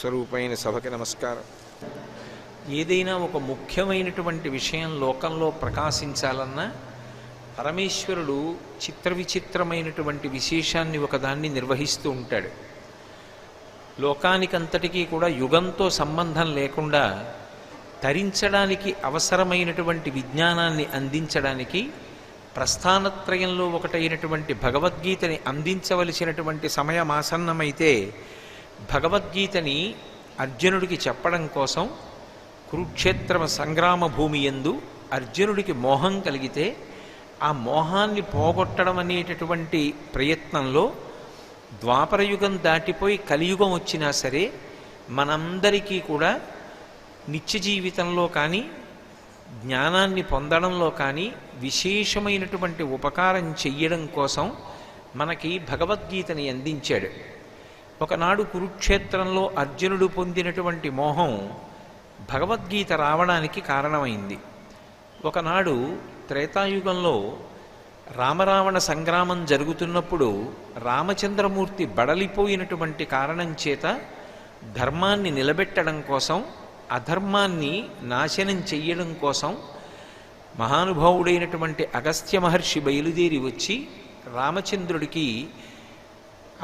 స్వరూపైన సభకి నమస్కారం. ఏదైనా ఒక ముఖ్యమైనటువంటి విషయం లోకంలో ప్రకాశించాలన్నా పరమేశ్వరుడు చిత్ర విచిత్రమైనటువంటి విశేషాన్ని ఒకదాన్ని నిర్వహిస్తూ ఉంటాడు. లోకానికంతటికీ కూడా యుగంతో సంబంధం లేకుండా తరించడానికి అవసరమైనటువంటి విజ్ఞానాన్ని అందించడానికి ప్రస్థానత్రయంలో ఒకటైనటువంటి భగవద్గీతని అందించవలసినటువంటి సమయం ఆసన్నమైతే భగవద్గీతని అర్జునుడికి చెప్పడం కోసం కురుక్షేత్ర సంగ్రామ భూమి యందు అర్జునుడికి మోహం కలిగితే ఆ మోహాన్ని పోగొట్టడం అనేటటువంటి ప్రయత్నంలో ద్వాపరయుగం దాటిపోయి కలియుగం వచ్చినా సరే మనందరికీ కూడా నిత్య జీవితంలో కానీ జ్ఞానాన్ని పొందడంలో కానీ విశేషమైనటువంటి ఉపకారం చెయ్యడం కోసం మనకి భగవద్గీతని అందించాడు. ఒకనాడు కురుక్షేత్రంలో అర్జునుడు పొందినటువంటి మోహం భగవద్గీత రావడానికి కారణమైంది. ఒకనాడు త్రేతాయుగంలో రామరావణ సంగ్రామం జరుగుతున్నప్పుడు రామచంద్రమూర్తి బడలిపోయినటువంటి కారణం చేత ధర్మాన్ని నిలబెట్టడం కోసం అధర్మాన్ని నాశనం చెయ్యడం కోసం మహానుభావుడైనటువంటి అగస్త్య మహర్షి బయలుదేరి వచ్చి రామచంద్రుడికి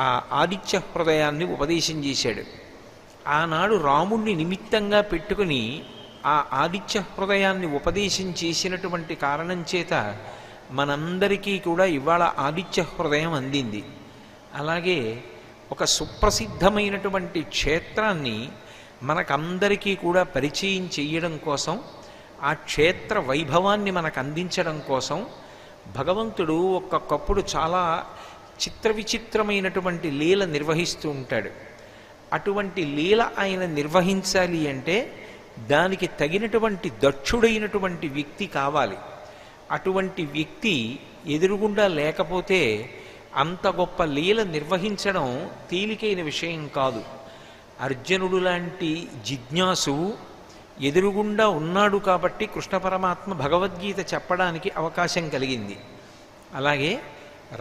ఆ ఆదిత్య హృదయాన్ని ఉపదేశం చేశాడు. ఆనాడు రాముణ్ణి నిమిత్తంగా పెట్టుకుని ఆ ఆదిత్య హృదయాన్ని ఉపదేశం చేసినటువంటి కారణం చేత మనందరికీ కూడా ఇవాళ ఆదిత్య హృదయం అందింది. అలాగే ఒక సుప్రసిద్ధమైనటువంటి క్షేత్రాన్ని మనకందరికీ కూడా పరిచయం చెయ్యడం కోసం ఆ క్షేత్ర వైభవాన్ని మనకు అందించడం కోసం భగవంతుడు ఒక్కొక్కప్పుడు చాలా చిత్ర విచిత్రమైనటువంటి లీల నిర్వహిస్తూ ఉంటాడు. అటువంటి లీల ఆయన నిర్వహించాలి అంటే దానికి తగినటువంటి దక్షుడైనటువంటి వ్యక్తి కావాలి. అటువంటి వ్యక్తి ఎదురుగుండా లేకపోతే అంత గొప్ప లీల నిర్వహించడం తేలికైన విషయం కాదు. అర్జునుడు లాంటి జిజ్ఞాసు ఎదురుగుండా ఉన్నాడు కాబట్టి కృష్ణ పరమాత్మ భగవద్గీత చెప్పడానికి అవకాశం కలిగింది. అలాగే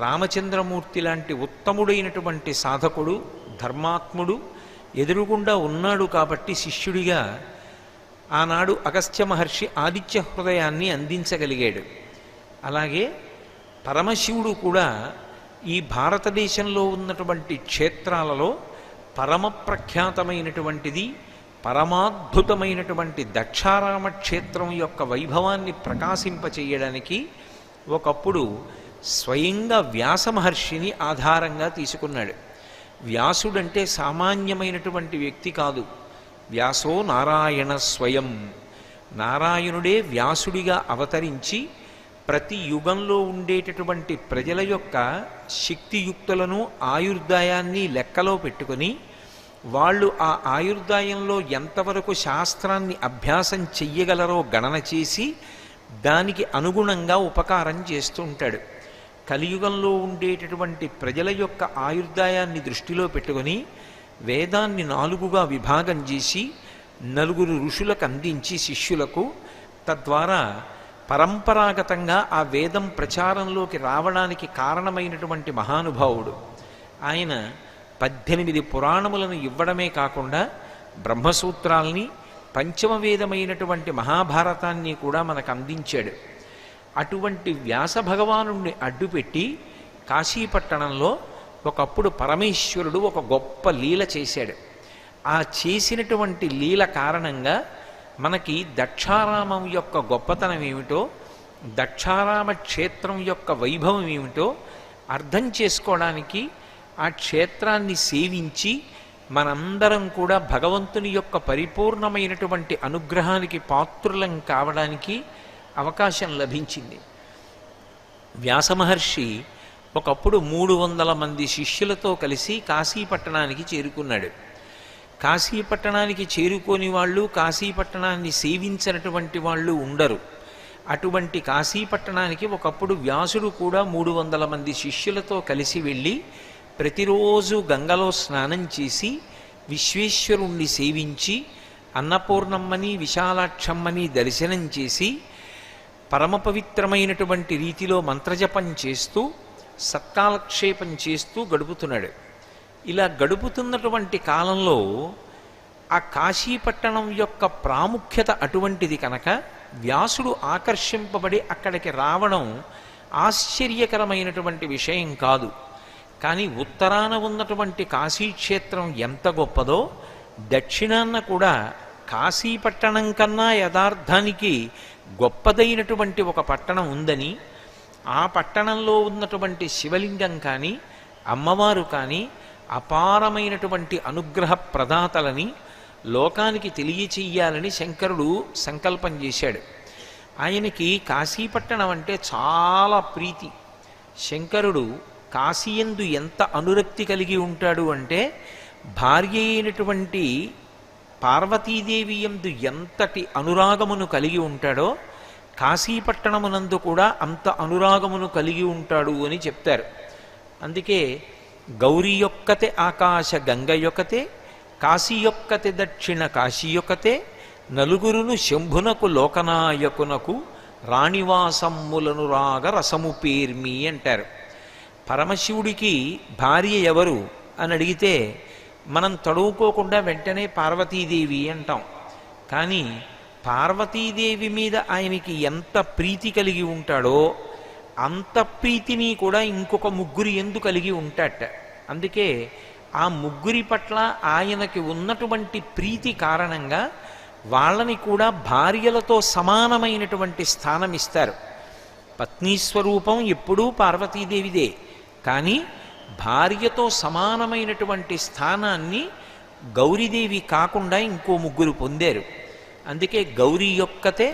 రామచంద్రమూర్తి లాంటి ఉత్తముడైనటువంటి సాధకుడు ధర్మాత్ముడు ఎదురుగుండా ఉన్నాడు కాబట్టి శిష్యుడిగా ఆనాడు అగస్త్య మహర్షి ఆదిత్య హృదయాన్ని అందించగలిగాడు. అలాగే పరమశివుడు కూడా ఈ భారతదేశంలో ఉన్నటువంటి క్షేత్రాలలో పరమ ప్రఖ్యాతమైనటువంటిది పరమాద్భుతమైనటువంటి దక్షారామ క్షేత్రం యొక్క వైభవాన్ని ప్రకాశింపచేయడానికి ఒకప్పుడు స్వయంగా వ్యాస మహర్షిని ఆధారంగా తీసుకున్నాడు. వ్యాసుడంటే సామాన్యమైనటువంటి వ్యక్తి కాదు. వ్యాసో నారాయణ స్వయం, నారాయణుడే వ్యాసుడిగా అవతరించి ప్రతి యుగంలో ఉండేటటువంటి ప్రజల యొక్క శక్తియుక్తులను ఆయుర్దాయాన్ని లెక్కలో పెట్టుకొని వాళ్ళు ఆ ఆయుర్దాయంలో ఎంతవరకు శాస్త్రాన్ని అభ్యాసం చెయ్యగలరో గణన చేసి దానికి అనుగుణంగా ఉపకారం చేస్తూ ఉంటాడు. కలియుగంలో ఉండేటటువంటి ప్రజల యొక్క ఆయుర్దాయాన్ని దృష్టిలో పెట్టుకొని వేదాన్ని 4గా విభాగం చేసి 4 ఋషులకు అందించి శిష్యులకు, తద్వారా పరంపరాగతంగా ఆ వేదం ప్రచారంలోకి రావడానికి కారణమైనటువంటి మహానుభావుడు ఆయన. 18 పురాణములను ఇవ్వడమే కాకుండా బ్రహ్మసూత్రాల్ని పంచమ వేదమైనటువంటి మహాభారతాన్ని కూడా మనకు అందించాడు. అటువంటి వ్యాస భగవానుణ్ణి అడ్డుపెట్టి కాశీపట్టణంలో ఒకప్పుడు పరమేశ్వరుడు ఒక గొప్ప లీల చేశాడు. ఆ చేసినటువంటి లీల కారణంగా మనకి దక్షారామం యొక్క గొప్పతనం ఏమిటో, దక్షారామ క్షేత్రం యొక్క వైభవం ఏమిటో అర్థం చేసుకోవడానికి ఆ క్షేత్రాన్ని సేవించి మనందరం కూడా భగవంతుని యొక్క పరిపూర్ణమైనటువంటి అనుగ్రహానికి పాత్రులం కావడానికి అవకాశం లభించింది. వ్యాసమహర్షి ఒకప్పుడు 300 మంది శిష్యులతో కలిసి కాశీపట్టణానికి చేరుకున్నాడు. కాశీపట్టణానికి చేరుకోని వాళ్ళు, కాశీపట్టణాన్ని సేవించినటువంటి వాళ్ళు ఉండరు. అటువంటి కాశీపట్టణానికి ఒకప్పుడు వ్యాసుడు కూడా 300 మంది శిష్యులతో కలిసి వెళ్ళి ప్రతిరోజు గంగలో స్నానం చేసి విశ్వేశ్వరుణ్ణి సేవించి అన్నపూర్ణమ్మని విశాలాక్షమ్మని దర్శనం చేసి పరమ పవిత్రమైనటువంటి రీతిలో మంత్రజపం చేస్తూ సత్కాలక్షేపం చేస్తూ గడుపుతున్నాడు. ఇలా గడుపుతున్నటువంటి కాలంలో ఆ కాశీపట్టణం యొక్క ప్రాముఖ్యత అటువంటిది కనుక వ్యాసుడు ఆకర్షింపబడి అక్కడికి రావడం ఆశ్చర్యకరమైనటువంటి విషయం కాదు. కానీ ఉత్తరాన ఉన్నటువంటి కాశీక్షేత్రం ఎంత గొప్పదో, దక్షిణాన్న కూడా కాశీపట్టణం కన్నా యథార్థానికి గొప్పదైనటువంటి ఒక పట్టణం ఉందని, ఆ పట్టణంలో ఉన్నటువంటి శివలింగం కానీ అమ్మవారు కానీ అపారమైనటువంటి అనుగ్రహ ప్రదాతలని లోకానికి తెలియచెయ్యాలని శంకరుడు సంకల్పం చేశాడు. ఆయనకి కాశీపట్టణం అంటే చాలా ప్రీతి. శంకరుడు కాశీయందు ఎంత అనురక్తి కలిగి ఉంటాడు అంటే, భార్య అయినటువంటి పార్వతీదేవి యందు ఎంతటి అనురాగమును కలిగి ఉంటాడో కాశీపట్టణమునందు కూడా అంత అనురాగమును కలిగి ఉంటాడు అని చెప్తారు. అందుకే గౌరీ యొక్కతే ఆకాశ గంగ యొక్కతే, కాశీ యొక్కతే దక్షిణ కాశీ యొక్కతే, నలుగురును శంభునకు లోకనాయకునకు రాణివాసమ్ములను రాగ రసము పేర్మి అంటారు. పరమశివుడికి భార్య ఎవరు అని అడిగితే మనం తడువుకోకుండా వెంటనే పార్వతీదేవి అంటాం. కానీ పార్వతీదేవి మీద ఆయనకి ఎంత ప్రీతి కలిగి ఉంటాడో అంత ప్రీతిని కూడా ఇంకొక ముగ్గురు ఎందు కలిగి ఉంటాట. అందుకే ఆ ముగ్గురి పట్ల ఆయనకి ఉన్నటువంటి ప్రీతి కారణంగా వాళ్ళని కూడా భార్యలతో సమానమైనటువంటి స్థానం ఇస్తారు. పత్నీస్వరూపం ఎప్పుడూ పార్వతీదేవిదే, కానీ భార్యతో సమానమైనటువంటి స్థానాన్ని గౌరీదేవి కాకుండా ఇంకో ముగ్గురు పొందారు. అందుకే గౌరీ యొక్కతే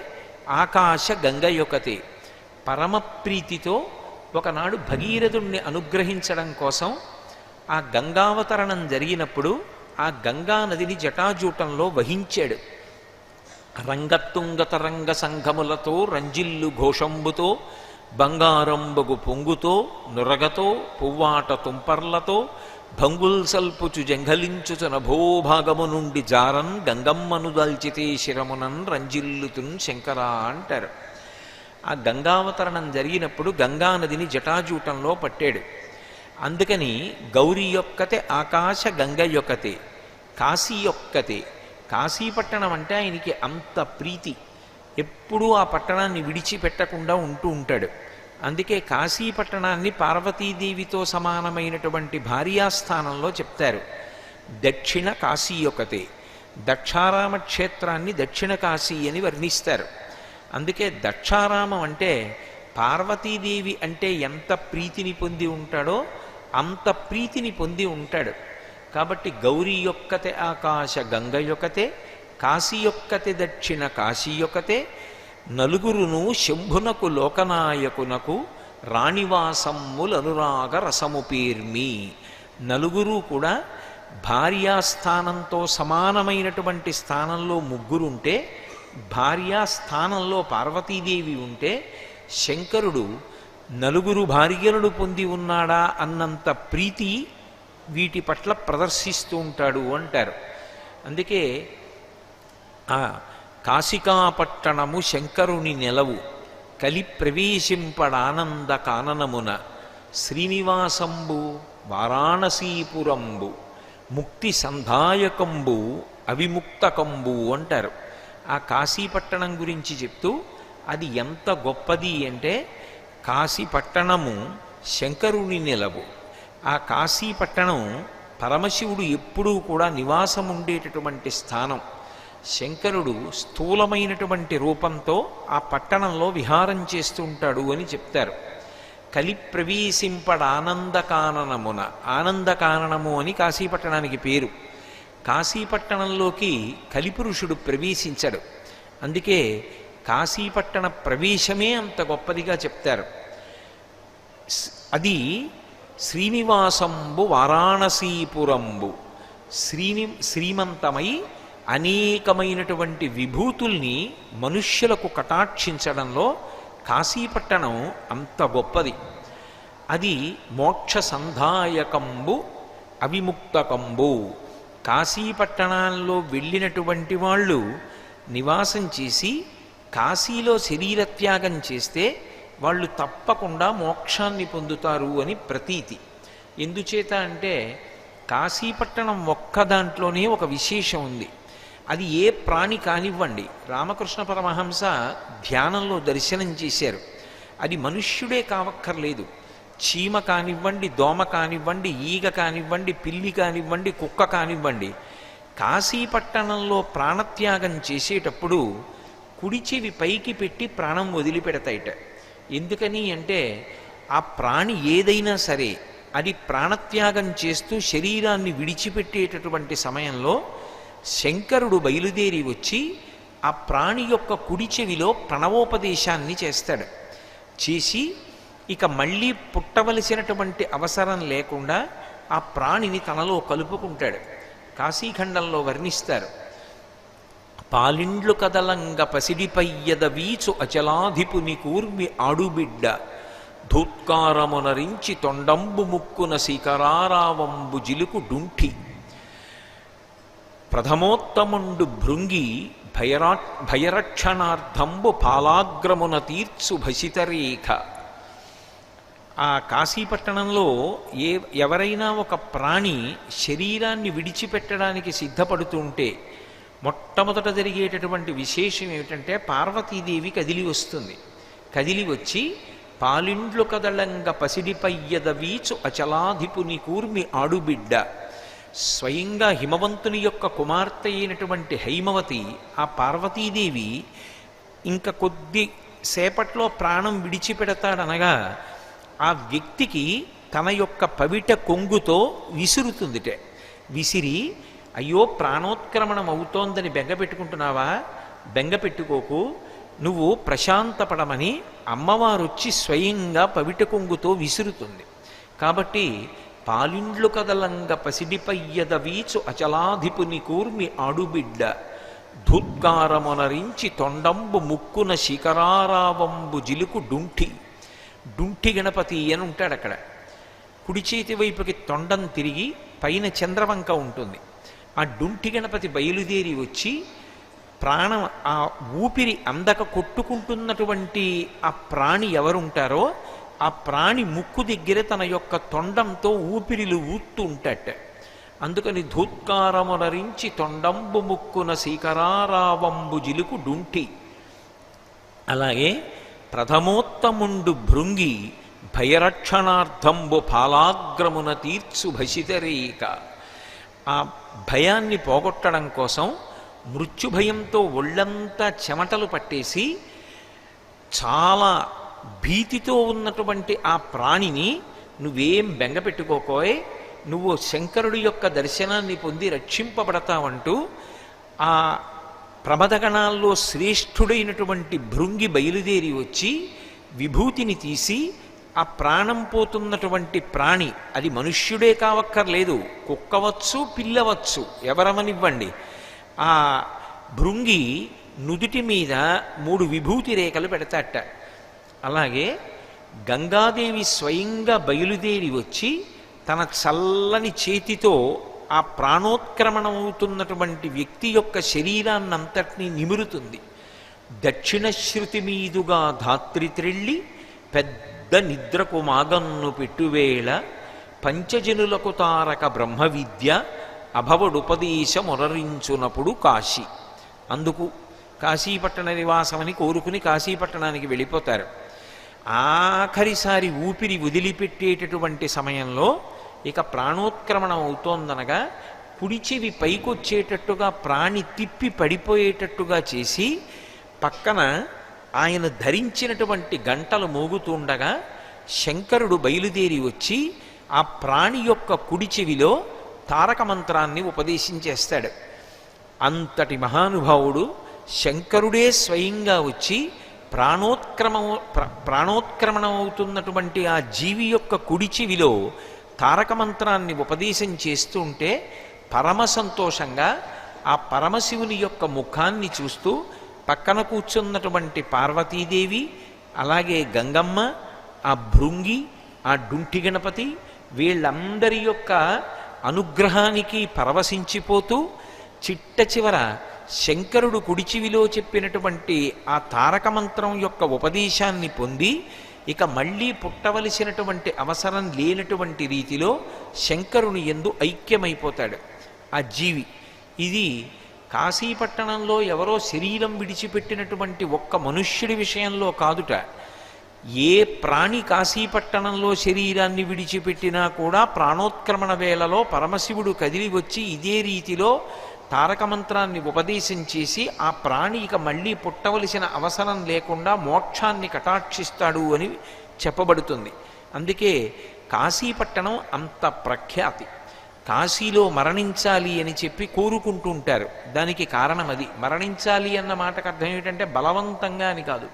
ఆకాశ గంగ యొక్కతే. పరమప్రీతితో ఒకనాడు భగీరథుణ్ణి అనుగ్రహించడం కోసం ఆ గంగావతరణం జరిగినప్పుడు ఆ గంగా నదిని జటాజూటంలో వహించాడు. రంగతుంగతరంగ సంఘములతో రంజిల్లు ఘోషంబుతో బంగారంబగు పొంగుతో నురగతో పువ్వాట తుంపర్లతో భంగుల్సల్పుచు జంఘలించుచు నభోభాగము నుండి జారన్ గంగమ్మను దల్చితే శిరమునన్ రంజిల్లుతున్ శంకరా అంటారు. ఆ గంగావతరణం జరిగినప్పుడు గంగానదిని జటాజూటంలో పట్టాడు. అందుకని గౌరీ యొక్కతే ఆకాశ గంగ యొక్కతే, కాశీ యొక్కతే. కాశీపట్టణం అంటే ఆయనకి అంత ప్రీతి, ఎప్పుడూ ఆ పట్టణాన్ని విడిచిపెట్టకుండా ఉంటూ ఉంటాడు. అందుకే కాశీపట్టణాన్ని పార్వతీదేవితో సమానమైనటువంటి భార్యాస్థానంలో చెప్తారు. దక్షిణ కాశీ యొక్కతే, దక్షారామ క్షేత్రాన్ని దక్షిణ కాశీ అని వర్ణిస్తారు. అందుకే దక్షారామం అంటే పార్వతీదేవి అంటే ఎంత ప్రీతిని పొంది ఉంటాడో అంత ప్రీతిని పొంది ఉంటాడు. కాబట్టి గౌరీ యొక్కతే ఆకాశ గంగ యొక్కతే, కాశీ యొక్కతే దక్షిణ కాశీ యొక్కతే, నలుగురును శంభునకు లోకనాయకునకు రాణివాసమ్ములనురాగ రసము పేర్మి. నలుగురు కూడా భార్యాస్థానంతో సమానమైనటువంటి స్థానంలో ముగ్గురుంటే, భార్యాస్థానంలో పార్వతీదేవి ఉంటే, శంకరుడు నలుగురు భార్యలను పొంది ఉన్నాడా అన్నంత ప్రీతి వీటి పట్ల ప్రదర్శిస్తూ ఉంటాడు అంటారు. అందుకే ఆ కాశికాపట్టణము శంకరుని నెలవు, కలి ప్రవేశింపడానంద కాననమున శ్రీనివాసంబు వారాణసీపురంబు ముక్తి సంధాయకంబు అవిముక్తకంబు అంటారు. ఆ కాశీపట్టణం గురించి చెప్తూ అది ఎంత గొప్పది అంటే, కాశీపట్టణము శంకరుని నెలవు. ఆ కాశీపట్టణం పరమశివుడు ఎప్పుడూ కూడా నివాసం ఉండేటటువంటి స్థానం. శంకరుడు స్థూలమైనటువంటి రూపంతో ఆ పట్టణంలో విహారం చేస్తూ ఉంటాడు అని చెప్తారు. కలి ప్రవేశింపడానందకాననమున, ఆనందకాననము అని కాశీపట్టణానికి పేరు. కాశీపట్టణంలోకి కలిపురుషుడు ప్రవేశించడు. అందుకే కాశీపట్టణ ప్రవేశమే అంత గొప్పదిగా చెప్తారు. అది శ్రీనివాసంబు వారాణసీపురంబు, శ్రీమంతమై అనేకమైనటువంటి విభూతుల్ని మనుష్యులకు కటాక్షించడంలో కాశీపట్టణం అంత గొప్పది. అది మోక్ష సంధాయకంబు అవిముక్తకంబు. కాశీపట్టణాల్లో వెళ్ళినటువంటి వాళ్ళు నివాసం చేసి కాశీలో శరీరత్యాగం చేస్తే వాళ్ళు తప్పకుండా మోక్షాన్ని పొందుతారు అని ప్రతీతి. ఎందుచేత అంటే కాశీపట్టణం ఒక్క దాంట్లోనే ఒక విశేషం ఉంది. అది ఏ ప్రాణి కానివ్వండి. రామకృష్ణ పరమహంస ధ్యానంలో దర్శనం చేశారు. అది మనుష్యుడే కావక్కర్లేదు. చీమ కానివ్వండి, దోమ కానివ్వండి, ఈగ కానివ్వండి, పిల్లి కానివ్వండి, కుక్క కానివ్వండి, కాశీపట్టణంలో ప్రాణత్యాగం చేసేటప్పుడు కుడి చెవి పైకి పెట్టి ప్రాణం వదిలిపెడతాయిట. ఎందుకని అంటే ఆ ప్రాణి ఏదైనా సరే అది ప్రాణత్యాగం చేస్తూ శరీరాన్ని విడిచిపెట్టేటటువంటి సమయంలో శంకరుడు బయలుదేరి వచ్చి ఆ ప్రాణి యొక్క కుడి చెవిలో ప్రణవోపదేశాన్ని చేస్తాడు. చేసి ఇక మళ్ళీ పుట్టవలసినటువంటి అవసరం లేకుండా ఆ ప్రాణిని తనలో కలుపుకుంటాడు. కాశీఖండంలో వర్ణిస్తారు. పాలిండ్లు కదలంగ పసిడిపయ్యద వీచు అచలాధిపుని కూర్మి ఆడుబిడ్డ ధూత్కారమునరించి తొండంబు ముక్కున శిఖరారావంబు జిలుకు డుంఠి ప్రథమోత్తముండు భృంగి భయరక్షణార్థంబు పాలాగ్రమున తీర్చు భసితరేఖ. ఆ కాశీపట్టణంలో ఎవరైనా ఒక ప్రాణి శరీరాన్ని విడిచిపెట్టడానికి సిద్ధపడుతుంటే మొట్టమొదట జరిగేటటువంటి విశేషం ఏమిటంటే పార్వతీదేవి కదిలి వస్తుంది. కదిలి వచ్చి పాలిండ్లు కదలంగ పసిడిపయ్యద వీచు అచలాధిపుని కూర్మి ఆడుబిడ్డ. స్వయంగా హిమవంతుని యొక్క కుమార్తె అయినటువంటి హైమవతి ఆ పార్వతీదేవి ఇంకా కొద్ది సేపట్లో ప్రాణం విడిచిపెడతాడనగా ఆ వ్యక్తికి తన యొక్క పవిట కొంగుతో విసురుతుందిటే. విసిరి, అయ్యో ప్రాణోత్క్రమణం అవుతోందని బెంగపెట్టుకుంటున్నావా? బెంగపెట్టుకోకు, నువ్వు ప్రశాంతపడమని అమ్మవారు వచ్చి స్వయంగా పవిట కొంగుతో విసురుతుంది. కాబట్టి పాలిండ్లు కదలంగ పసిడిపయ్యద వీచు అచలాధిపుని కూర్మి ఆడుబిడ్డ ధూత్కారమునరించి తొండంబు ముక్కున శిఖరారావంబు జిలుకు డుంఠి. డుంఠి గణపతి అని ఉంటాడు అక్కడ. కుడి చేతి వైపుకి తొండం తిరిగి పైన చంద్రవంక ఉంటుంది. ఆ డుంఠి గణపతి బయలుదేరి వచ్చి ప్రాణం ఆ ఊపిరి అందక కొట్టుకుంటున్నటువంటి ఆ ప్రాణి ఎవరుంటారో ఆ ప్రాణి ముక్కు దగ్గర తన యొక్క తొండంతో ఊపిరిలు ఊత్తూ ఉంటాట. అందుకని ధూత్కారమునరించి తొండంబు ముక్కున శిఖరారావంబు జిలుకు డుంఠి. అలాగే ప్రథమోత్తముండు భృంగి భయరక్షణార్థంబు పాలాగ్రమున తీర్చు భసితరేక. ఆ భయాన్ని పోగొట్టడం కోసం మృత్యుభయంతో ఒళ్ళంతా చెమటలు పట్టేసి చాలా భీతితో ఉన్నటువంటి ఆ ప్రాణిని నువ్వేం బెంగపెట్టుకోకోయ్, నువ్వు శంకరుడి యొక్క దర్శనాన్ని పొంది రక్షింపబడతావంటూ ఆ ప్రమదగణాల్లో శ్రేష్ఠుడైనటువంటి భృంగి బయలుదేరి వచ్చి విభూతిని తీసి ఆ ప్రాణం పోతున్నటువంటి ప్రాణి, అది మనుష్యుడే కావక్కర్లేదు, కుక్కవచ్చు పిల్లవచ్చు ఎవరమనివ్వండి, ఆ భృంగి నుదుటి మీద 3 విభూతి రేఖలు పెడతాట. అలాగే గంగాదేవి స్వయంగా బయలుదేరి వచ్చి తన చల్లని చేతితో ఆ ప్రాణోత్క్రమణమవుతున్నటువంటి వ్యక్తి యొక్క శరీరాన్నంతటినీ నిమురుతుంది. దక్షిణ శృతి మీదుగా ధాత్రి త్రెళ్ళి పెద్ద నిద్రకు మాగన్ను పెట్టువేళ పంచజనులకు తారక బ్రహ్మ విద్య అభవడుపదేశమునరించునప్పుడు కాశీ. అందుకు కాశీపట్టణ నివాసమని కోరుకుని కాశీపట్టణానికి వెళ్ళిపోతారు. ఆఖరిసారి ఊపిరి వదిలిపెట్టేటటువంటి సమయంలో ఇక ప్రాణోత్క్రమణం అవుతోందనగా కుడి చెవి పైకొచ్చేటట్టుగా ప్రాణి తిప్పి పడిపోయేటట్టుగా చేసి పక్కన ఆయన ధరించినటువంటి గంటలు మోగుతుండగా శంకరుడు బయలుదేరి వచ్చి ఆ ప్రాణి యొక్క కుడి చెవిలో తారక మంత్రాన్ని ఉపదేశించేస్తాడు. అంతటి మహానుభావుడు శంకరుడే స్వయంగా వచ్చి ప్రాణోత్క్రమణం అవుతున్నటువంటి ఆ జీవి యొక్క కుడి చెవిలో తారక మంత్రాన్ని ఉపదేశం చేస్తూ ఉంటే పరమ సంతోషంగా ఆ పరమశివుని యొక్క ముఖాన్ని చూస్తూ పక్కన కూర్చున్నటువంటి పార్వతీదేవి, అలాగే గంగమ్మ, ఆ భృంగి, ఆ డుంఠి గణపతి, వీళ్ళందరి యొక్క అనుగ్రహానికి పరవశించిపోతూ చిట్ట చివర శంకరుడు కుడిచివిలో చెప్పినటువంటి ఆ తారక మంత్రం యొక్క ఉపదేశాన్ని పొంది ఇక మళ్ళీ పుట్టవలసినటువంటి అవసరం లేనటువంటి రీతిలో శంకరుని యందు ఐక్యమైపోతాడు ఆ జీవి. ఇది కాశీపట్టణంలో ఎవరో శరీరం విడిచిపెట్టినటువంటి ఒక్క మనుష్యుడి విషయంలో కాదుట, ఏ ప్రాణి కాశీపట్టణంలో శరీరాన్ని విడిచిపెట్టినా కూడా ప్రాణోత్క్రమణ వేళలో పరమశివుడు కదిలి వచ్చి ఇదే రీతిలో తారక మంత్రాన్ని ఉపదేశం చేసి ఆ ప్రాణి ఇక మళ్ళీ పుట్టవలసిన అవసరం లేకుండా మోక్షాన్ని కటాక్షిస్తాడు అని చెప్పబడుతుంది. అందుకే కాశీపట్టణం అంత ప్రఖ్యాతి. కాశీలో మరణించాలి అని చెప్పి కోరుకుంటూ ఉంటారు. దానికి కారణం అది. మరణించాలి అన్న మాటకు అర్థం ఏమిటంటే బలవంతంగా అని కాదు,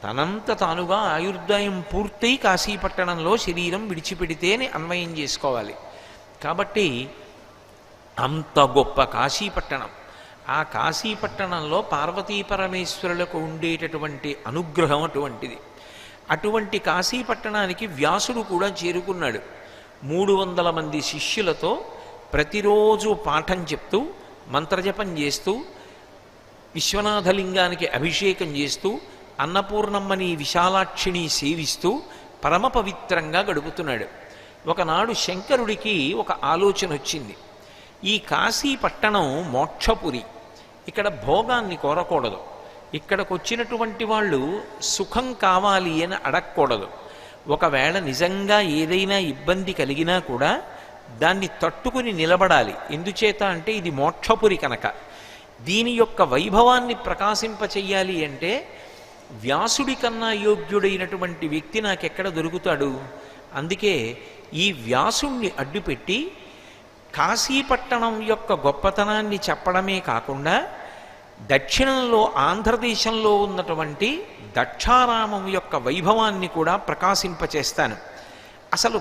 తనంత తానుగా ఆయుర్దాయం పూర్తయి కాశీపట్టణంలో శరీరం విడిచిపెడితేనే అన్వయం చేసుకోవాలి. కాబట్టి అంత గొప్ప కాశీపట్టణం. ఆ కాశీపట్టణంలో పార్వతీ పరమేశ్వరులకు ఉండేటటువంటి అనుగ్రహం అటువంటిది. అటువంటి కాశీపట్టణానికి వ్యాసుడు కూడా చేరుకున్నాడు. 300 మంది శిష్యులతో ప్రతిరోజు పాఠం చెప్తూ, మంత్రజపం చేస్తూ, విశ్వనాథలింగానికి అభిషేకం చేస్తూ, అన్నపూర్ణమ్మని విశాలాక్షిని సేవిస్తూ పరమ పవిత్రంగా గడుపుతున్నాడు. ఒకనాడు శంకరుడికి ఒక ఆలోచన వచ్చింది. ఈ కాశీపట్టణం మోక్షపురి, ఇక్కడ భోగాన్ని కోరకూడదు, ఇక్కడికి వచ్చినటువంటి వాళ్ళు సుఖం కావాలి అని అడగకూడదు. ఒకవేళ నిజంగా ఏదైనా ఇబ్బంది కలిగినా కూడా దాన్ని తట్టుకుని నిలబడాలి. ఎందుచేత అంటే ఇది మోక్షపురి కనుక. దీని యొక్క వైభవాన్ని ప్రకాశింపచెయ్యాలి అంటే వ్యాసుడి కన్నా యోగ్యుడైనటువంటి వ్యక్తి నాకెక్కడ దొరుకుతాడు? అందుకే ఈ వ్యాసుణ్ణి అడ్డుపెట్టి కాశీపట్టణం యొక్క గొప్పతనాన్ని చెప్పడమే కాకుండా దక్షిణంలో ఆంధ్రదేశంలో ఉన్నటువంటి దక్షారామం యొక్క వైభవాన్ని కూడా ప్రకాశింపచేస్తాను. అసలు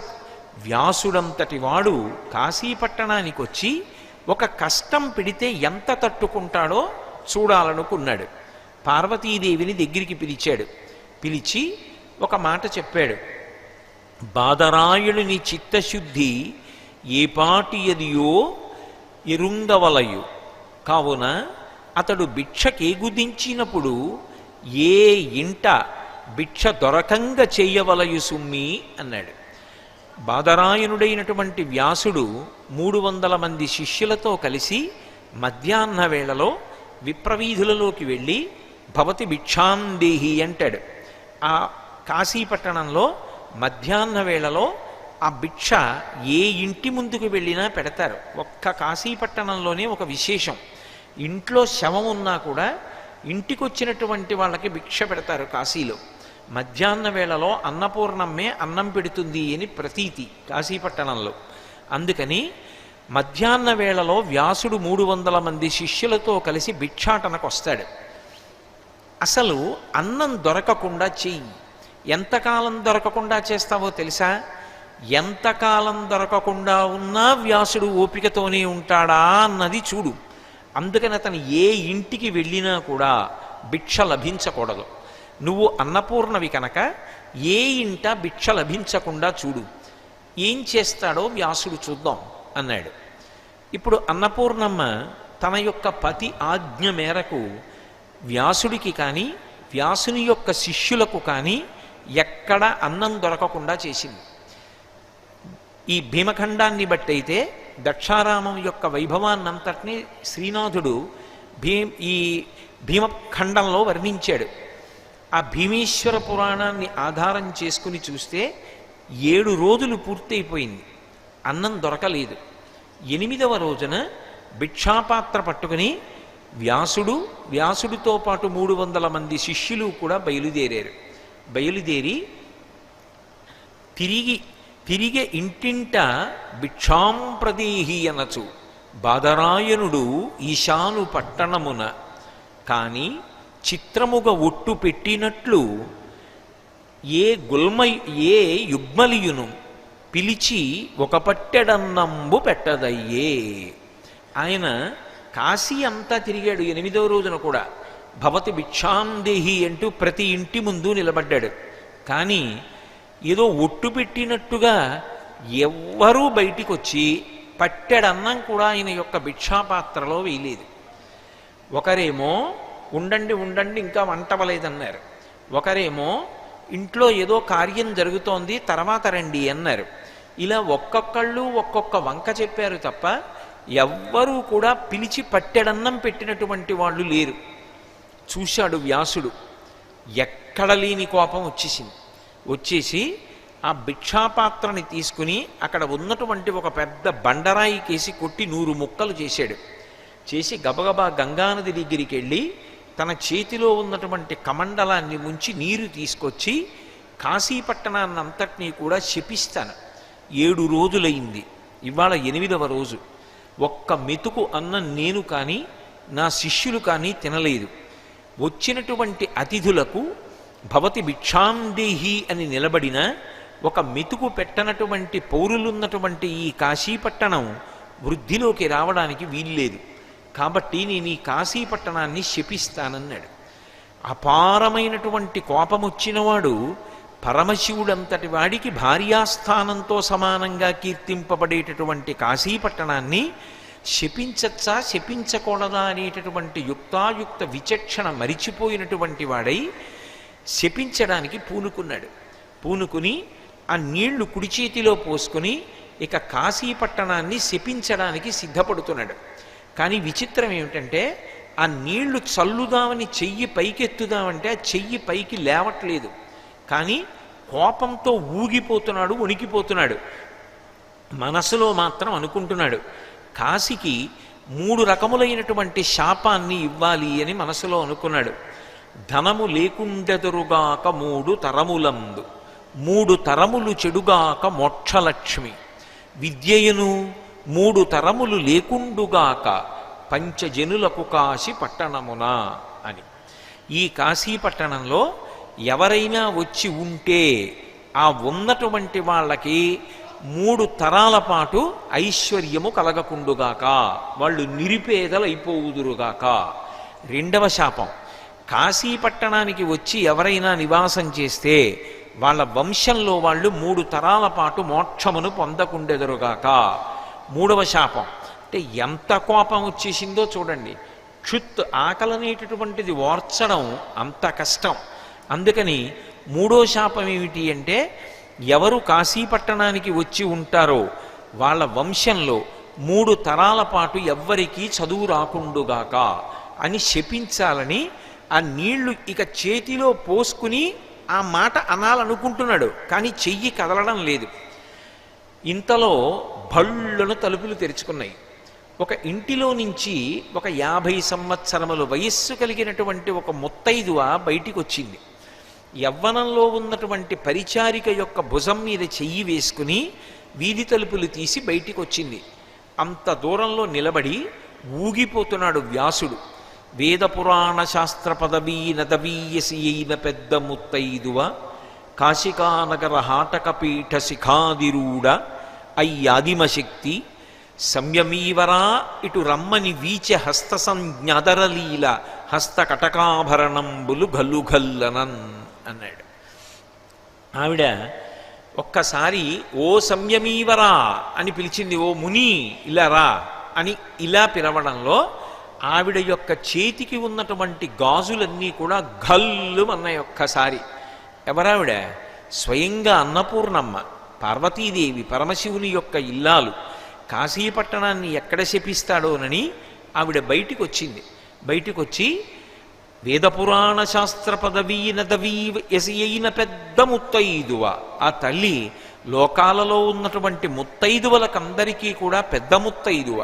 వ్యాసుడంతటి వాడు కాశీపట్టణానికి వచ్చి ఒక కష్టం పెడితే ఎంత తట్టుకుంటాడో చూడాలనుకున్నాడు. పార్వతీదేవిని దగ్గరికి పిలిచాడు. పిలిచి ఒక మాట చెప్పాడు. బాదరాయుడిని చిత్తశుద్ధి ఏపాటి ఎదియో ఎరుంగవలయు కావున అతడు భిక్షకేగుదించినప్పుడు ఏ ఇంట భిక్ష దొరకంగా చెయ్యవలయు సుమ్మి అన్నాడు. బాదరాయణుడైనటువంటి వ్యాసుడు 300 మంది శిష్యులతో కలిసి మధ్యాహ్న వేళలో విప్రవీధులలోకి వెళ్ళి భవతి భిక్షాందేహి అంటాడు. ఆ కాశీపట్టణంలో మధ్యాహ్న వేళలో ఆ భిక్ష ఏ ఇంటి ముందుకు వెళ్ళినా పెడతారు. ఒక్క కాశీపట్టణంలోనే ఒక విశేషం. ఇంట్లో శవం ఉన్నా కూడా ఇంటికి వచ్చినటువంటి వాళ్ళకి భిక్ష పెడతారు కాశీలో. మధ్యాహ్న వేళలో అన్నపూర్ణమ్మే అన్నం పెడుతుంది అని ప్రతీతి కాశీపట్టణంలో. అందుకని మధ్యాహ్న వేళలో వ్యాసుడు 300 మంది శిష్యులతో కలిసి భిక్షాటనకు వస్తాడు. అసలు అన్నం దొరకకుండా చెయ్యి. ఎంతకాలం దొరకకుండా చేస్తావో తెలుసా? ఎంతకాలం దొరకకుండా ఉన్నా వ్యాసుడు ఓపికతోనే ఉంటాడా అన్నది చూడు. అందుకని అతను ఏ ఇంటికి వెళ్ళినా కూడా భిక్ష లభించకూడదు. నువ్వు అన్నపూర్ణవి కనుక ఏ ఇంట భిక్ష లభించకుండా చూడు. ఏం చేస్తాడో వ్యాసుడు చూద్దాం అన్నాడు. ఇప్పుడు అన్నపూర్ణమ్మ తన యొక్క పతి ఆజ్ఞ మేరకు వ్యాసుడికి కానీ వ్యాసుని యొక్క శిష్యులకు కానీ ఎక్కడ అన్నం దొరకకుండా చేసింది. ఈ భీమఖండాన్ని బట్టి అయితే దక్షారామం యొక్క వైభవాన్నంతటినీ శ్రీనాథుడు ఈ భీమఖండంలో వర్ణించాడు. ఆ భీమేశ్వర పురాణాన్ని ఆధారం చేసుకుని చూస్తే 7 రోజులు పూర్తయిపోయింది, అన్నం దొరకలేదు. 8వ రోజున భిక్షాపాత్ర పట్టుకుని వ్యాసుడితో పాటు 300 మంది శిష్యులు కూడా బయలుదేరారు. బయలుదేరి తిరిగే ఇంటింట భిక్షాం ప్రదేహి అనచు బాదరాయణుడు ఈశాను పట్టణమున కాని చిత్రముగా ఒట్టు పెట్టినట్లు ఏ యుగ్మలియును పిలిచి ఒక పట్టెడన్నంబు పెట్టదయ్యే. ఆయన కాశీ అంతా తిరిగాడు. 8వ రోజున కూడా భవతి భిక్షాందేహి అంటూ ప్రతి ఇంటి ముందు నిలబడ్డాడు. కానీ ఏదో ఒట్టు పెట్టినట్టుగా ఎవ్వరూ బయటికి వచ్చి పట్టెడన్నం కూడా ఆయన యొక్క భిక్షాపాత్రలో వేయలేదు. ఒకరేమో ఉండండి ఉండండి ఇంకా వంట అవ్వలేదన్నారు. ఒకరేమో ఇంట్లో ఏదో కార్యం జరుగుతోంది తర్వాత రండి అన్నారు. ఇలా ఒక్కొక్కళ్ళు ఒక్కొక్క వంక చెప్పారు తప్ప ఎవ్వరూ కూడా పిలిచి పట్టెడన్నం పెట్టినటువంటి వాళ్ళు లేరు. చూశాడు వ్యాసుడు, ఎక్కడ లేని కోపం వచ్చేసి ఆ భిక్షాపాత్రని తీసుకుని అక్కడ ఉన్నటువంటి ఒక పెద్ద బండరాయి కేసి కొట్టి 100 ముక్కలు చేశాడు. చేసి గబగబా గంగానది దగ్గరికి వెళ్ళి తన చేతిలో ఉన్నటువంటి కమండలాన్ని ముంచి నీరు తీసుకొచ్చి కాశీపట్టణాన్నంతటినీ కూడా శపిస్తాను. 7 రోజులైంది, ఇవాళ 8వ రోజు. ఒక్క మెతుకు అన్నం నేను కానీ నా శిష్యులు కానీ తినలేదు. వచ్చినటువంటి అతిథులకు భవతి భిక్షాందేహి అని నిలబడిన ఒక మెతుకు పెట్టనటువంటి పౌరులున్నటువంటి ఈ కాశీపట్టణం వృద్ధిలోకి రావడానికి వీల్లేదు. కాబట్టి నేను ఈ కాశీపట్టణాన్ని శపిస్తానన్నాడు. అపారమైనటువంటి కోపం వచ్చినవాడు పరమశివుడంతటి వాడికి భార్యాస్థానంతో సమానంగా కీర్తింపబడేటటువంటి కాశీపట్టణాన్ని శపించచ్చా శపించకూడదా అనేటటువంటి యుక్తాయుక్త విచక్షణ మరిచిపోయినటువంటి వాడై శపించడానికి పూనుకుని ఆ నీళ్లు కుడి చేతిలో పోసుకుని ఇక కాశీపట్టణాన్ని శపించడానికి సిద్ధపడుతున్నాడు. కానీ విచిత్రం ఏమిటంటే ఆ నీళ్లు చల్లుదామని చెయ్యి పైకెత్తుదామంటే ఆ చెయ్యి పైకి లేవట్లేదు. కానీ కోపంతో ఊగిపోతున్నాడు, వణికిపోతున్నాడు. మనసులో మాత్రం అనుకుంటున్నాడు, కాశీకి 3 రకములైనటువంటి శాపాన్ని ఇవ్వాలి అని మనసులో అనుకున్నాడు. ధనము లేకుండెదురుగాక 3 తరములందు, 3 తరములు చెడుగాక మోక్షలక్ష్మి, విద్యయును 3 తరములు లేకుండుగాక పంచజనులకు కాశీ పట్టణమున అని. ఈ కాశీపట్టణంలో ఎవరైనా వచ్చి ఉంటే ఆ ఉన్నటువంటి వాళ్ళకి 3 తరాల పాటు ఐశ్వర్యము కలగకుండుగాక, వాళ్ళు నిరుపేదలైపోవుదురుగాక. 2వ శాపం, కాశీపట్టణానికి వచ్చి ఎవరైనా నివాసం చేస్తే వాళ్ళ వంశంలో వాళ్ళు 3 తరాల పాటు మోక్షమును పొందకుండెదరుగాక. 3వ శాపం. అంటే ఎంత కోపం వచ్చేసిందో చూడండి. క్షుత్, ఆకలనేటటువంటిది ఓర్చడం అంత కష్టం. అందుకని 3వ శాపం ఏమిటి అంటే, ఎవరు కాశీపట్టణానికి వచ్చి ఉంటారో వాళ్ళ వంశంలో 3 తరాల పాటు ఎవ్వరికీ చదువు రాకుండుగాక అని శపించాలని ఆ నీళ్లు ఇక చేతిలో పోసుకుని ఆ మాట అనాలనుకుంటున్నాడు. కానీ చెయ్యి కదలడం లేదు. ఇంతలో భళ్ళును తలుపులు తెరుచుకున్నాయి. ఒక ఇంటిలో నుంచి ఒక 50 సంవత్సరముల వయస్సు కలిగినటువంటి ఒక ముత్తైదువ బయటికి వచ్చింది. యవ్వనంలో ఉన్నటువంటి పరిచారిక యొక్క భుజం మీద చెయ్యి వేసుకుని వీధి తలుపులు తీసి బయటికి వచ్చింది. అంత దూరంలో నిలబడి ఊగిపోతున్నాడు వ్యాసుడు. వేద పురాణ శాస్త్ర పదవీ నదవీయసి అయిన పెద్ద ముత్తైదువ, కాశికానగర హాటకపీఠ శిఖాదిరూఢ అయ్యాదిమశక్తి, సంయమీవరా ఇటు రమ్మని వీచ హస్త సంజ్ఞాదరలీల హస్త కటకాభరణంబులు గల్లుగల్లనన్ అన్నాడు. ఆవిడ ఒక్కసారి ఓ సంయమీవరా అని పిలిచింది. ఓ ముని ఇలా రా అని ఇలా పిలవడంలో ఆవిడ యొక్క చేతికి ఉన్నటువంటి గాజులన్నీ కూడా గల్లు అన్నాయి ఒక్కసారి. ఎవరావిడ? స్వయంగా అన్నపూర్ణమ్మ, పార్వతీదేవి, పరమశివుని యొక్క ఇల్లాలు. కాశీపట్టణాన్ని ఎక్కడ శపిస్తాడోనని ఆవిడ బయటికి వచ్చింది. బయటికి వచ్చి వేదపురాణ శాస్త్ర పదవీ నదవీ ఎసి అయిన పెద్ద ముత్తైదువ, ఆ తల్లి లోకాలలో ఉన్నటువంటి ముత్తైదువలకందరికీ కూడా పెద్ద ముత్తైదువ.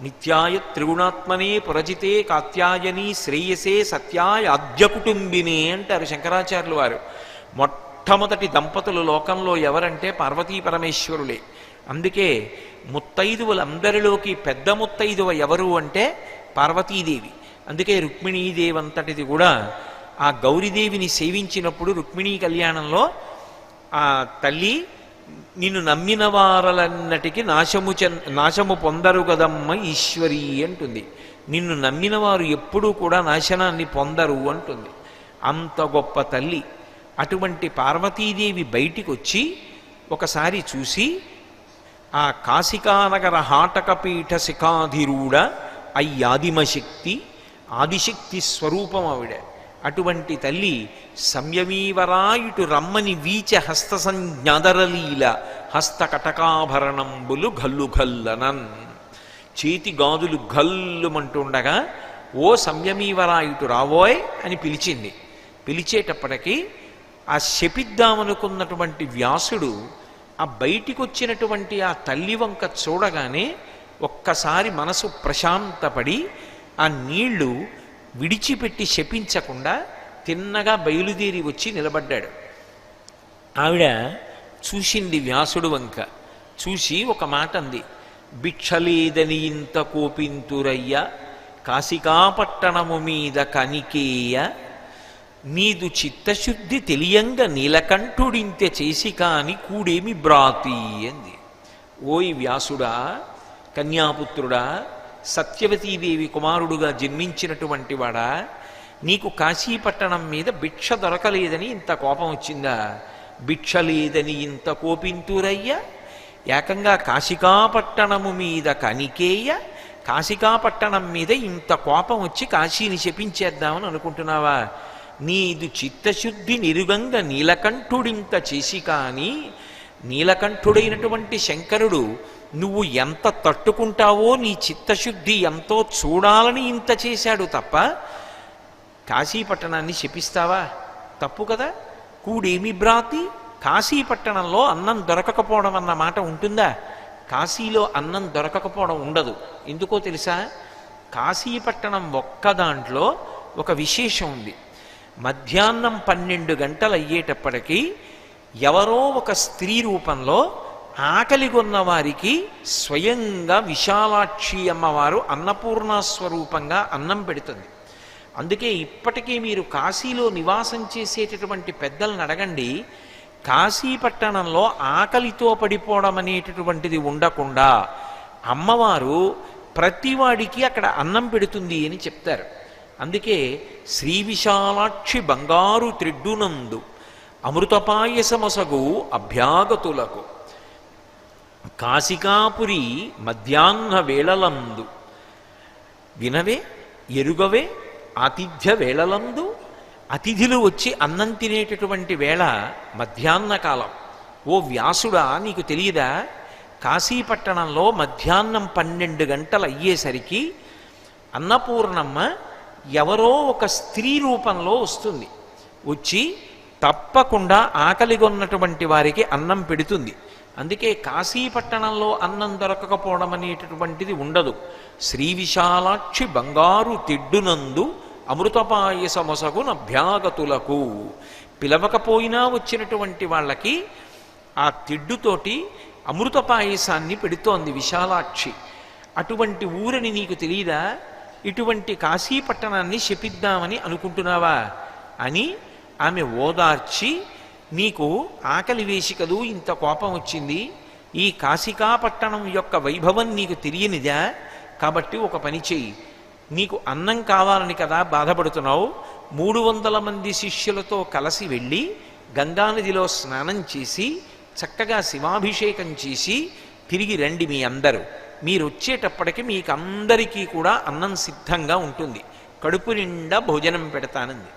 నిత్యాయ త్రిగుణాత్మనే పురజితే కాత్యాయని శ్రేయసే సత్యాయ ఆద్య కుటుంబినే అంటారు శంకరాచార్యులు వారు. మొట్టమొదటి దంపతులు లోకంలో ఎవరంటే పార్వతీ పరమేశ్వరులే. అందుకే ముత్తైదువులందరిలోకి పెద్ద ముత్తైదువ ఎవరు అంటే పార్వతీదేవి. అందుకే రుక్మిణీదేవి అంతటిది కూడా ఆ గౌరీదేవిని సేవించినప్పుడు రుక్మిణీ కళ్యాణంలో ఆ తల్లి నిన్ను నమ్మిన వారలన్నటికి నాశము పొందరు కదమ్మ ఈశ్వరి అంటుంది. నిన్ను నమ్మిన వారు ఎప్పుడూ కూడా నాశనాన్ని పొందరు అంటుంది. అంత గొప్ప తల్లి. అటువంటి పార్వతీదేవి బయటికి వచ్చి ఒకసారి చూసి ఆ కాశికానగర హాటకపీఠ శిఖాధిరూఢ అయ్యాదిమశక్తి, ఆదిశక్తి స్వరూపం ఆవిడ. అటువంటి తల్లి సంయమీవరాయుటు రమ్మని వీచ హస్త సంజ్ఞాదరలీల హస్త కటకాభరణంబులు గల్లుగల్లనన్. చేతి గాజులు గల్లుమంటుండగా ఓ సంయమీవరా ఇటు రావోయ్ అని పిలిచింది. పిలిచేటప్పటికీ ఆ శపిద్దామనుకున్నటువంటి వ్యాసుడు ఆ బయటికి వచ్చినటువంటి ఆ తల్లి వంక చూడగానే ఒక్కసారి మనసు ప్రశాంతపడి ఆ నీళ్లు విడిచిపెట్టి శపించకుండా తిన్నగా బయలుదేరి వచ్చి నిలబడ్డాడు. ఆవిడ చూసింది వ్యాసుడు వంక. చూసి ఒక మాట అంది, భిక్షలేదని ఇంత కోపింతురయ్య కాశికాపట్టణము మీద కనికేయ నీదు చిత్తశుద్ధి తెలియంగ నీలకంఠుడింతె చేసి కాని కూడేమి బ్రాతి అంది. ఓయ్ వ్యాసుడా, కన్యాపుత్రుడా, సత్యవతీదేవి కుమారుడుగా జన్మించినటువంటి వాడా, నీకు కాశీపట్టణం మీద భిక్ష దొరకలేదని ఇంత కోపం వచ్చిందా? భిక్ష లేదని ఇంత కోపింతురయ్య, ఏకంగా కాశికాపట్టణము మీద కనికేయ, కాశికాపట్టణం మీద ఇంత కోపం వచ్చి కాశీని శపించేద్దామని అనుకుంటున్నావా? నీదు చిత్తశుద్ధి నిరుగంగ నీలకంఠుడింత చేసి కాని, నీలకంఠుడైనటువంటి శంకరుడు నువ్వు ఎంత తట్టుకుంటావో నీ చిత్తశుద్ధి ఎంతో చూడాలని ఇంత చేశాడు తప్ప కాశీపట్టణాన్ని శపిస్తావా? తప్పు కదా. కూడేమి భ్రాతి, కాశీపట్టణంలో అన్నం దొరకకపోవడం అన్న మాట ఉంటుందా? కాశీలో అన్నం దొరకకపోవడం ఉండదు. ఎందుకో తెలుసా? కాశీపట్టణం ఒక్క దాంట్లో ఒక విశేషం ఉంది. మధ్యాహ్నం 12 గంటలు అయ్యేటప్పటికీ ఎవరో ఒక స్త్రీ రూపంలో ఆకలిగొన్న వారికి స్వయంగా విశాలాక్షి అమ్మవారు అన్నపూర్ణాస్వరూపంగా అన్నం పెడుతుంది. అందుకే ఇప్పటికీ మీరు కాశీలో నివాసం చేసేటటువంటి పెద్దలను అడగండి, కాశీపట్టణంలో ఆకలితో పడిపోవడం అనేటటువంటిది ఉండకుండా అమ్మవారు ప్రతివాడికి అక్కడ అన్నం పెడుతుంది అని చెప్తారు. అందుకే శ్రీ విశాలాక్షి బంగారు త్రిడ్డునందు అమృతపాయసమొసగు అభ్యాగతులకు కాశికాపురి మధ్యాహ్న వేళలందు వినవే ఎరుగవే ఆతిథ్య వేళలందు. అతిథులు వచ్చి అన్నం తినేటటువంటి వేళ మధ్యాహ్న కాలం. ఓ వ్యాసుడా, నీకు తెలియదా? కాశీపట్టణంలో మధ్యాహ్నం 12 గంటలు అయ్యేసరికి అన్నపూర్ణమ్మ ఎవరో ఒక స్త్రీ రూపంలో వస్తుంది. వచ్చి తప్పకుండా ఆకలిగొన్నటువంటి వారికి అన్నం పెడుతుంది. అందుకే కాశీపట్టణంలో అన్నం దొరకకపోవడం అనేటటువంటిది ఉండదు. శ్రీ విశాలాక్షి బంగారు తిడ్డునందు అమృతపాయసమొసగున అభ్యాగతులకు. పిలవకపోయినా వచ్చినటువంటి వాళ్ళకి ఆ తిడ్డుతోటి అమృత పాయసాన్ని పెడుతోంది విశాలాక్షి. అటువంటి ఊరని నీకు తెలియదా? ఇటువంటి కాశీపట్టణాన్ని శపిద్దామని అనుకుంటున్నావా అని ఆమె ఓదార్చి, నీకు ఆకలి వేసి కదూ ఇంత కోపం వచ్చింది, ఈ కాశికాపట్టణం యొక్క వైభవం నీకు తెలియనిదా? కాబట్టి ఒక పని చెయ్యి, నీకు అన్నం కావాలని కదా బాధపడుతున్నావు, 300 మంది శిష్యులతో కలిసి వెళ్ళి గంగానదిలో స్నానం చేసి చక్కగా శివాభిషేకం చేసి తిరిగి రండి. మీ అందరూ మీరు వచ్చేటప్పటికి మీకు అందరికీ కూడా అన్నం సిద్ధంగా ఉంటుంది, కడుపు నిండా భోజనం పెడతానంది.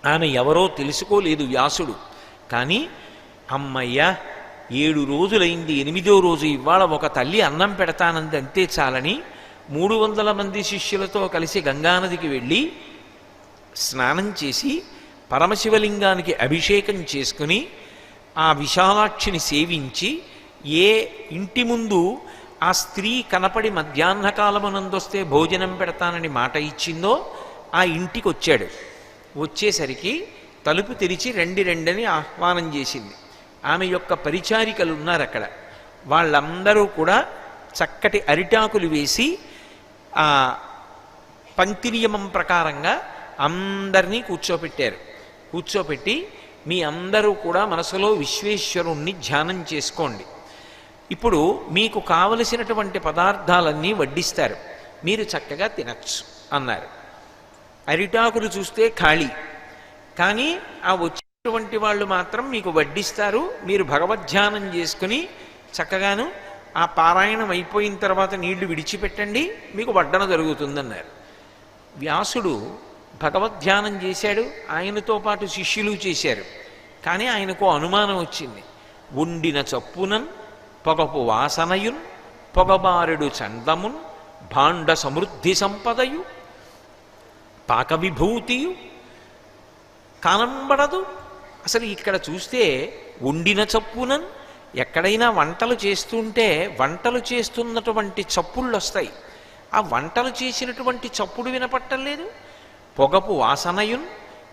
ఆమె ఎవరో తెలుసుకోలేదు వ్యాసుడు. కానీ అమ్మయ్య 7 రోజులైంది, 8వ రోజు ఇవాళ ఒక తల్లి అన్నం పెడతానంది, అంతే చాలని 300 మంది శిష్యులతో కలిసి గంగానదికి వెళ్ళి స్నానం చేసి పరమశివలింగానికి అభిషేకం చేసుకుని ఆ విశాలాక్షిని సేవించి, ఏ ఇంటి ముందు ఆ స్త్రీ కనపడి మధ్యాహ్నకాలమునందొస్తే భోజనం పెడతానని మాట ఇచ్చిందో ఆ ఇంటికి వచ్చాడు. వచ్చేసరికి తలుపు తెరిచి రండి రండని ఆహ్వానం చేసింది. ఆమె యొక్క పరిచారికలు ఉన్నారు అక్కడ. వాళ్ళందరూ కూడా చక్కటి అరిటాకులు వేసి ఆ పంక్తి నియమం ప్రకారంగా అందరినీ కూర్చోపెట్టారు. కూర్చోపెట్టి, మీ అందరూ కూడా మనసులో విశ్వేశ్వరుణ్ణి ధ్యానం చేసుకోండి, ఇప్పుడు మీకు కావలసినటువంటి పదార్థాలన్నీ వడ్డిస్తారు, మీరు చక్కగా తినచ్చు అన్నారు. అరిటాకులు చూస్తే ఖాళీ, కానీ ఆ వచ్చేటువంటి వాళ్ళు మాత్రం మీకు వడ్డిస్తారు, మీరు భగవద్ధ్యానం చేసుకుని చక్కగాను ఆ పారాయణం అయిపోయిన తర్వాత నీళ్లు విడిచిపెట్టండి, మీకు వడ్డన జరుగుతుందన్నారు. వ్యాసుడు భగవద్ధ్యానం చేశాడు, ఆయనతో పాటు శిష్యులు చేశారు. కానీ ఆయనకు అనుమానం వచ్చింది. వండిన చప్పునన్ పొగపు వాసనయున్ పొగబారెడు చందమున్ భాండ సమృద్ధి సంపదయు పాక విభూతియు కానంబడదు. అసలు ఇక్కడ చూస్తే వండిన చప్పునన్ ఎక్కడైనా వంటలు చేస్తుంటే వంటలు చేస్తున్నటువంటి చప్పుళ్ళు వస్తాయి. ఆ వంటలు చేసినటువంటి చప్పుడు వినపట్టలేదు. పొగపు వాసనయున్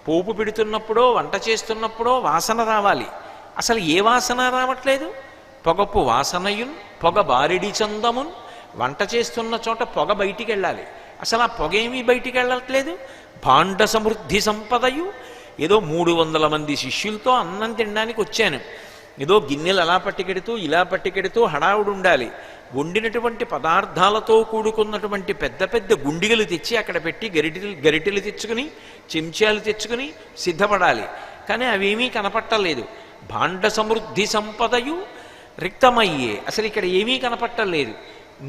పోపు పెడుతున్నప్పుడో వంట చేస్తున్నప్పుడో వాసన రావాలి. అసలు ఏ వాసన రావట్లేదు. పొగపు వాసనయున్ పొగ బారిడి చందమున్ వంట చేస్తున్న చోట పొగ బయటికి వెళ్ళాలి. అసలు ఆ పొగ ఏమీ బయటికి వెళ్ళట్లేదు. భాండ సమృద్ధి సంపదయు ఏదో 300 మంది శిష్యులతో అన్నం తినడానికి వచ్చాను, ఏదో గిన్నెలు అలా పట్టుకెడుతూ ఇలా పట్టుకెడుతూ హడావుడు ఉండాలి. వండినటువంటి పదార్థాలతో కూడుకున్నటువంటి పెద్ద పెద్ద గుండిగలు తెచ్చి అక్కడ పెట్టి గరిటెలు తెచ్చుకుని చెంచాలు తెచ్చుకుని సిద్ధపడాలి. కానీ అవేమీ కనపట్టలేదు. భాండ సమృద్ధి సంపదయు రిక్తమయ్యే. అసలు ఇక్కడ ఏమీ కనపట్టలేదు.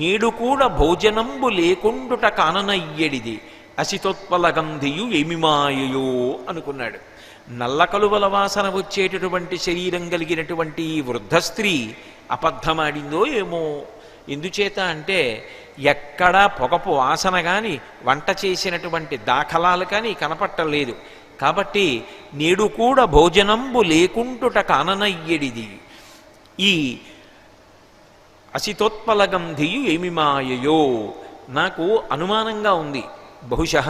నేడు కూడా భోజనంబు లేకుండుట కాననయ్యడిది అసితోత్పల గంధియు ఏమి మాయయో అనుకున్నాడు. నల్ల కలువల వాసన వచ్చేటటువంటి శరీరం కలిగినటువంటి ఈ వృద్ధ స్త్రీ అబద్ధమాడిందో ఏమో. ఎందుచేత అంటే ఎక్కడా పొగపు వాసన కానీ వంట చేసినటువంటి దాఖలాలు కానీ కనపట్టలేదు. కాబట్టి నేడు కూడా భోజనంబు లేకుంటుట కాననయ్యడిది ఈ అసితోత్పల గంధియు ఏమి మాయయో. నాకు అనుమానంగా ఉంది, బహుశः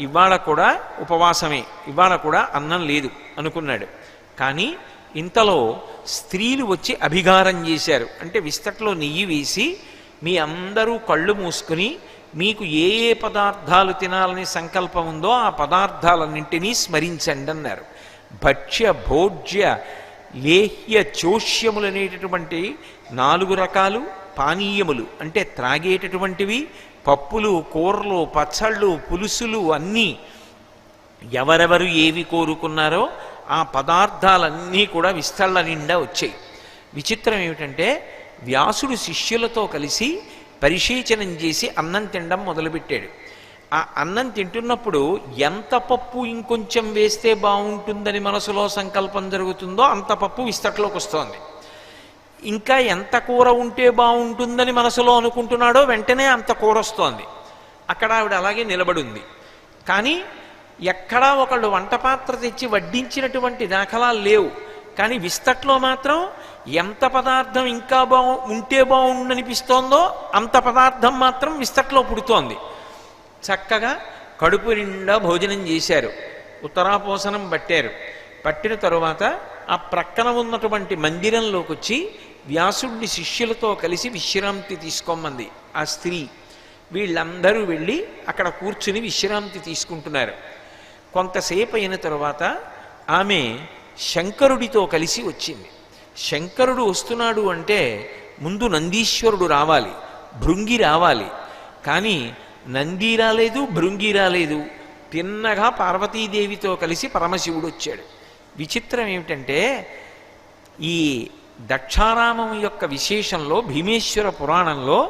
ఇవాళ కూడా ఉపవాసమే, ఇవాళ కూడా అన్నం లేదు అనుకున్నాడు. కానీ ఇంతలో స్త్రీలు వచ్చి అభిగారం చేశారు. అంటే విస్తట్లో నెయ్యి వేసి మీ అందరూ కళ్ళు మూసుకుని మీకు ఏ ఏ పదార్థాలు తినాలని సంకల్పం ఉందో ఆ పదార్థాలన్నింటినీ స్మరించండి అన్నారు. భక్ష్య భోజ్య లేహ్య చోష్యములనేటటువంటి 4 రకాలు పానీయములు, అంటే త్రాగేటటువంటివి, పప్పులు కూరలు పచ్చళ్ళు పులుసులు అన్నీ ఎవరెవరు ఏవి కోరుకున్నారో ఆ పదార్థాలన్నీ కూడా విస్తళ్ళ నిండా వచ్చాయి. విచిత్రం ఏమిటంటే వ్యాసుడు శిష్యులతో కలిసి పరిశీచనం చేసి అన్నం తినడం మొదలుపెట్టాడు. ఆ అన్నం తింటున్నప్పుడు ఎంత పప్పు ఇంకొంచెం వేస్తే బాగుంటుందని మనసులో సంకల్పం జరుగుతుందో అంత పప్పు విస్తట్లోకి వస్తోంది. ఇంకా ఎంత కూర ఉంటే బాగుంటుందని మనసులో అనుకుంటున్నాడో వెంటనే అంత కూర వస్తోంది. అక్కడ ఆవిడ అలాగే నిలబడింది. కానీ ఎక్కడా ఒకళ్ళు వంటపాత్ర తెచ్చి వడ్డించినటువంటి దాఖలాలు లేవు. కానీ విస్తట్లో మాత్రం ఎంత పదార్థం ఇంకా ఉంటే బాగుండనిపిస్తోందో అంత పదార్థం మాత్రం విస్తట్లో పుడుతోంది. చక్కగా కడుపు నిండా భోజనం చేశారు. ఉత్తరాపోసనం పట్టారు. పట్టిన తరువాత ఆ ప్రక్కన ఉన్నటువంటి మందిరంలోకి వచ్చి వ్యాసుడిని శిష్యులతో కలిసి విశ్రాంతి తీసుకోమంది ఆ స్త్రీ. వీళ్ళందరూ వెళ్ళి అక్కడ కూర్చుని విశ్రాంతి తీసుకుంటున్నారు. కొంతసేపు అయిన తరువాత ఆమె శంకరుడితో కలిసి వచ్చింది. శంకరుడు వస్తున్నాడు అంటే ముందు నందీశ్వరుడు రావాలి, భృంగి రావాలి. కానీ నంది రాలేదు, భృంగి రాలేదు. తిన్నగా పార్వతీదేవితో కలిసి పరమశివుడు వచ్చాడు. విచిత్రం ఏమిటంటే ఈ దక్షారామం యొక్క విశేషంలో భీమేశ్వర పురాణంలో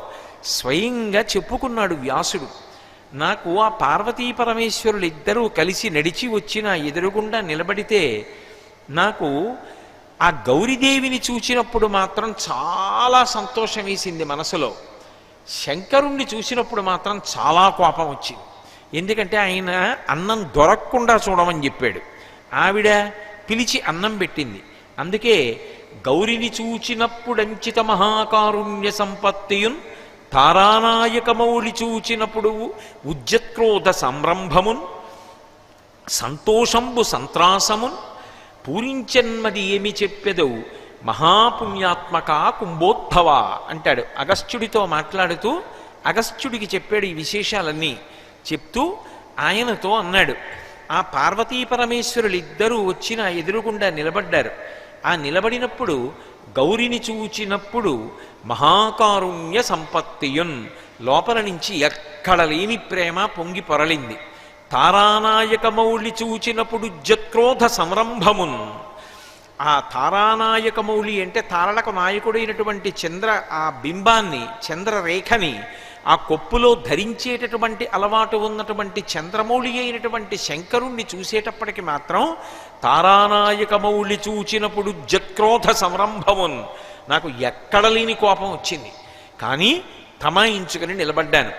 స్వయంగా చెప్పుకున్నాడు వ్యాసుడు. నాకు ఆ పార్వతీ పరమేశ్వరులు ఇద్దరూ కలిసి నడిచి వచ్చిన ఎదురుగుండా నిలబడితే నాకు ఆ గౌరీదేవిని చూచినప్పుడు మాత్రం చాలా సంతోషం వేసింది మనసులో. శంకరుణ్ణి చూసినప్పుడు మాత్రం చాలా కోపం వచ్చింది. ఎందుకంటే ఆయన అన్నం దొరకకుండా చూడమని చెప్పాడు. ఆవిడ పిలిచి అన్నం పెట్టింది. అందుకే గౌరిని చూచినప్పుడంచిత మహాకారుణ్య సంపత్తియున్ తారానాయకమౌళి చూచినప్పుడు ఉజ్జత్క్రోధ సంరంభమున్ సంతోషంబు సంత్రాసమున్ పూరించన్మది ఏమి చెప్పెదవు మహాపుణ్యాత్మక కుంభోద్భవ అంటాడు. అగస్త్యుడితో మాట్లాడుతూ అగస్త్యుడికి చెప్పాడు ఈ విశేషాలన్నీ. చెప్తూ ఆయనతో అన్నాడు, ఆ పార్వతీ పరమేశ్వరులు ఇద్దరూ వచ్చిన ఎదురుగుండా నిలబడ్డారు. ఆ నిలబడినప్పుడు గౌరిని చూచినప్పుడు మహాకారుణ్య సంపత్తియున్ లోపల నుంచి ఎక్కడ లేని ప్రేమ పొంగి పొరలింది. తారానాయకమౌళి చూచినప్పుడు జక్రోధ సంరంభమున్. ఆ తారానాయకమౌళి అంటే తారలకు నాయకుడైనటువంటి చంద్ర ఆ బింబాన్ని చంద్రరేఖని ఆ కొప్పులో ధరించేటటువంటి అలవాటు ఉన్నటువంటి చంద్రమౌళి అయినటువంటి శంకరుణ్ణి చూసేటప్పటికి మాత్రం తారానాయకమౌళి చూచినప్పుడు జక్రోధ సంరంభమున్ నాకు ఎక్కడ లేని కోపం వచ్చింది. కానీ తమాయించుకుని నిలబడ్డాను.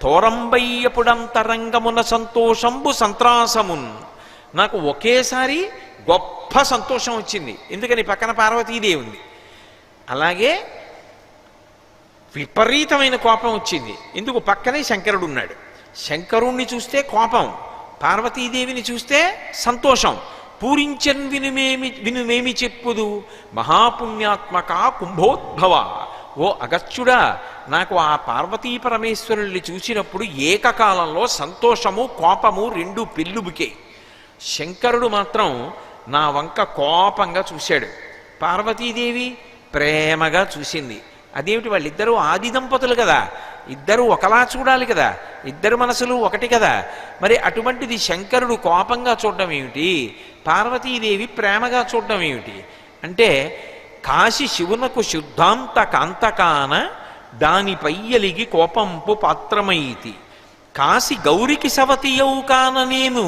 తోరంబయ్యపుడంతరంగమున సంతోషంబు సంత్రాసమున్. నాకు ఒకేసారి గొప్ప సంతోషం వచ్చింది. ఎందుకని పక్కన పార్వతీదేవి ఉంది. అలాగే విపరీతమైన కోపం వచ్చింది. ఎందుకు? పక్కనే శంకరుడు ఉన్నాడు. శంకరుణ్ణి చూస్తే కోపం, పార్వతీదేవిని చూస్తే సంతోషం. పూరించన్ వినుమేమి చెప్పుదు మహాపుణ్యాత్మక కుంభోద్భవ. ఓ అగస్త్యుడా, నాకు ఆ పార్వతీ పరమేశ్వరుల్ని చూసినప్పుడు ఏకకాలంలో సంతోషము కోపము రెండు పెళ్ళుబుకే. శంకరుడు మాత్రం నా వంక కోపంగా చూశాడు, పార్వతీదేవి ప్రేమగా చూసింది. అదేమిటి? వాళ్ళిద్దరూ ఆది దంపతులు కదా, ఇద్దరు ఒకలా చూడాలి కదా, ఇద్దరు మనసులు ఒకటి కదా. మరి అటువంటిది శంకరుడు కోపంగా చూడడం ఏమిటి, పార్వతీదేవి ప్రేమగా చూడడం ఏమిటి అంటే, కాశి శివునకు శుద్ధాంత కాంతకాన దానిపయ్యలిగి కోపంపు పాత్రమైతి. కాశి గౌరికి సవతియౌ కాన నేను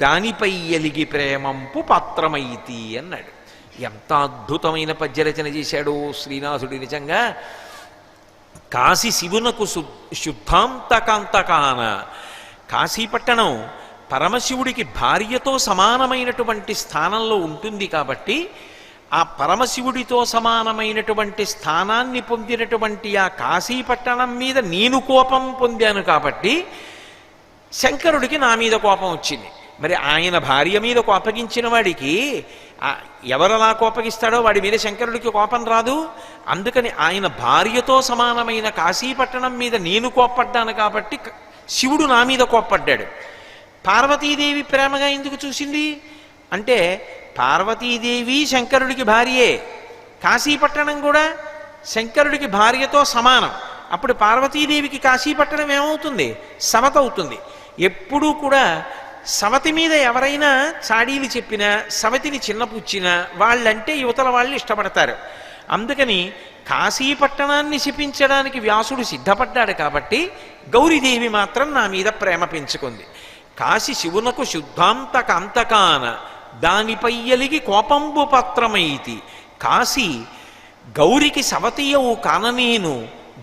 దానిపై ఎలిగి ప్రేమంపు పాత్రమైతి అన్నాడు. ఎంత అద్భుతమైన పద్యరచన చేశాడు శ్రీనాథుడు నిజంగా. కాశీ శివునకు శుద్ధాంతకాంతకాన. కాశీపట్టణం పరమశివుడికి భార్యతో సమానమైనటువంటి స్థానంలో ఉంటుంది కాబట్టి, ఆ పరమశివుడితో సమానమైనటువంటి స్థానాన్ని పొందినటువంటి ఆ కాశీపట్టణం మీద నేను కోపం పొందాను కాబట్టి శంకరుడికి నా మీద కోపం వచ్చింది. మరి ఆయన భార్య మీద కోపగించిన వాడికి ఎవరలా కోపగిస్తాడో వాడి మీద శంకరుడికి కోపం రాదు. అందుకని ఆయన భార్యతో సమానమైన కాశీపట్టణం మీద నేను కోప్పడ్డాను కాబట్టి శివుడు నా మీద కోప్పడ్డాడు. పార్వతీదేవి ప్రేమగా ఎందుకు చూసింది అంటే, పార్వతీదేవి శంకరుడికి భార్యే, కాశీపట్టణం కూడా శంకరుడికి భార్యతో సమానం. అప్పుడు పార్వతీదేవికి కాశీపట్టణం ఏమవుతుంది? సవతి అవుతుంది. ఎప్పుడూ కూడా సవతి మీద ఎవరైనా చాడీలు చెప్పినా, సవతిని చిన్నపుచ్చినా వాళ్ళంటే యువతల వాళ్ళు ఇష్టపడతారు. అందుకని కాశీపట్టణాన్ని శపించడానికి వ్యాసుడు సిద్ధపడ్డాడు కాబట్టి గౌరీదేవి మాత్రం నా మీద ప్రేమ పెంచుకుంది. కాశీ శివునకు శుద్ధాంత కాంతకాన దానిపై ఎలిగి కోపంబు పాత్రమైతి. కాశీ గౌరికి సవతియవు కాననేను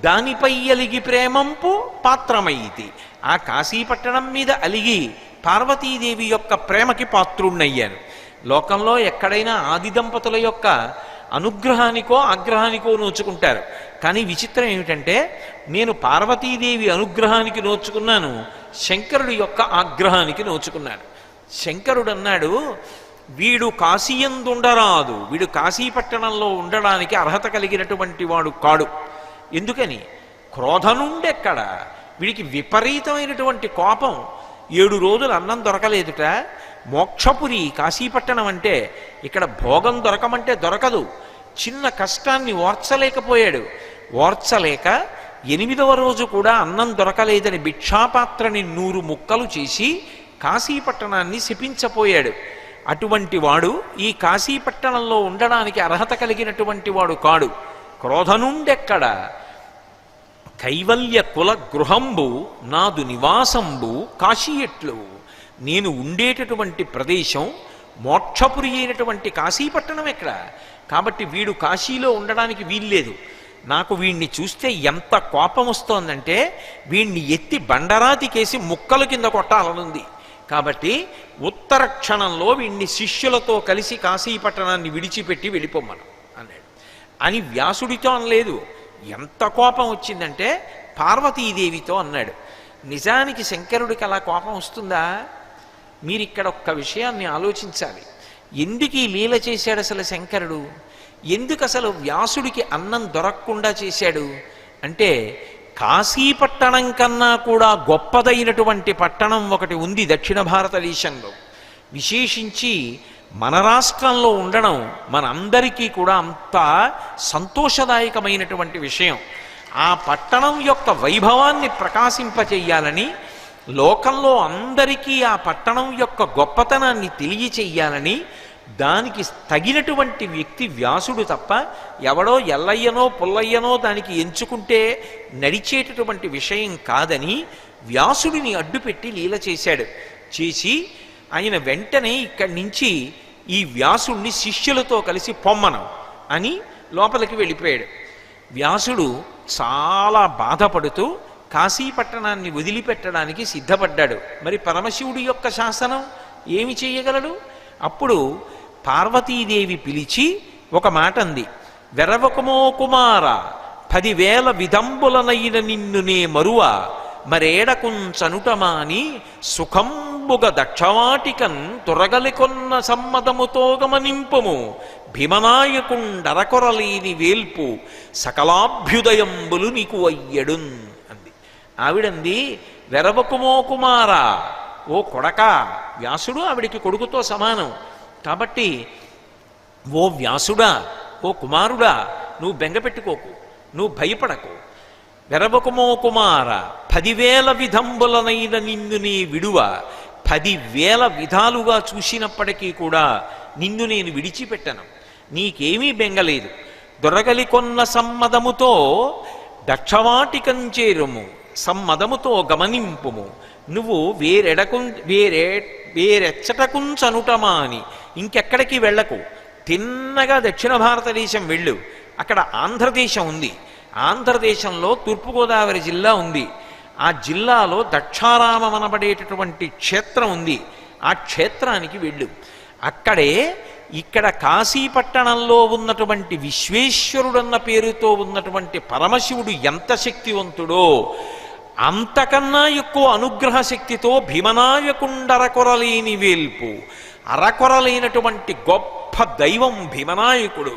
దానిపై ఎలిగి ప్రేమంపు పాత్రమైతి. ఆ కాశీపట్టణం మీద అలిగి పార్వతీదేవి యొక్క ప్రేమకి పాత్రుణ్ణయ్యాను. లోకంలో ఎక్కడైనా ఆది దంపతుల యొక్క అనుగ్రహానికో ఆగ్రహానికో నోచుకుంటారు. కానీ విచిత్రం ఏమిటంటే, నేను పార్వతీదేవి అనుగ్రహానికి నోచుకున్నాను, శంకరుడి యొక్క ఆగ్రహానికి నోచుకున్నాను. శంకరుడు అన్నాడు, వీడు కాశీయందుండరాదు, వీడు కాశీపట్టణంలో ఉండడానికి అర్హత కలిగినటువంటి వాడు కాడు. ఎందుకని? క్రోధనుండెక్కడ, వీడికి విపరీతమైనటువంటి కోపం. 7 రోజులు అన్నం దొరకలేదుట. మోక్షపురి కాశీపట్టణం అంటే, ఇక్కడ భోగం దొరకమంటే దొరకదు. చిన్న కష్టాన్ని ఓర్చలేకపోయాడు. ఓర్చలేక 8వ రోజు కూడా అన్నం దొరకలేదని భిక్షాపాత్రని 100 ముక్కలు చేసి కాశీపట్టణాన్ని శపించపోయాడు. అటువంటి వాడు ఈ కాశీపట్టణంలో ఉండడానికి అర్హత కలిగినటువంటి వాడు కాడు. క్రోధనుండెక్కడ, కైవల్య కుల గృహంబు నాదు నివాసంబు కాశీ ఎట్లు. నేను ఉండేటటువంటి ప్రదేశం మోక్షపురి అయినటువంటి కాశీపట్టణం ఎక్కడ. కాబట్టి వీడు కాశీలో ఉండడానికి వీల్లేదు. నాకు వీణ్ణి చూస్తే ఎంత కోపం వస్తోందంటే, వీణ్ణి ఎత్తి బండరాతికేసి ముక్కల కింద కొట్టాలనుంది. కాబట్టి ఉత్తర క్షణంలో వీణ్ణి శిష్యులతో కలిసి కాశీపట్టణాన్ని విడిచిపెట్టి వెళ్ళిపోమ్మను అన్నాడు. అని వ్యాసుడితో అనలేదు. ఎంత కోపం వచ్చిందంటే పార్వతీదేవితో అన్నాడు. నిజానికి శంకరుడికి అలా కోపం వస్తుందా? మీరిక్కడ ఒక్క విషయాన్ని ఆలోచించాలి. ఎందుకు ఈ లీల చేశాడు అసలు శంకరుడు? ఎందుకు అసలు వ్యాసుడికి అన్నం దొరకకుండా చేశాడు అంటే, కాశీపట్టణం కన్నా కూడా గొప్పదైనటువంటి పట్టణం ఒకటి ఉంది దక్షిణ భారతదేశంలో. విశేషించి మన రాష్ట్రంలో ఉండడం మనందరికీ కూడా అంత సంతోషదాయకమైనటువంటి విషయం. ఆ పట్టణం యొక్క వైభవాన్ని ప్రకాశింపచేయాలని, లోకంలో అందరికీ ఆ పట్టణం యొక్క గొప్పతనాన్ని తెలియచెయ్యాలని దానికి తగినటువంటి వ్యక్తి వ్యాసుడు తప్ప ఎవడో ఎల్లయ్యనో పుల్లయ్యనో దానికి ఎంచుకుంటే నడిచేటటువంటి విషయం కాదని వ్యాసుడిని అడ్డుపెట్టి లీల చేశాడు. చేసి ఆయన వెంటనే ఇక్కడి నుంచి ఈ వ్యాసుడిని శిష్యులతో కలిసి పొమ్మనం అని లోపలికి వెళ్ళిపోయాడు. వ్యాసుడు చాలా బాధపడుతూ కాశీపట్టణాన్ని వదిలిపెట్టడానికి సిద్ధపడ్డాడు. మరి పరమశివుడి యొక్క శాసనం ఏమి చేయగలడు? అప్పుడు పార్వతీదేవి పిలిచి ఒక మాట అంది, వెరవకమో కుమార 10,000 విధంబులనైన నిన్నునే మరువ మరేడకుంచనుటమాని సుఖంబుగ దక్షవాటికన్ తొరగలికొన్న సమ్మదముతో గమనింపుము భీమనాయకుండరకొరలేని వేల్పు సకలాభ్యుదయంబులు నీకు అయ్యడున్ అంది. ఆవిడంది, వెరవకుమో కుమార, ఓ కొడక. వ్యాసుడు ఆవిడికి కొడుకుతో సమానం కాబట్టి, ఓ వ్యాసుడా, ఓ కుమారుడా, నువ్వు బెంగపెట్టుకోకు, నువ్వు భయపడకు. వెరవకుమో కుమార 10,000 విధంబులనైన నిన్ను నీ విడువ, 10,000 విధాలుగా చూసినప్పటికీ కూడా నిన్ను నేను విడిచిపెట్టను. నీకేమీ బెంగలేదు. దొరగలికొన్న సమ్మదముతో దక్షవాటికంచేరుము సమ్మదముతో గమనింపుము. నువ్వు వేరెచ్చటకుంచనుటమా అని ఇంకెక్కడికి వెళ్ళకు. తిన్నగా దక్షిణ భారతదేశం వెళ్ళు. అక్కడ ఆంధ్రదేశం ఉంది. ఆంధ్రదేశంలో తూర్పుగోదావరి జిల్లా ఉంది. ఆ జిల్లాలో దక్షారామం అనబడేటటువంటి క్షేత్రం ఉంది. ఆ క్షేత్రానికి వెళ్ళు. అక్కడే ఇక్కడ కాశీపట్టణంలో ఉన్నటువంటి విశ్వేశ్వరుడన్న పేరుతో ఉన్నటువంటి పరమశివుడు ఎంత శక్తివంతుడో అంతకన్నా ఎక్కువ అనుగ్రహ శక్తితో భీమనాయకుండరకొరలేని వేల్పు, అరకొరలేనటువంటి గొప్ప దైవం భీమనాయకుడు.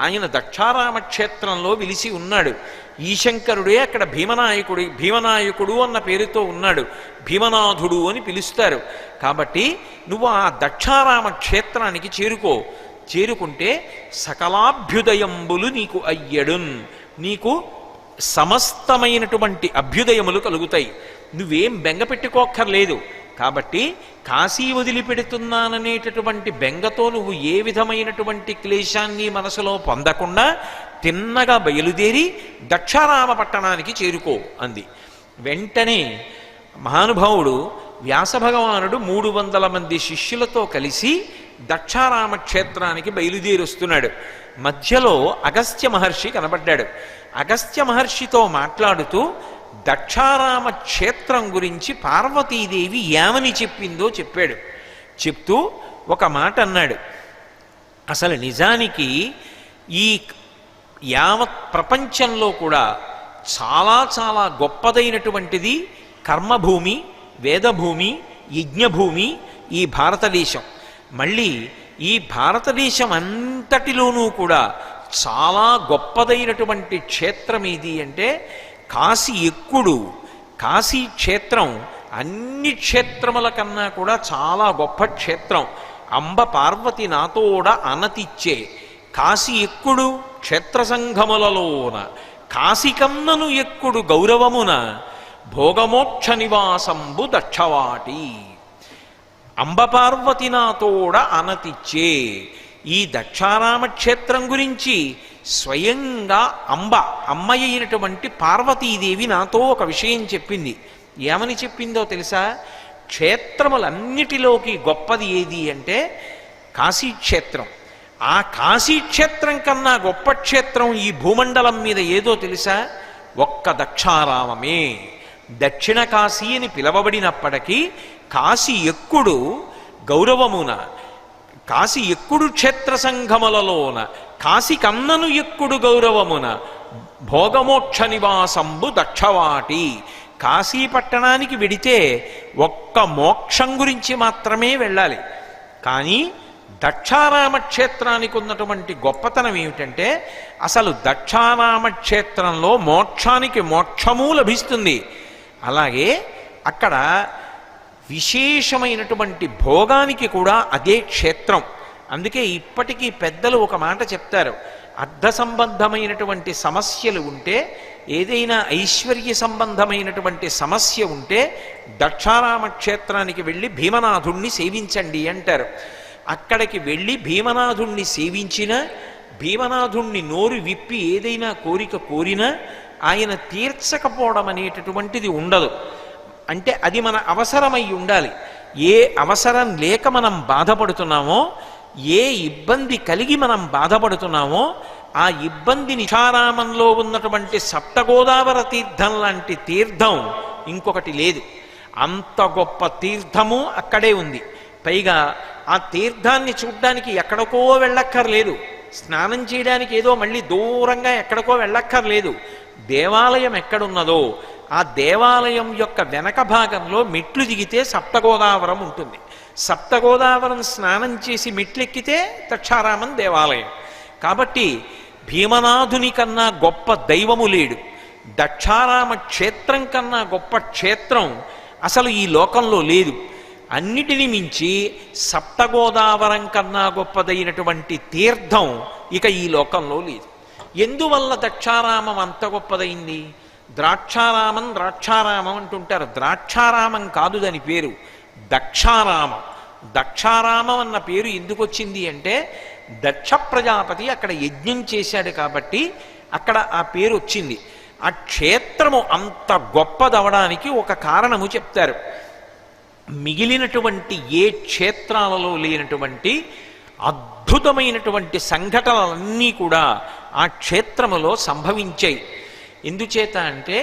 ఆయన దక్షారామ క్షేత్రంలో వెలిసి ఉన్నాడు. ఈశంకరుడే అక్కడ భీమనాయకుడు అన్న పేరుతో ఉన్నాడు. భీమనాథుడు అని పిలుస్తారు. కాబట్టి నువ్వు ఆ దక్షారామ క్షేత్రానికి చేరుకుంటే సకలాభ్యుదయంబులు నీకు అయ్యడున్, నీకు సమస్తమైనటువంటి అభ్యుదయములు కలుగుతాయి. నువ్వేం బెంగపెట్టుకోక్కర్లేదు. కాబట్టి కాశీ వదిలిపెడుతున్నాననేటటువంటి బెంగతో నువ్వు ఏ విధమైనటువంటి క్లేశాన్ని మనసులో పొందకుండా తిన్నగా బయలుదేరి దక్షారామ పట్టణానికి చేరుకో అంది. వెంటనే మహానుభావుడు వ్యాసభగవానుడు 300 మంది శిష్యులతో కలిసి దక్షారామ క్షేత్రానికి బయలుదేరి వస్తున్నాడు. మధ్యలో అగస్త్య మహర్షి కనబడ్డాడు. అగస్త్య మహర్షితో మాట్లాడుతూ దక్షారామ క్షేత్రం గురించి పార్వతీదేవి ఏమని చెప్పిందో చెప్పాడు. చెప్తూ ఒక మాట అన్నాడు, అసలు నిజానికి ఈ యావత్ ప్రపంచంలో కూడా చాలా చాలా గొప్పదైనటువంటిది కర్మభూమి, వేదభూమి, యజ్ఞభూమి ఈ భారతదేశం. మళ్ళీ ఈ భారతదేశం అంతటిలోనూ కూడా చాలా గొప్పదైనటువంటి క్షేత్రం ఏది అంటే కాశీ ఎక్కుడు. కాశీ క్షేత్రం అన్ని క్షేత్రముల కన్నా కూడా చాలా గొప్ప క్షేత్రం. అంబ పార్వతి నాతోడ అనతిచ్చే కాశీ ఎక్కుడు క్షేత్ర సంఘములలోన కాశికన్నను ఎక్కుడు గౌరవమున భోగమోక్ష నివాసంబు దక్షవాటి. అంబ పార్వతి నాతోడ అనతిచ్చే ఈ దక్షారామ క్షేత్రం గురించి స్వయంగా అమ్మ అయినటువంటి పార్వతీదేవి నాతో ఒక విషయం చెప్పింది. ఏమని చెప్పిందో తెలుసా? క్షేత్రములన్నిటిలోకి గొప్పది ఏది అంటే కాశీక్షేత్రం. ఆ కాశీక్షేత్రం కన్నా గొప్ప క్షేత్రం ఈ భూమండలం మీద ఏదో తెలుసా? ఒక్క దక్షారామమే. దక్షిణ కాశీ అని పిలవబడినప్పటికీ కాశీ ఎక్కుడు గౌరవమున, కాశీ ఎక్కుడు క్షేత్ర సంఘములలోన కాశికన్నను ఎక్కుడు గౌరవమున భోగమోక్ష నివాసంబు దక్షవాటి. కాశీ పట్టణానికి వెడితే ఒక్క మోక్షం గురించి మాత్రమే వెళ్ళాలి. కానీ దక్షారామ క్షేత్రానికి ఉన్నటువంటి గొప్పతనం ఏమిటంటే అసలు దక్షారామ క్షేత్రంలో మోక్షానికి మోక్షము లభిస్తుంది. అలాగే అక్కడ విశేషమైనటువంటి భోగానికి కూడా అదే క్షేత్రం. అందుకే ఇప్పటికీ పెద్దలు ఒక మాట చెప్తారు, అర్థ సంబంధమైనటువంటి సమస్యలు ఉంటే, ఏదైనా ఐశ్వర్య సంబంధమైనటువంటి సమస్య ఉంటే దక్షారామ క్షేత్రానికి వెళ్ళి భీమనాథుణ్ణి సేవించండి అంటారు. అక్కడికి వెళ్ళి భీమనాథుణ్ణి సేవించిన, భీమనాథుణ్ణి నోరు విప్పి ఏదైనా కోరిక కోరినా ఆయన తీర్చకపోవడం అనేటటువంటిది ఉండదు. అంటే అది మన అవసరమై ఉండాలి. ఏ అవసరం లేక మనం బాధపడుతున్నామో, ఏ ఇబ్బంది కలిగి మనం బాధపడుతున్నామో ఆ ఇబ్బంది నిషారామంలో ఉన్నటువంటి సప్తగోదావర తీర్థం లాంటి తీర్థం ఇంకొకటి లేదు. అంత గొప్ప తీర్థము అక్కడే ఉంది. పైగా ఆ తీర్థాన్ని చూడ్డానికి ఎక్కడికో వెళ్ళక్కర్లేదు, స్నానం చేయడానికి ఏదో మళ్ళీ దూరంగా ఎక్కడికో వెళ్ళక్కర్లేదు. దేవాలయం ఎక్కడున్నదో ఆ దేవాలయం యొక్క వెనక భాగంలో మెట్లు దిగితే సప్తగోదావరం ఉంటుంది. సప్తగోదావరం స్నానం చేసి మెట్లెక్కితే ద్రాక్షారామం దేవాలయం. కాబట్టి భీమనాథుని కన్నా గొప్ప దైవము లేడు. ద్రాక్షారామ క్షేత్రం కన్నా గొప్ప క్షేత్రం అసలు ఈ లోకంలో లేదు. అన్నిటిని మించి సప్తగోదావరం కన్నా గొప్పదైనటువంటి తీర్థం ఇక ఈ లోకంలో లేదు. ఎందువల్ల ద్రాక్షారామం అంత గొప్పదైంది? ద్రాక్షారామం ద్రాక్షారామం అంటుంటారు. ద్రాక్షారామం కాదు దాని పేరు, దక్షారామం. దక్షారామం అన్న పేరు ఎందుకు వచ్చింది అంటే దక్ష ప్రజాపతి అక్కడ యజ్ఞం చేశాడు కాబట్టి అక్కడ ఆ పేరు వచ్చింది. ఆ క్షేత్రము అంత గొప్పదవడానికి ఒక కారణము చెప్తారు. మిగిలినటువంటి ఏ క్షేత్రాలలో లేనటువంటి అద్భుతమైనటువంటి సంఘటనలన్నీ కూడా ఆ క్షేత్రములో సంభవించాయి. ఎందుచేత అంటే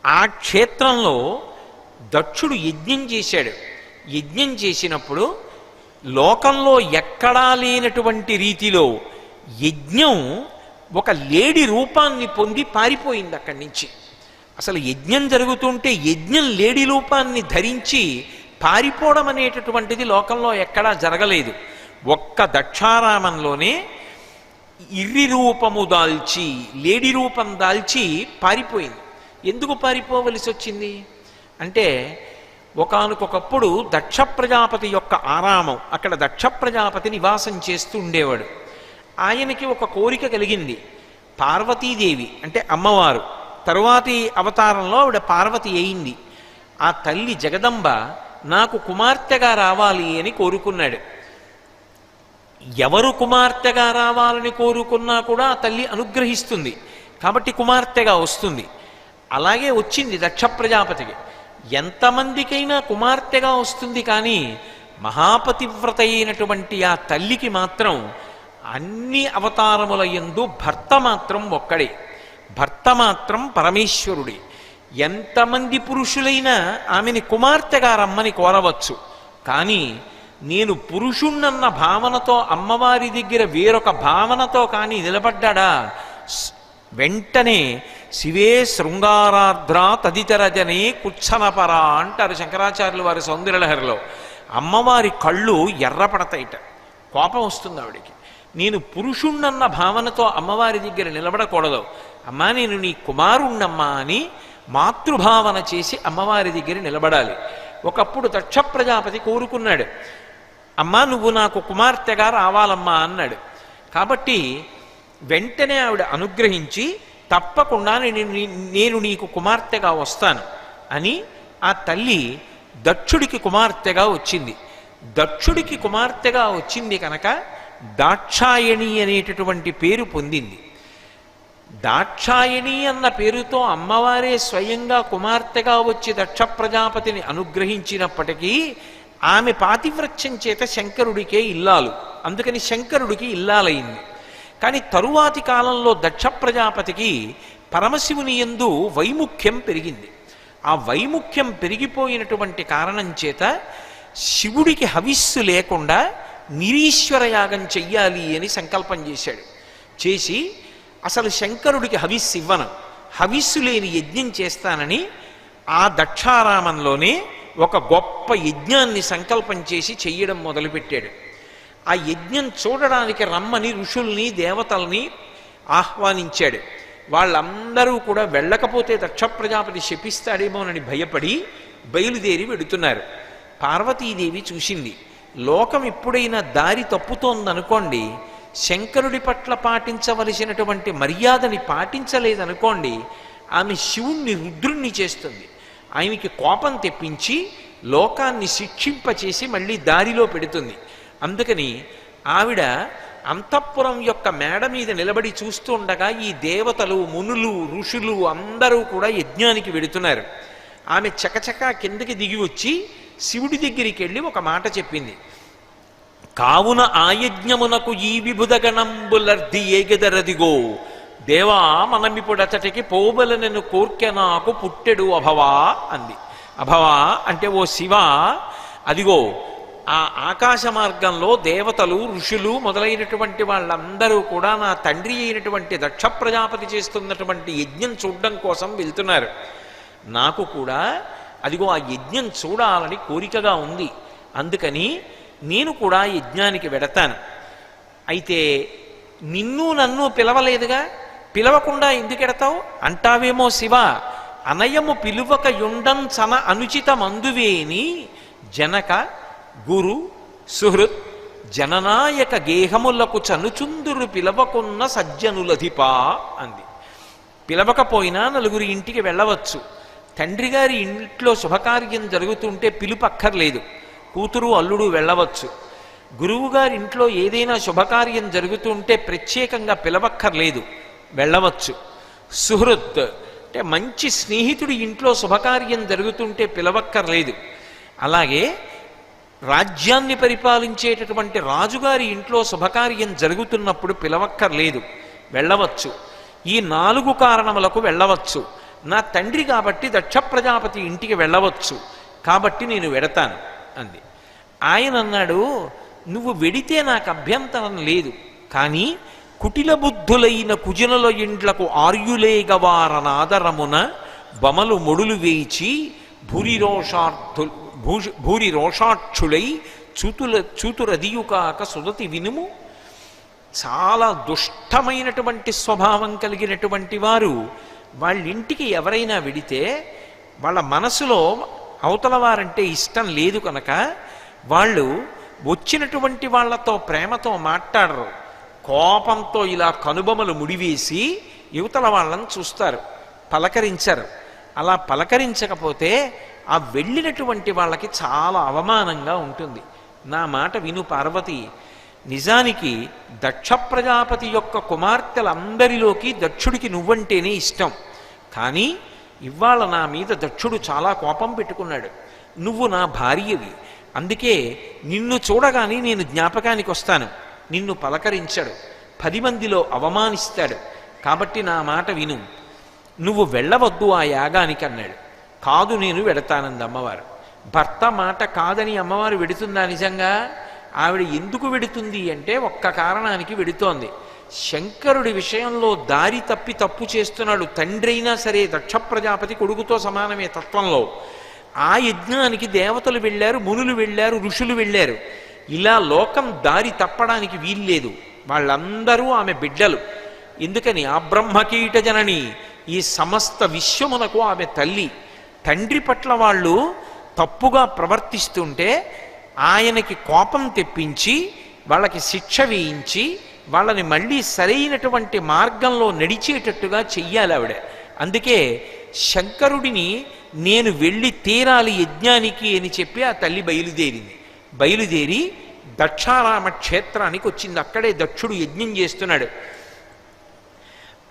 ఆ క్షేత్రంలో దక్షుడు యజ్ఞం చేశాడు. యజ్ఞం చేసినప్పుడు లోకంలో ఎక్కడా లేనటువంటి రీతిలో యజ్ఞం ఒక లేడి రూపాన్ని పొంది పారిపోయింది అక్కడి నుంచి. అసలు యజ్ఞం జరుగుతుంటే యజ్ఞం లేడి రూపాన్ని ధరించి పారిపోవడం అనేటటువంటిది లోకంలో ఎక్కడా జరగలేదు. ఒక్క దక్షారామంలోనే ఇర్రి రూపము దాల్చి, లేడి రూపం దాల్చి పారిపోయింది. ఎందుకు పారిపోవలసి వచ్చింది అంటే ఒకానొకప్పుడు దక్ష ప్రజాపతి యొక్క ఆరామం, అక్కడ దక్ష ప్రజాపతి నివాసం చేస్తూ ఉండేవాడు. ఆయనకి ఒక కోరిక కలిగింది. పార్వతీదేవి అంటే అమ్మవారు తరువాతి అవతారంలో ఆవిడ పార్వతి అయింది. ఆ తల్లి జగదంబ నాకు కుమార్తెగా రావాలి అని కోరుకున్నాడు. ఎవరు కుమార్తెగా రావాలని కోరుకున్నా కూడా ఆ తల్లి అనుగ్రహిస్తుంది కాబట్టి కుమార్తెగా వస్తుంది. అలాగే వచ్చింది దక్ష ప్రజాపతికి. ఎంతమందికైనా కుమార్తెగా వస్తుంది, కానీ మహాపతివ్రత అయినటువంటి ఆ తల్లికి మాత్రం అన్ని అవతారముల యందు భర్త మాత్రం ఒక్కడే, భర్త మాత్రం పరమేశ్వరుడే. ఎంతమంది పురుషులైనా ఆమెని కుమార్తెగా రమ్మని కోరవచ్చు, కానీ నేను పురుషుణ్ణన్న భావనతో అమ్మవారి దగ్గర వేరొక భావనతో కానీ నిలబడ్డా వెంటనే శివే శృంగారార్ద్ర తదితరజనే కుచ్చనపర అంటారు శంకరాచార్యులు వారి సౌందర్యలహరిలో. అమ్మవారి కళ్ళు ఎర్రపడతాయిట, కోపం వస్తుంది ఆవిడికి. నేను పురుషుణ్ణన్న భావనతో అమ్మవారి దగ్గర నిలబడకూడదు, అమ్మా నేను నీ కుమారుణ్ణమ్మా అని మాతృభావన చేసి అమ్మవారి దగ్గర నిలబడాలి. ఒకప్పుడు దక్ష ప్రజాపతి కోరుకున్నాడు, అమ్మా నువ్వు నాకు కుమార్తెగా రావాలమ్మా అన్నాడు. కాబట్టి వెంటనే ఆవిడ అనుగ్రహించి తప్పకుండా నేను నీకు కుమార్తెగా వస్తాను అని ఆ తల్లి దక్షుడికి కుమార్తెగా వచ్చింది. దక్షుడికి కుమార్తెగా వచ్చింది కనుక దాక్షాయణి అనేటటువంటి పేరు పొందింది. దాక్షాయణి అన్న పేరుతో అమ్మవారే స్వయంగా కుమార్తెగా వచ్చి దక్ష ప్రజాపతిని అనుగ్రహించినప్పటికీ ఆమె పాతివ్రత్యం చేత శంకరుడికే ఇల్లాలు, అందుకని శంకరుడికి ఇల్లాలైంది. కానీ తరువాతి కాలంలో దక్ష ప్రజాపతికి పరమశివుని యందు వైముఖ్యం పెరిగింది. ఆ వైముఖ్యం పెరిగిపోయినటువంటి కారణం చేత శివుడికి హవిస్సు లేకుండా నిరీశ్వర యాగం చెయ్యాలి అని సంకల్పం చేశాడు. చేసి అసలు శంకరుడికి హవిస్సు ఇవ్వను, హవిస్సు లేని యజ్ఞం చేస్తానని ఆ దక్షారామంలోనే ఒక గొప్ప యజ్ఞాన్ని సంకల్పం చేసి చెయ్యడం మొదలుపెట్టాడు. ఆ యజ్ఞం చూడడానికి రమ్మని ఋషుల్ని దేవతల్ని ఆహ్వానించాడు. వాళ్ళందరూ కూడా వెళ్ళకపోతే దక్ష ప్రజాపతి శపిస్తాడేమోనని భయపడి బయలుదేరి వెడుతున్నారు. పార్వతీదేవి చూసింది, లోకం ఎప్పుడైనా దారి తప్పుతోందనుకోండి, శంకరుడి పట్ల పాటించవలసినటువంటి మర్యాదని పాటించలేదనుకోండి, ఆమె శివుణ్ణి రుద్రుణ్ణి చేస్తుంది. ఆయనకి కోపం తెప్పించి లోకాన్ని శిక్షింపచేసి మళ్ళీ దారిలో పెడుతుంది. అందుకని ఆవిడ అంతఃపురం యొక్క మేడ మీద నిలబడి చూస్తూ ఉండగా ఈ దేవతలు మునులు ఋషులు అందరూ కూడా యజ్ఞానికి వెడుతున్నారు. ఆమె చకచకా కిందకి దిగి వచ్చి శివుడి దగ్గరికి వెళ్ళి ఒక మాట చెప్పింది, కావున ఆయజ్ఞమునకు ఈ విభుదగణంబులర్ధి ఏగెదరదిగో దేవా మనమిప్పుడతటికి పోబలనెను కోర్కె నాకు పుట్టెడు అభవా అంది. అభవా అంటే ఓ శివ, అదిగో ఆ ఆకాశ మార్గంలో దేవతలు ఋషులు మొదలైనటువంటి వాళ్ళందరూ కూడా నా తండ్రి అయినటువంటి దక్ష ప్రజాపతి చేస్తున్నటువంటి యజ్ఞం చూడడం కోసం వెళ్తున్నారు. నాకు కూడా అదిగో ఆ యజ్ఞం చూడాలని కోరికగా ఉంది. అందుకని నేను కూడా యజ్ఞానికి వెడతాను. అయితే నిన్ను నన్ను పిలవలేదుగా, పిలవకుండా ఎందుకెడతావు అంటావేమో శివ. అనయము పిలువక యుండంచన అనుచిత మందువేని జనక గురు సుహృత్ జననాయక గేహములకు చనుచుందురు పిలవకున్న సజ్జనులధిపా అంది. పిలవకపోయినా నలుగురి ఇంటికి వెళ్ళవచ్చు. తండ్రి గారి ఇంట్లో శుభకార్యం జరుగుతుంటే పిలుపక్కర్లేదు, కూతురు అల్లుడు వెళ్ళవచ్చు. గురువుగారి ఇంట్లో ఏదైనా శుభకార్యం జరుగుతుంటే ప్రత్యేకంగా పిలవక్కర్లేదు, వెళ్ళవచ్చు. సుహృత్ అంటే మంచి స్నేహితుడి ఇంట్లో శుభకార్యం జరుగుతుంటే పిలవక్కర్లేదు. అలాగే రాజ్యాన్ని పరిపాలించేటటువంటి రాజుగారి ఇంట్లో శుభకార్యం జరుగుతున్నప్పుడు పిలవక్కర్లేదు, వెళ్ళవచ్చు. ఈ 4 కారణములకు వెళ్ళవచ్చు. నా తండ్రి కాబట్టి దక్ష ప్రజాపతి ఇంటికి వెళ్ళవచ్చు, కాబట్టి నేను వెడతాను అంది. ఆయన అన్నాడు, నువ్వు వెడితే నాకు అభ్యంతరం లేదు, కానీ కుటిల బుద్ధులైన కుజనుల ఇండ్లకు ఆర్యులేగవారనాదరమున బమలు మొడులు వేచి భూరి రోషాక్షులై చూతురదియుకాక సుదతి వినుము. చాలా దుష్టమైనటువంటి స్వభావం కలిగినటువంటి వారు వాళ్ళింటికి ఎవరైనా వెడితే వాళ్ళ మనసులో అవతల వారంటే ఇష్టం లేదు కనుక వాళ్ళు వచ్చినటువంటి వాళ్లతో ప్రేమతో మాట్లాడరు. కోపంతో ఇలా కనుబొమలు ముడివేసి యువతల వాళ్ళని చూస్తారు, పలకరించరు. అలా పలకరించకపోతే ఆ వెళ్ళినటువంటి వాళ్ళకి చాలా అవమానంగా ఉంటుంది. నా మాట విను పార్వతి, నిజానికి దక్ష ప్రజాపతి యొక్క కుమార్తెలందరిలోకి దక్షుడికి నువ్వంటేనే ఇష్టం. కానీ ఇవాళ నా మీద దక్షుడు చాలా కోపం పెట్టుకున్నాడు. నువ్వు నా భార్యవి, అందుకే నిన్ను చూడగానే నేను జ్ఞాపకానికి వస్తాను. నిన్ను పలకరించాడు, 10 మందిలో అవమానిస్తాడు. కాబట్టి నా మాట విను, నువ్వు వెళ్ళవద్దు ఆ యాగానికి అన్నాడు. కాదు, నేను వెడతానంది అమ్మవారు. భర్త మాట కాదని అమ్మవారు వెడుతుందా? నిజంగా ఆవిడ ఎందుకు వెడుతుంది అంటే ఒక్క కారణానికి వెడుతోంది. శంకరుడి విషయంలో దారి తప్పి తప్పు చేస్తున్నాడు. తండ్రి అయినా సరే దక్ష ప్రజాపతి కొడుకుతో సమానమే తత్వంలో. ఆ యజ్ఞానికి దేవతలు వెళ్ళారు, మునులు వెళ్ళారు, ఋషులు వెళ్ళారు. ఇలా లోకం దారి తప్పడానికి వీల్లేదు. వాళ్ళందరూ ఆమె బిడ్డలు. ఎందుకని ఆ బ్రహ్మకీట జనని, ఈ సమస్త విశ్వమునకు ఆమె తల్లి. తండ్రి పట్ల వాళ్ళు తప్పుగా ప్రవర్తిస్తుంటే ఆయనకి కోపం తెప్పించి వాళ్ళకి శిక్ష వేయించి వాళ్ళని మళ్ళీ సరైనటువంటి మార్గంలో నడిచేటట్టుగా చెయ్యాలి ఆవిడ. అందుకే శంకరుడిని నేను వెళ్ళి తీరాలి యజ్ఞానికి అని చెప్పి ఆ తల్లి బయలుదేరింది. బయలుదేరి దక్షారామ క్షేత్రానికి వచ్చింది. అక్కడే దక్షుడు యజ్ఞం చేస్తున్నాడు.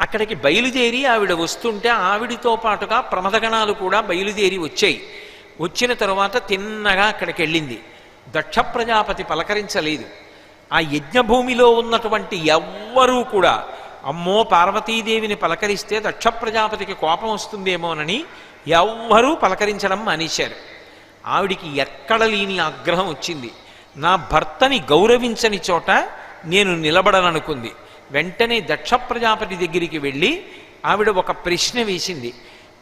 అక్కడికి బయలుదేరి ఆవిడ వస్తుంటే ఆవిడితో పాటుగా ప్రమదగణాలు కూడా బయలుదేరి వచ్చాయి. వచ్చిన తరువాత తిన్నగా అక్కడికి వెళ్ళింది. దక్ష ప్రజాపతి పలకరించలేదు. ఆ యజ్ఞభూమిలో ఉన్నటువంటి ఎవ్వరూ కూడా అమ్మో పార్వతీదేవిని పలకరిస్తే దక్ష ప్రజాపతికి కోపం వస్తుందేమోనని ఎవ్వరూ పలకరించడం మానేశారు. ఆవిడికి ఎక్కడ లేని ఆగ్రహం వచ్చింది. నా భర్తని గౌరవించని చోట నేను నిలబడననుకుంది. వెంటనే దక్ష ప్రజాపతి దగ్గరికి వెళ్ళి ఆవిడ ఒక ప్రశ్న వేసింది.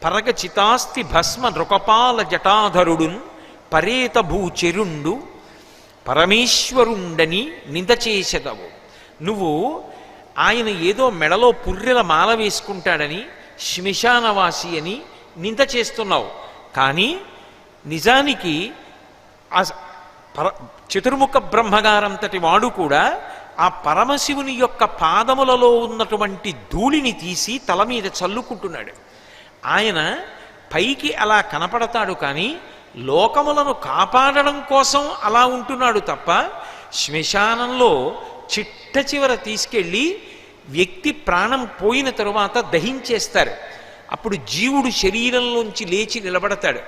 పరగ చితాస్తి భస్మ నృకపాల జటాధరుడున్ పరేత భూచెరుండు పరమేశ్వరుండని నింద చేసెదవు. నువ్వు ఆయన ఏదో మెడలో పుర్రెల మాల వేసుకుంటాడని, శ్మశానవాసి అని నింద చేస్తున్నావు. కానీ నిజానికి ఆ చతుర్ముఖ బ్రహ్మగారంతటి వాడు కూడా ఆ పరమశివుని యొక్క పాదములలో ఉన్నటువంటి ధూళిని తీసి తల మీద చల్లుకుంటున్నాడు. ఆయన పైకి అలా కనపడతాడు, కానీ లోకములను కాపాడడం కోసం అలా ఉంటున్నాడు తప్ప శ్మశానంలో చిట్ట చివర తీసుకెళ్ళి వ్యక్తి ప్రాణం పోయిన తరువాత దహించేస్తారు. అప్పుడు జీవుడు శరీరంలోంచి లేచి నిలబడతాడు.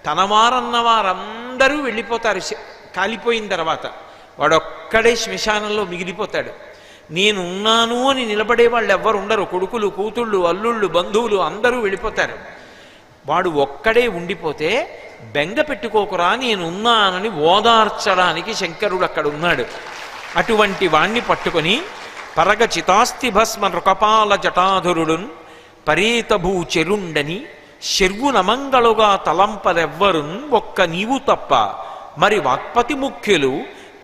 తన వారన్న వారందరూ వెళ్ళిపోతారు కాలిపోయిన తర్వాత. వాడొక్కడే శ్మశానంలో మిగిలిపోతాడు. నేనున్నాను అని నిలబడే వాళ్ళు ఎవ్వరు ఉండరు. కొడుకులు, కూతుళ్ళు, అల్లుళ్ళు, బంధువులు అందరూ వెళ్ళిపోతారు. వాడు ఒక్కడే ఉండిపోతే బెంగ పెట్టుకోకురా, నేనున్నానని ఓదార్చడానికి శంకరుడు అక్కడ ఉన్నాడు. అటువంటి వాణ్ణి పట్టుకొని పరగ చితాస్తి భస్మ నృకపాల జటాధురుడున్ పరేతభూ చెరుండని శర్వునమంగళుగా తలంపరెవ్వరున్ ఒక్క నీవు తప్ప మరి వాక్పతి ముఖ్యులు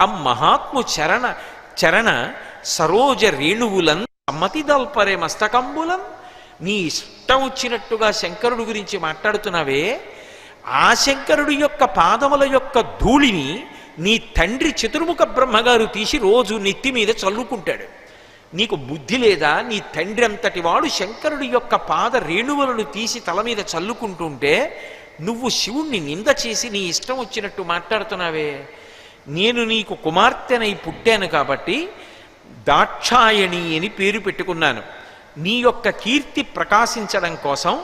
అమ్మహాత్ము చరణ చరణ సరోజ రేణువులన్ సమ్మతి దల్పరే మస్తకంబులన్. నీ ఇష్టం వచ్చినట్టుగా శంకరుడు గురించి మాట్లాడుతున్నావే, ఆ శంకరుడు యొక్క పాదముల యొక్క ధూళిని నీ తండ్రి చతుర్ముఖ బ్రహ్మగారు తీసి రోజు నెత్తి మీద చల్లుకుంటాడు. నీకు బుద్ధి లేదా? నీ తండ్రి అంతటి వాడు శంకరుడి యొక్క పాద రేణువులను తీసి తల మీద చల్లుకుంటుంటే నువ్వు శివుణ్ణి నింద చేసి నీ ఇష్టం వచ్చినట్టు మాట్లాడుతున్నావే. నేను నీకు కుమార్తెనై పుట్టాను కాబట్టి దాక్షాయణి అని పేరు పెట్టుకున్నాను. నీ యొక్క కీర్తి ప్రకాశించడం కోసం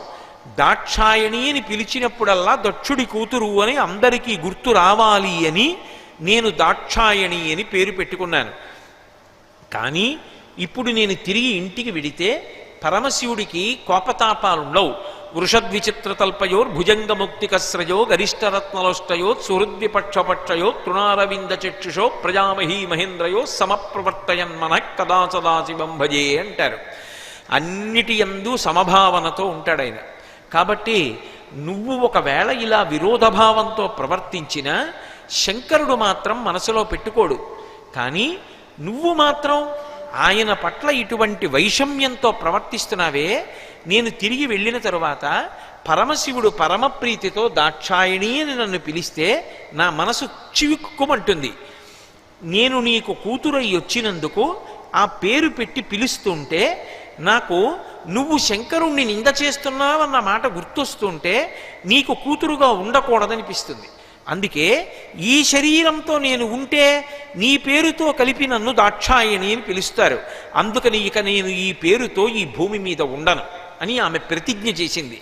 దాక్షాయణి అని పిలిచినప్పుడల్లా దక్షుడి కూతురు అని అందరికీ గుర్తు రావాలి అని నేను దాక్షాయణి అని పేరు పెట్టుకున్నాను. కానీ ఇప్పుడు నేను తిరిగి ఇంటికి వెడితే పరమశివుడికి కోపతాపాలుండవు. వృషద్విచిత్రతల్పయోర్ భుజంగముక్తికస్రయో గరిష్టరత్నలోష్టయో సుహృద్విపక్షపక్షయో తృణారవింద చక్షుషో ప్రజామహీ మహేంద్రయో సమప్రవర్తయన్మన కదాచదాశివం భజే అంటారు. అన్నిటి యందు సమభావనతో ఉంటాడాయన. కాబట్టి నువ్వు ఒకవేళ ఇలా విరోధభావంతో ప్రవర్తించినా శంకరుడు మాత్రం మనసులో పెట్టుకోడు. కానీ నువ్వు మాత్రం ఆయన పట్ల ఇటువంటి వైషమ్యంతో ప్రవర్తిస్తున్నావే. నేను తిరిగి వెళ్ళిన తరువాత పరమశివుడు పరమప్రీతితో దాక్షాయణి అని నన్ను పిలిస్తే నా మనసు చివుక్కుమంటుంది. నేను నీకు కూతురై వచ్చినందుకు ఆ పేరు పెట్టి పిలుస్తుంటే నాకు నువ్వు శంకరుణ్ణి నింద చేస్తున్నావన్న మాట గుర్తొస్తుంటే నీకు కూతురుగా ఉండకూడదనిపిస్తుంది. అందుకే ఈ శరీరంతో నేను ఉంటే నీ పేరుతో కలిపి నన్ను దాక్షాయణి అని పిలుస్తారు. అందుకని ఇక నేను ఈ పేరుతో ఈ భూమి మీద ఉండను అని ఆమె ప్రతిజ్ఞ చేసింది.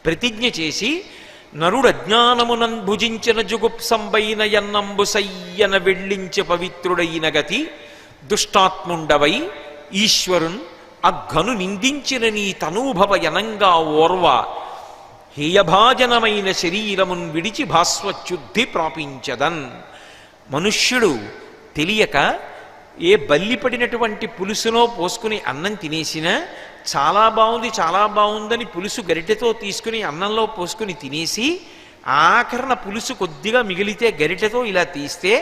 ప్రతిజ్ఞ చేసి నరుడు అజ్ఞానమునన్ భుజించిన జుగుప్సంబైన యన్నంబు సయ్యన వెళ్ళించే పవిత్రుడైన గతి దుష్టాత్ముండవై ఈశ్వరున్ అఘను నిందించిన నీ తనూభవ యనంగా ఓర్వ హేయభాజనమైన శరీరమున్ విడిచి భాస్వచ్యుద్ధి ప్రాపించదన్. మనుష్యుడు తెలియక ఏ బల్లిపడినటువంటి పులుసునో పోసుకుని అన్నం తినేసినా చాలా బాగుంది చాలా బాగుందని పులుసు గరిటెతో తీసుకుని అన్నంలో పోసుకుని తినేసి ఆఖరణ పులుసు కొద్దిగా మిగిలితే గరిటెతో ఇలా తీస్తే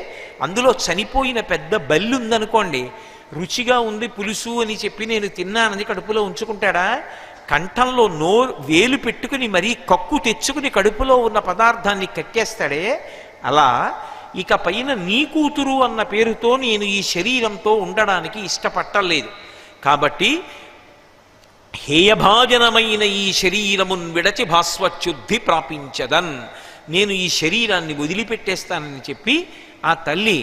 అందులో చనిపోయిన పెద్ద బల్లి ఉందనుకోండి, రుచిగా ఉంది పులుసు అని చెప్పి నేను తిన్నానని కడుపులో ఉంచుకుంటాడా? కంఠంలో వేలు పెట్టుకుని మరీ కక్కు తెచ్చుకుని కడుపులో ఉన్న పదార్థాన్ని కక్కేస్తాడే. అలా ఇక పైన నీ కూతురు అన్న పేరుతో నేను ఈ శరీరంతో ఉండడానికి ఇష్టపట్టలేదు. కాబట్టి హేయభాజనమైన ఈ శరీరమున్ విడచి భాస్వచ్యుద్ధి ప్రాపించదన్, నేను ఈ శరీరాన్ని వదిలిపెట్టేస్తానని చెప్పి ఆ తల్లి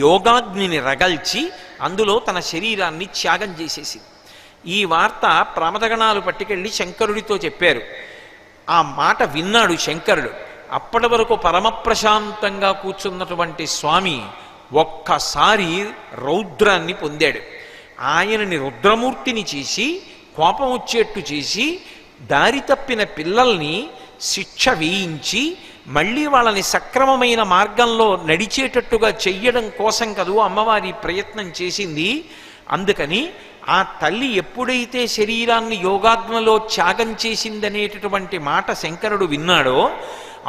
యోగాగ్నిని రగల్చి అందులో తన శరీరాన్ని త్యాగం చేసేసింది. ఈ వార్త ప్రమదగణాలు పట్టుకెళ్ళి శంకరుడితో చెప్పారు. ఆ మాట విన్నాడు శంకరుడు. అప్పటి వరకు పరమప్రశాంతంగా కూర్చున్నటువంటి స్వామి ఒక్కసారి రౌద్రాన్ని పొందాడు. ఆయనని రుద్రమూర్తిని చేసి కోపం వచ్చేట్టు చేసి దారి తప్పిన పిల్లల్ని శిక్ష వేయించి మళ్ళీ వాళ్ళని సక్రమమైన మార్గంలో నడిచేటట్టుగా చెయ్యడం కోసం కదూ అమ్మవారి ప్రయత్నం చేసింది. అందుకని ఆ తల్లి ఎప్పుడైతే శరీరాన్ని యోగాగ్నలో త్యాగం చేసిందనేటటువంటి మాట శంకరుడు విన్నాడో,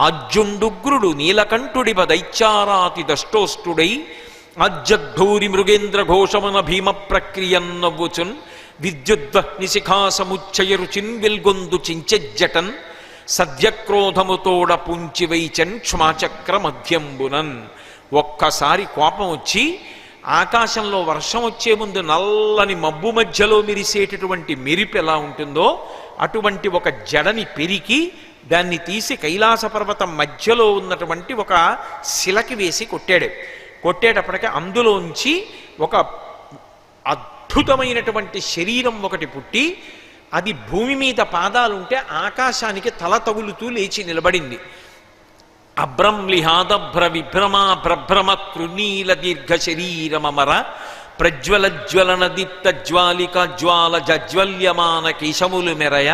ఆజ్యుండుగ్రుడు నీలకంఠుడివ దైత్యారాతి దష్టోష్టుడై అజ్జద్ధూరి మృగేంద్ర ఘోషమున భీమ ప్రక్రియన్నవ్వుచున్ విద్యుద్వహ్నిశిఖా సముచ్చయ రుచిన్ వెల్గొందు చించెజ్జటన్ సద్యక్రోధముతోడ పుంచివైచన్ క్షమాచక్ర మధ్యంబునన్. ఒక్కసారి కోపం వచ్చి ఆకాశంలో వర్షం వచ్చే ముందు నల్లని మబ్బు మధ్యలో మెరిసేటటువంటి మెరిపు ఎలా ఉంటుందో అటువంటి ఒక జడని పెరికి దాన్ని తీసి కైలాస పర్వతం మధ్యలో ఉన్నటువంటి ఒక శిలకి వేసి కొట్టాడు. కొట్టేటప్పటికి అందులోంచి ఒక అద్భుతమైనటువంటి శరీరం ఒకటి పుట్టి అది భూమి మీద పాదాలుంటే ఆకాశానికి తల తగులుతూ లేచి నిలబడింది. అభ్రంలిహాదభ్ర విభ్రమా భ్రభ్రమ కృనీల దీర్ఘ శరీరమర ప్రజ్వలజ్వలన దీప్త జ్వాలిక జ్వాల జజ్వల్యమాన కేశములు మెరయ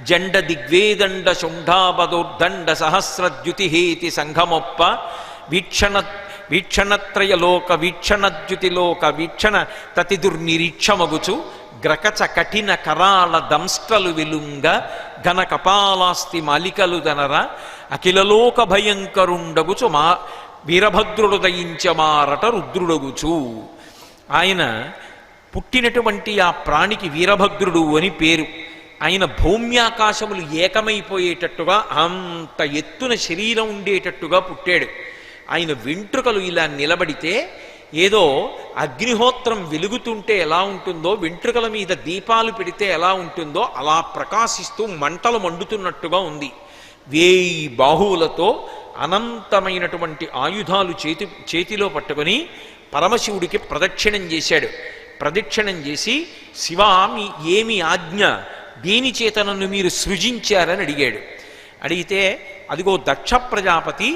జండ దిగ్వేదండ శుంఠాబదోర్దండ సహస్రద్యుతిహేతి సంఘమొప్ప వీక్షణత్రయలోక వీక్షణద్యుతిలోక వీక్షణ తతిదుర్నిరీక్షమగుచు గ్రకచ కఠిన కరాళ దంస్ట్రలు విలుంగ ఘన కపాలాస్తి మాలికలు దనర అఖిలలోక భయంకరుండగుచు మా వీరభద్రుడు దయించమారట రుద్రుడగుచు. ఆయన పుట్టినటువంటి ఆ ప్రాణికి వీరభద్రుడు అని పేరు. ఆయన భౌమ్యాకాశములు ఏకమైపోయేటట్టుగా అంత ఎత్తున శరీరం ఉండేటట్టుగా పుట్టాడు. ఆయన వెంట్రుకలు ఇలా నిలబడితే ఏదో అగ్నిహోత్రం వెలుగుతుంటే ఎలా ఉంటుందో, వెంట్రుకల మీద దీపాలు పెడితే ఎలా ఉంటుందో అలా ప్రకాశిస్తూ మంటలు మండుతున్నట్టుగా ఉంది. 1000 బాహువులతో అనంతమైనటువంటి ఆయుధాలు చేతిలో పట్టుకొని పరమశివుడికి ప్రదక్షిణం చేశాడు. ప్రదక్షిణం చేసి, శివా ఏమి ఆజ్ఞ, దేని చేత నన్ను మీరు సృజించారని అడిగాడు. అడిగితే అదిగో దక్ష ప్రజాపతి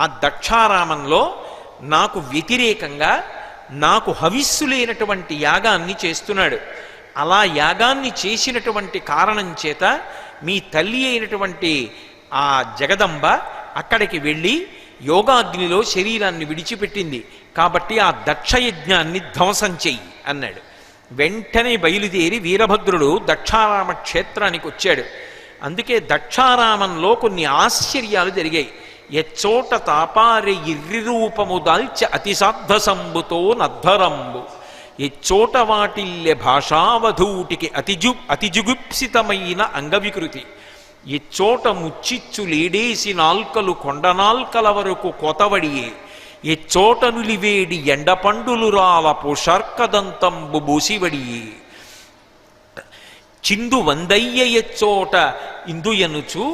ఆ దక్షారామంలో నాకు వ్యతిరేకంగా నాకు హవిస్సు లేనటువంటి యాగాన్ని చేస్తున్నాడు. అలా యాగాన్ని చేసినటువంటి కారణం చేత మీ తల్లి అయినటువంటి ఆ జగదంబ అక్కడికి వెళ్ళి యోగాగ్నిలో శరీరాన్ని విడిచిపెట్టింది. కాబట్టి ఆ దక్షయజ్ఞాన్ని ధ్వంసం చెయ్యి అన్నాడు. వెంటనే బయలుదేరి వీరభద్రుడు దక్షారామ క్షేత్రానికి వచ్చాడు. అందుకే దక్షారామంలో కొన్ని ఆశ్చర్యాలు జరిగాయి. ఎచ్చోట తాపారె ఇర్రి రూపము దాల్చ అతిసాద్ధసంబుతో నద్ధరంబు ఎచ్చోట వాటిల్లె భాషావధూటికి అతిజుగుప్సితమైన అంగవికృతి ఎచ్చోట ముచ్చిచ్చు లేడేసి నాల్కలు కొండనాల్కల వరకు కొతవడియే ఎచ్చోట నులివేడి ఎండపండులు రాల పోషర్కదంతంబు బూసివడియే చిందు వందయ్య ఎచ్చోట ఇందుయనుచు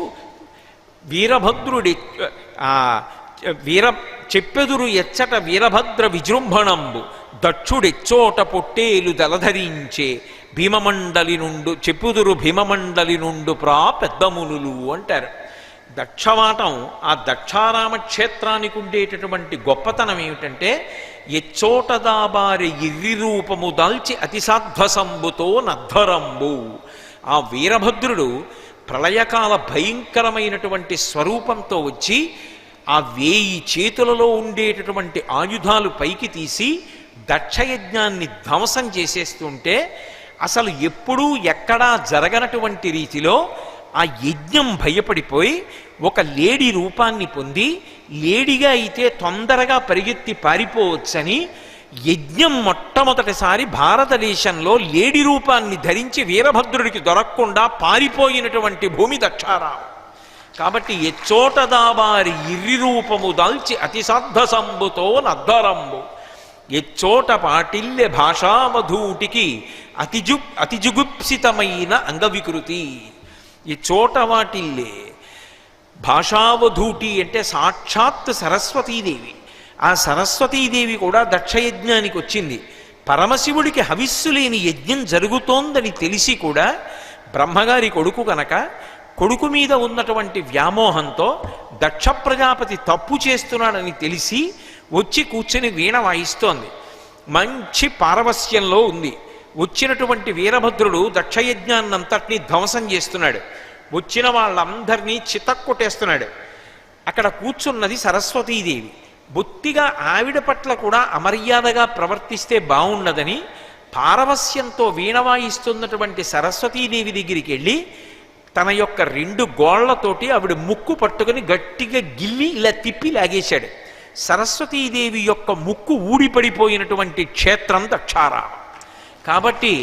వీరభద్రుడి చెప్పెదురు ఎచ్చట వీరభద్ర విజృంభణంబు దక్షుడెచ్చోట పొట్టేలు దలధరించే భీమమండలి నుండు చెప్పుదురు భీమమండలి నుండు పెద్దమునులు అంటారు. దక్షవాటం ఆ దక్షారామ క్షేత్రానికి ఉండేటటువంటి గొప్పతనం ఏమిటంటే ఎచ్చోట దాబారి ఇర్రి రూపము దాల్చి అతిసాధ్వసంబుతో నద్ధరంబు. ఆ వీరభద్రుడు ప్రళయకాల భయంకరమైనటువంటి స్వరూపంతో వచ్చి ఆ 1000 చేతులలో ఉండేటటువంటి ఆయుధాలు పైకి తీసి దక్షయజ్ఞాన్ని ధ్వంసం చేసేస్తుంటే అసలు ఎప్పుడూ ఎక్కడా జరగనటువంటి రీతిలో ఆ యజ్ఞం భయపడిపోయి ఒక లేడీ రూపాన్ని పొంది, లేడీగా అయితే తొందరగా పరిగెత్తి పారిపోవచ్చని యజ్ఞం మొట్టమొదటిసారి భారతదేశంలో లేడీ రూపాన్ని ధరించి వీరభద్రుడికి దొరకకుండా పారిపోయినటువంటి భూమి దక్షారామం. కాబట్టి ఎచ్చోట దాబారి ఇర్రి రూపము దాల్చి అతిసాద్ధసంబుతో నద్దరంబు ఎచ్చోట పాటిల్లె భాషావధూటికి అతిజుగుప్సితమైన అంగవికృతి. ఈ చోట వాటిల్లే భాషావధూటి అంటే సాక్షాత్ సరస్వతీదేవి. ఆ సరస్వతీదేవి కూడా దక్షయజ్ఞానికి వచ్చింది. పరమశివుడికి హవిస్సు లేని యజ్ఞం జరుగుతోందని తెలిసి కూడా బ్రహ్మగారి కొడుకు కనుక కొడుకు మీద ఉన్నటువంటి వ్యామోహంతో దక్ష ప్రజాపతి తప్పు చేస్తున్నాడని తెలిసి వచ్చి కూర్చొని వీణ వాయిస్తోంది. మంచి పారవస్యంలో ఉంది. వచ్చినటువంటి వీరభద్రుడు దక్షయజ్ఞాన్నంతటినీ ధ్వంసం చేస్తున్నాడు. వచ్చిన వాళ్ళందరినీ చితక్కొట్టేస్తున్నాడు. అక్కడ కూర్చున్నది సరస్వతీదేవి. బొత్తిగా ఆవిడ పట్ల కూడా అమర్యాదగా ప్రవర్తిస్తే బాగుండదని పారవస్యంతో వీణ వాయిస్తున్నటువంటి సరస్వతీదేవి దగ్గరికి వెళ్ళి తన యొక్క 2 గోళ్లతోటి ఆవిడ ముక్కు పట్టుకుని గట్టిగా గిల్లి ఇలా తిప్పి లాగేశాడు. సరస్వతీదేవి యొక్క ముక్కు ఊడిపడిపోయినటువంటి క్షేత్రం దక్షారామం. కాబట్టి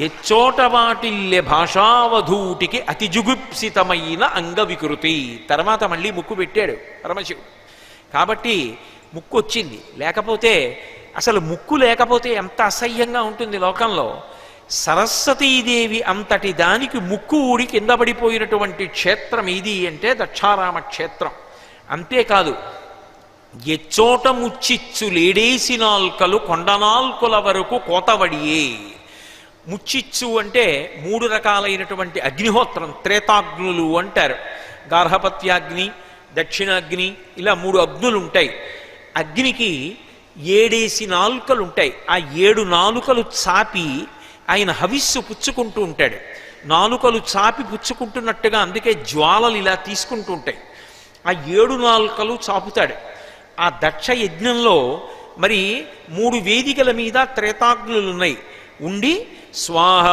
ఎచ్చోట వాటిల్లె భాషావధూటికి అతిజుగుప్సితమైన అంగవికృతి. తర్వాత మళ్ళీ ముక్కు పెట్టాడు పరమశివుడు. కాబట్టి ముక్కు వచ్చింది. లేకపోతే అసలు ముక్కు లేకపోతే ఎంత అసహ్యంగా ఉంటుంది లోకంలో. సరస్వతీదేవి అంతటి దానికి ముక్కు ఊడి కింద పడిపోయినటువంటి క్షేత్రం ఇది అంటే దక్షారామ క్షేత్రం. అంతేకాదు, ఎచ్చోట ముచ్చిచ్చు లేడేసి నాల్కలు కొండనాల్కుల వరకు కోతవడియే. ముచ్చిచ్చు అంటే 3 రకాలైనటువంటి అగ్నిహోత్రం, త్రేతాగ్నులు అంటారు. గార్హపత్యాగ్ని, దక్షిణాగ్ని, ఇలా 3 అగ్నులు ఉంటాయి. అగ్నికి 7 నాలుకలు ఉంటాయి. ఆ 7 నాలుకలు చాపి ఆయన హవిస్సు పుచ్చుకుంటూ ఉంటాడు. నాలుకలు చాపి పుచ్చుకుంటున్నట్టుగా, అందుకే జ్వాలలు ఇలా తీసుకుంటూ ఉంటాయి. ఆ 7 నాలుకలు చాపుతాడు. ఆ దక్ష యజ్ఞంలో మరి 3 వేదికల మీద త్రేతాగ్నులు ఉన్నాయి. ఉండి స్వాహ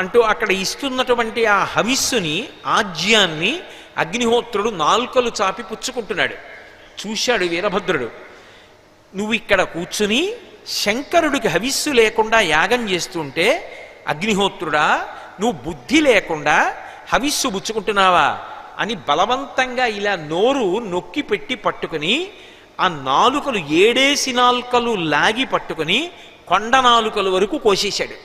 అంటూ అక్కడ ఇస్తున్నటువంటి ఆ హవిస్సుని, ఆజ్యాన్ని అగ్నిహోత్రుడు నాలుకలు చాపి పుచ్చుకుంటున్నాడు. చూశాడు వీరభద్రుడు, నువ్వు ఇక్కడ కూర్చుని శంకరుడికి హవిస్సు లేకుండా యాగం చేస్తుంటే, అగ్నిహోత్రుడా నువ్వు బుద్ధి లేకుండా హవిస్సు పుచ్చుకుంటున్నావా అని బలవంతంగా ఇలా నోరు నొక్కి పెట్టి పట్టుకుని, ఆ నాలుకలు 7 నాలుకలు లాగి పట్టుకుని కొండ నాలుకల వరకు కోసేశాడు.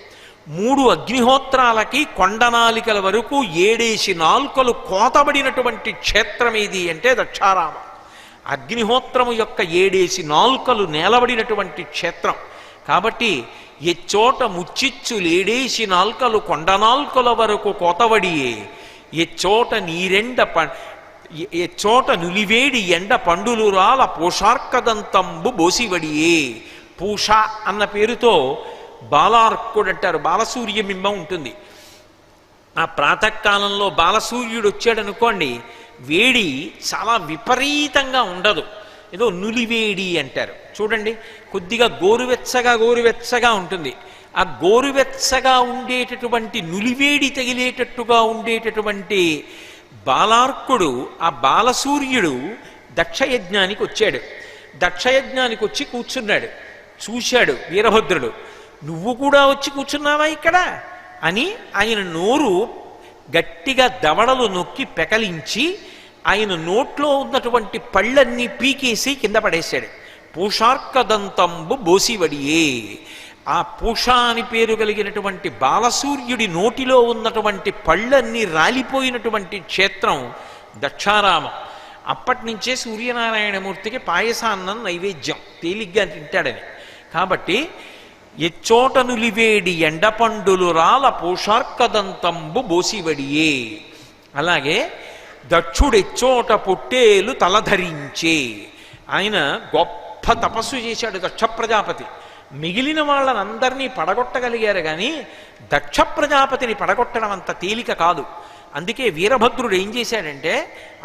3 అగ్నిహోత్రాలకి కొండ నాలికల వరకు 7 నాలుకలు కోతబడినటువంటి క్షేత్రం ఏది అంటే దక్షారామ. అగ్నిహోత్రము యొక్క 7 నాలుకలు నేలబడినటువంటి క్షేత్రం కాబట్టి, ఎచ్చోట ముచ్చిచ్చులేడేసి నాల్కలు కొండ నాల్కల వరకు కోతవడియే, ఎచ్చోట ఎచ్చోట నులివేడి ఎండ పండులు రాల పూషార్కదంతంబు బోసివడియే. పూష అన్న పేరుతో బాలార్కుడు అంటారు, బాలసూర్యబింబం ఉంటుంది. ఆ ప్రాతకాలంలో బాలసూర్యుడు వచ్చాడనుకోండి, వేడి చాలా విపరీతంగా ఉండదు, ఏదో నులివేడి అంటారు చూడండి, కొద్దిగా గోరువెచ్చగా ఉంటుంది. ఆ గోరువెచ్చగా ఉండేటటువంటి నులివేడి తగిలేటట్టుగా ఉండేటటువంటి బాలార్కుడు, ఆ బాలసూర్యుడు దక్షయజ్ఞానికి వచ్చాడు. దక్షయజ్ఞానికి వచ్చి కూర్చున్నాడు. చూశాడు వీరభద్రుడు, నువ్వు కూడా వచ్చి కూర్చున్నావా ఇక్కడ అని ఆయన నోరు గట్టిగా దవడలు నొక్కి పెకలించి ఆయన నోట్లో ఉన్నటువంటి పళ్ళన్నీ పీకేసి కింద పడేశాడు. పూషార్కదంతంబు బోసివడియే. ఆ పూష అని పేరు కలిగినటువంటి బాలసూర్యుడి నోటిలో ఉన్నటువంటి పళ్ళన్నీ రాలిపోయినటువంటి క్షేత్రం దక్షారామం. అప్పటి నుంచే సూర్యనారాయణమూర్తికి పాయసాన్నం నైవేద్యం, తేలిగ్గా తింటాడని. కాబట్టి ఎచ్చోట నులివేడి ఎండపండులు రాల పూషార్కదంతంబు బోసివడియే. అలాగే దక్షుడెచ్చోట పొట్టేలు తలధరించే. ఆయన గొప్ప తపస్సు చేశాడు దక్ష ప్రజాపతి. మిగిలిన వాళ్ళనందరినీ పడగొట్టగలిగారు కానీ దక్ష ప్రజాపతిని పడగొట్టడం అంత తేలిక కాదు. అందుకే వీరభద్రుడు ఏం చేశాడంటే,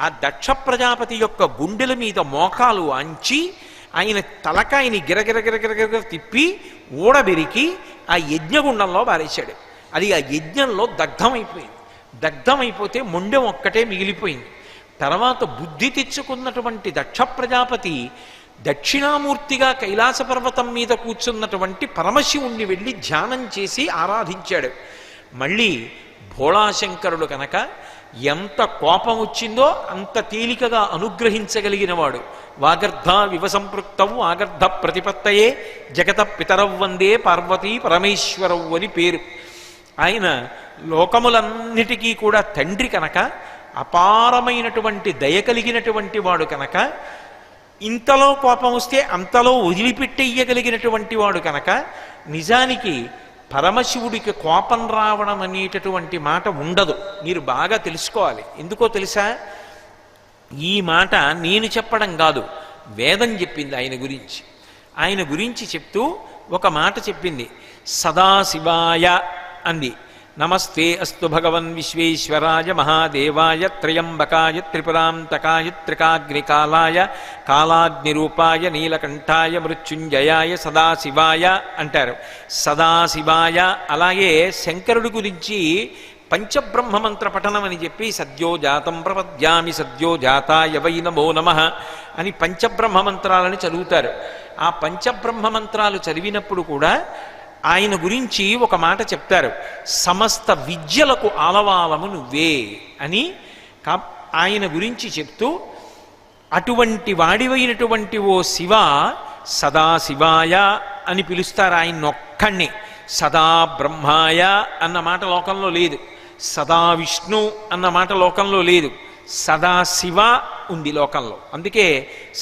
ఆ దక్ష ప్రజాపతి యొక్క గుండెల మీద మోకాలు అంచి ఆయన తలకాయని గిరగిరగిరగిరగిర తిప్పి ఊడబెరికి ఆ యజ్ఞగుండంలో బారేశాడు. అది ఆ యజ్ఞంలో దగ్ధమైపోయింది. దగ్ధమైపోతే మొండెం ఒక్కటే మిగిలిపోయింది. తర్వాత బుద్ధి తెచ్చుకున్నటువంటి దక్ష ప్రజాపతి దక్షిణామూర్తిగా కైలాస పర్వతం మీద కూర్చున్నటువంటి పరమశివుణ్ణి వెళ్ళి ధ్యానం చేసి ఆరాధించాడు. మళ్ళీ భోళాశంకరుడు కనుక ఎంత కోపం వచ్చిందో అంత తేలికగా అనుగ్రహించగలిగినవాడు. వాగర్ధ వివసంపృక్తవు ఆగర్ధ ప్రతిపత్తయే జగత పితరవ్ వందే పార్వతీ పరమేశ్వరవు అని పేరు. ఆయన లోకములన్నిటికీ కూడా తండ్రి కనుక, అపారమైనటువంటి దయ కలిగినటువంటి వాడు కనుక, ఇంతలో కోపం వస్తే అంతలో వదిలిపెట్టేయగలిగినటువంటి వాడు కనుక, నిజానికి పరమశివుడికి కోపం రావడం అనేటటువంటి మాట ఉండదు. మీరు బాగా తెలుసుకోవాలి. ఎందుకో తెలుసా? ఈ మాట నేను చెప్పడం కాదు, వేదం చెప్పింది ఆయన గురించి. ఆయన గురించి చెప్తూ ఒక మాట చెప్పింది, సదాశివాయ అంది. నమస్తే అస్తు భగవన్ విశ్వేశ్వరాయ మహాదేవాయ త్రయంబకాయ త్రిపురాంతకాయ త్రికాగ్నికాలాయ కాలాగ్నిరూపాయ నీలకంఠాయ మృత్యుంజయాయ సదాశివాయ అంటారు. సదాశివాయ. అలాగే శంకరుడి గురించి పంచబ్రహ్మమంత్ర పఠనం అని చెప్పి సద్యోజాతం ప్రపద్యామి సద్యోజాతాయ వై నమో నమః అని పంచబ్రహ్మమంత్రాలని చదువుతారు. ఆ పంచబ్రహ్మమంత్రాలు చదివినప్పుడు కూడా ఆయన గురించి ఒక మాట చెప్తారు, సమస్త విద్యలకు ఆలవాలము నువ్వే అని. ఆయన గురించి చెప్తూ, అటువంటి వాడివైనటువంటి ఓ శివ సదాశివాయ అని పిలుస్తారు ఆయన్నొక్కడిని. సదా బ్రహ్మాయ అన్న మాట లోకంలో లేదు, సదా విష్ణు అన్న మాట లోకంలో లేదు, సదాశివ ఉంది లోకంలో. అందుకే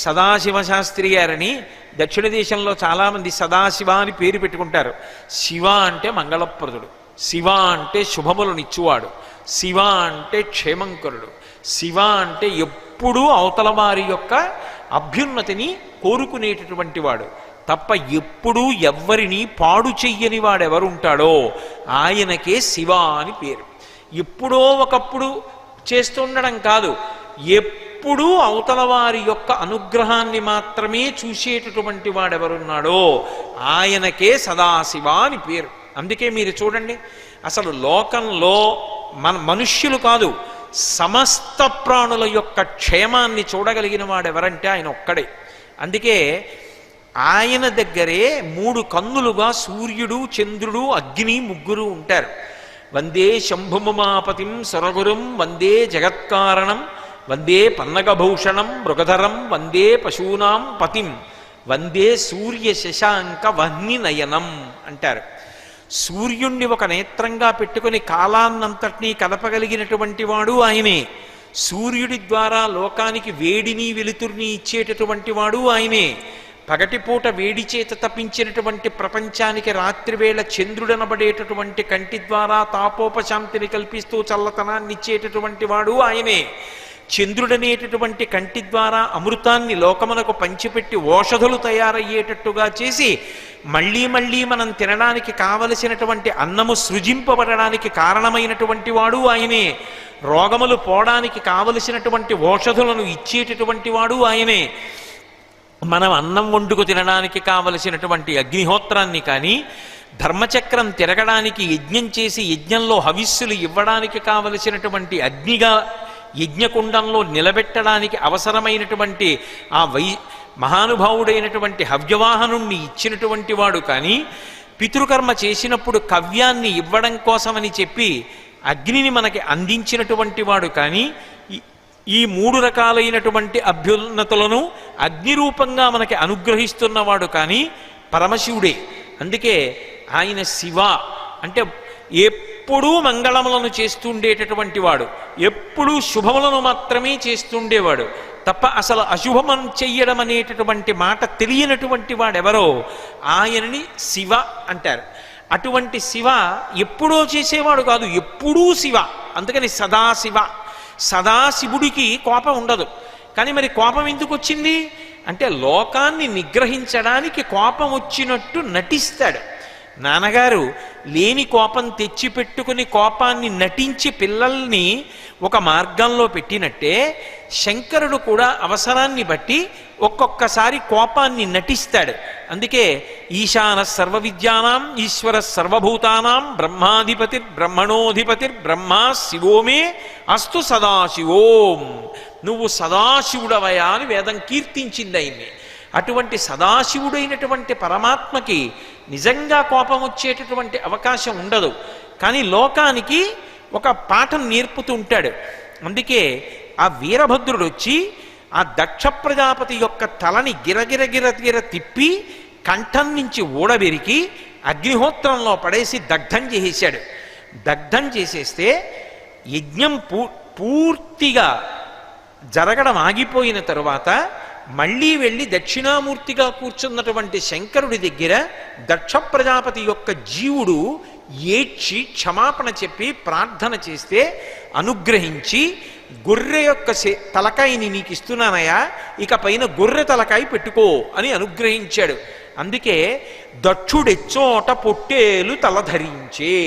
సదాశివ శాస్త్రి గారని దక్షిణ దేశంలో చాలామంది సదాశివ అని పేరు పెట్టుకుంటారు. శివ అంటే మంగళప్రదుడు, శివ అంటే శుభములనిచ్చువాడు, శివ అంటే క్షేమంకరుడు, శివ అంటే ఎప్పుడూ అవతల వారి యొక్క అభ్యున్నతిని కోరుకునేటటువంటి వాడు తప్ప ఎప్పుడూ ఎవ్వరిని పాడు చెయ్యని వాడెవరుంటాడో ఆయనకే శివ అని పేరు. ఎప్పుడో ఒకప్పుడు చేస్తుండడం కాదు, ఎప్పుడూ అవతల వారి యొక్క అనుగ్రహాన్ని మాత్రమే చూసేటటువంటి వాడెవరున్నాడో ఆయనకే సదాశివ అని పేరు. అందుకే మీరు చూడండి, అసలు లోకంలో మనుష్యులు కాదు, సమస్త ప్రాణుల యొక్క క్షేమాన్ని చూడగలిగిన వాడెవరంటే ఆయన ఒక్కడే. అందుకే ఆయన దగ్గరే 3 కన్నులుగా సూర్యుడు, చంద్రుడు, అగ్ని ముగ్గురు ఉంటారు. వందే శంభుమమాపతిం సురగురుం వందే జగత్కారణం వందే పన్నగభూషణం మృగధరం వందే పశూనాం పతిం వందే సూర్య శశాంక వహ్ని నయనం అంటారు. సూర్యుణ్ణి ఒక నేత్రంగా పెట్టుకుని కాలాన్నంతటినీ కదపగలిగినటువంటి వాడు ఆయనే. సూర్యుడి ద్వారా లోకానికి వేడిని వెలుతురిని ఇచ్చేటటువంటి వాడు ఆయనే. పగటిపూట వేడి చేత తప్పించినటువంటి ప్రపంచానికి రాత్రివేళ చంద్రుడనబడేటటువంటి కంటి ద్వారా తాపోపశాంతిని కల్పిస్తూ చల్లతనాన్ని ఇచ్చేటటువంటి వాడు ఆయనే. చంద్రుడనేటటువంటి కంటి ద్వారా అమృతాన్ని లోకమునకు పంచిపెట్టి ఓషధులు తయారయ్యేటట్టుగా చేసి మళ్ళీ మళ్ళీ మనం తినడానికి కావలసినటువంటి అన్నము సృజింపబడడానికి కారణమైనటువంటి వాడు ఆయనే. రోగములు పోవడానికి కావలసినటువంటి ఓషధులను ఇచ్చేటటువంటి వాడు ఆయనే. మనం అన్నం వండుకు తినడానికి కావలసినటువంటి అగ్నిహోత్రాన్ని కానీ, ధర్మచక్రం తిరగడానికి యజ్ఞం చేసి యజ్ఞంలో హవిస్సులు ఇవ్వడానికి కావలసినటువంటి అగ్నిగా యజ్ఞకుండంలో నిలబెట్టడానికి అవసరమైనటువంటి ఆ మహానుభావుడైనటువంటి హవ్యవాహనుణ్ణి ఇచ్చినటువంటి వాడు కానీ, పితృకర్మ చేసినప్పుడు కవ్యాన్ని ఇవ్వడం కోసమని చెప్పి అగ్నిని మనకి అందించినటువంటి వాడు కానీ, ఈ 3 రకాలైనటువంటి అభ్యున్నతులను అగ్నిరూపంగా మనకి అనుగ్రహిస్తున్నవాడు కానీ పరమశివుడే. అందుకే ఆయన శివ అంటే ఎప్పుడూ మంగళములను చేస్తుండేటటువంటి వాడు, ఎప్పుడూ శుభములను మాత్రమే చేస్తుండేవాడు తప్ప అసలు అశుభమం చెయ్యడం అనేటటువంటి మాట తెలియనటువంటి వాడెవరో ఆయనని శివ అంటారు. అటువంటి శివ ఎప్పుడో చేసేవాడు కాదు, ఎప్పుడూ శివ. అందుకని సదాశివ. సదాశివుడికి కోపం ఉండదు. కానీ మరి కోపం ఎందుకు వచ్చింది అంటే లోకాన్ని నిగ్రహించడానికి కోపం వచ్చినట్టు నటిస్తాడు. నాన్నగారు లేని కోపం తెచ్చిపెట్టుకుని కోపాన్ని నటించి పిల్లల్ని ఒక మార్గంలో పెట్టినట్టే శంకరుడు కూడా అవసరాన్ని బట్టి ఒక్కొక్కసారి కోపాన్ని నటిస్తాడు. అందుకే ఈశాన సర్వ విద్యానాం ఈశ్వర సర్వభూతానాం బ్రహ్మాధిపతిర్ బ్రహ్మణోధిపతిర్ బ్రహ్మా శివోమే అస్తు సదాశివోం. నువ్వు సదాశివుడవయా అని వేదం కీర్తించింది ఆయన్ని. అటువంటి సదాశివుడైనటువంటి పరమాత్మకి నిజంగా కోపం వచ్చేటటువంటి అవకాశం ఉండదు. కానీ లోకానికి ఒక పాఠం నేర్పుతూ ఉంటాడు. అందుకే ఆ వీరభద్రుడు వచ్చి ఆ దక్ష ప్రజాపతి యొక్క తలని గిరగిర తిప్పి కంఠం నుంచి ఊడబెరికి అగ్నిహోత్రంలో పడేసి దగ్ధం చేసేశాడు. దగ్ధం చేసేస్తే యజ్ఞం పూర్తిగా జరగడం ఆగిపోయిన తరువాత మళ్ళీ వెళ్ళి దక్షిణామూర్తిగా కూర్చున్నటువంటి శంకరుడి దగ్గర దక్ష ప్రజాపతి యొక్క జీవుడు ఏడ్చి క్షమాపణ చెప్పి ప్రార్థన చేస్తే అనుగ్రహించి గొర్రె యొక్క తలకాయని నీకు ఇస్తున్నానయా, ఇక పైన గొర్రె తలకాయ పెట్టుకో అని అనుగ్రహించాడు. అందుకే దక్షుడెచ్చోట పొట్టేలు తలధరించే.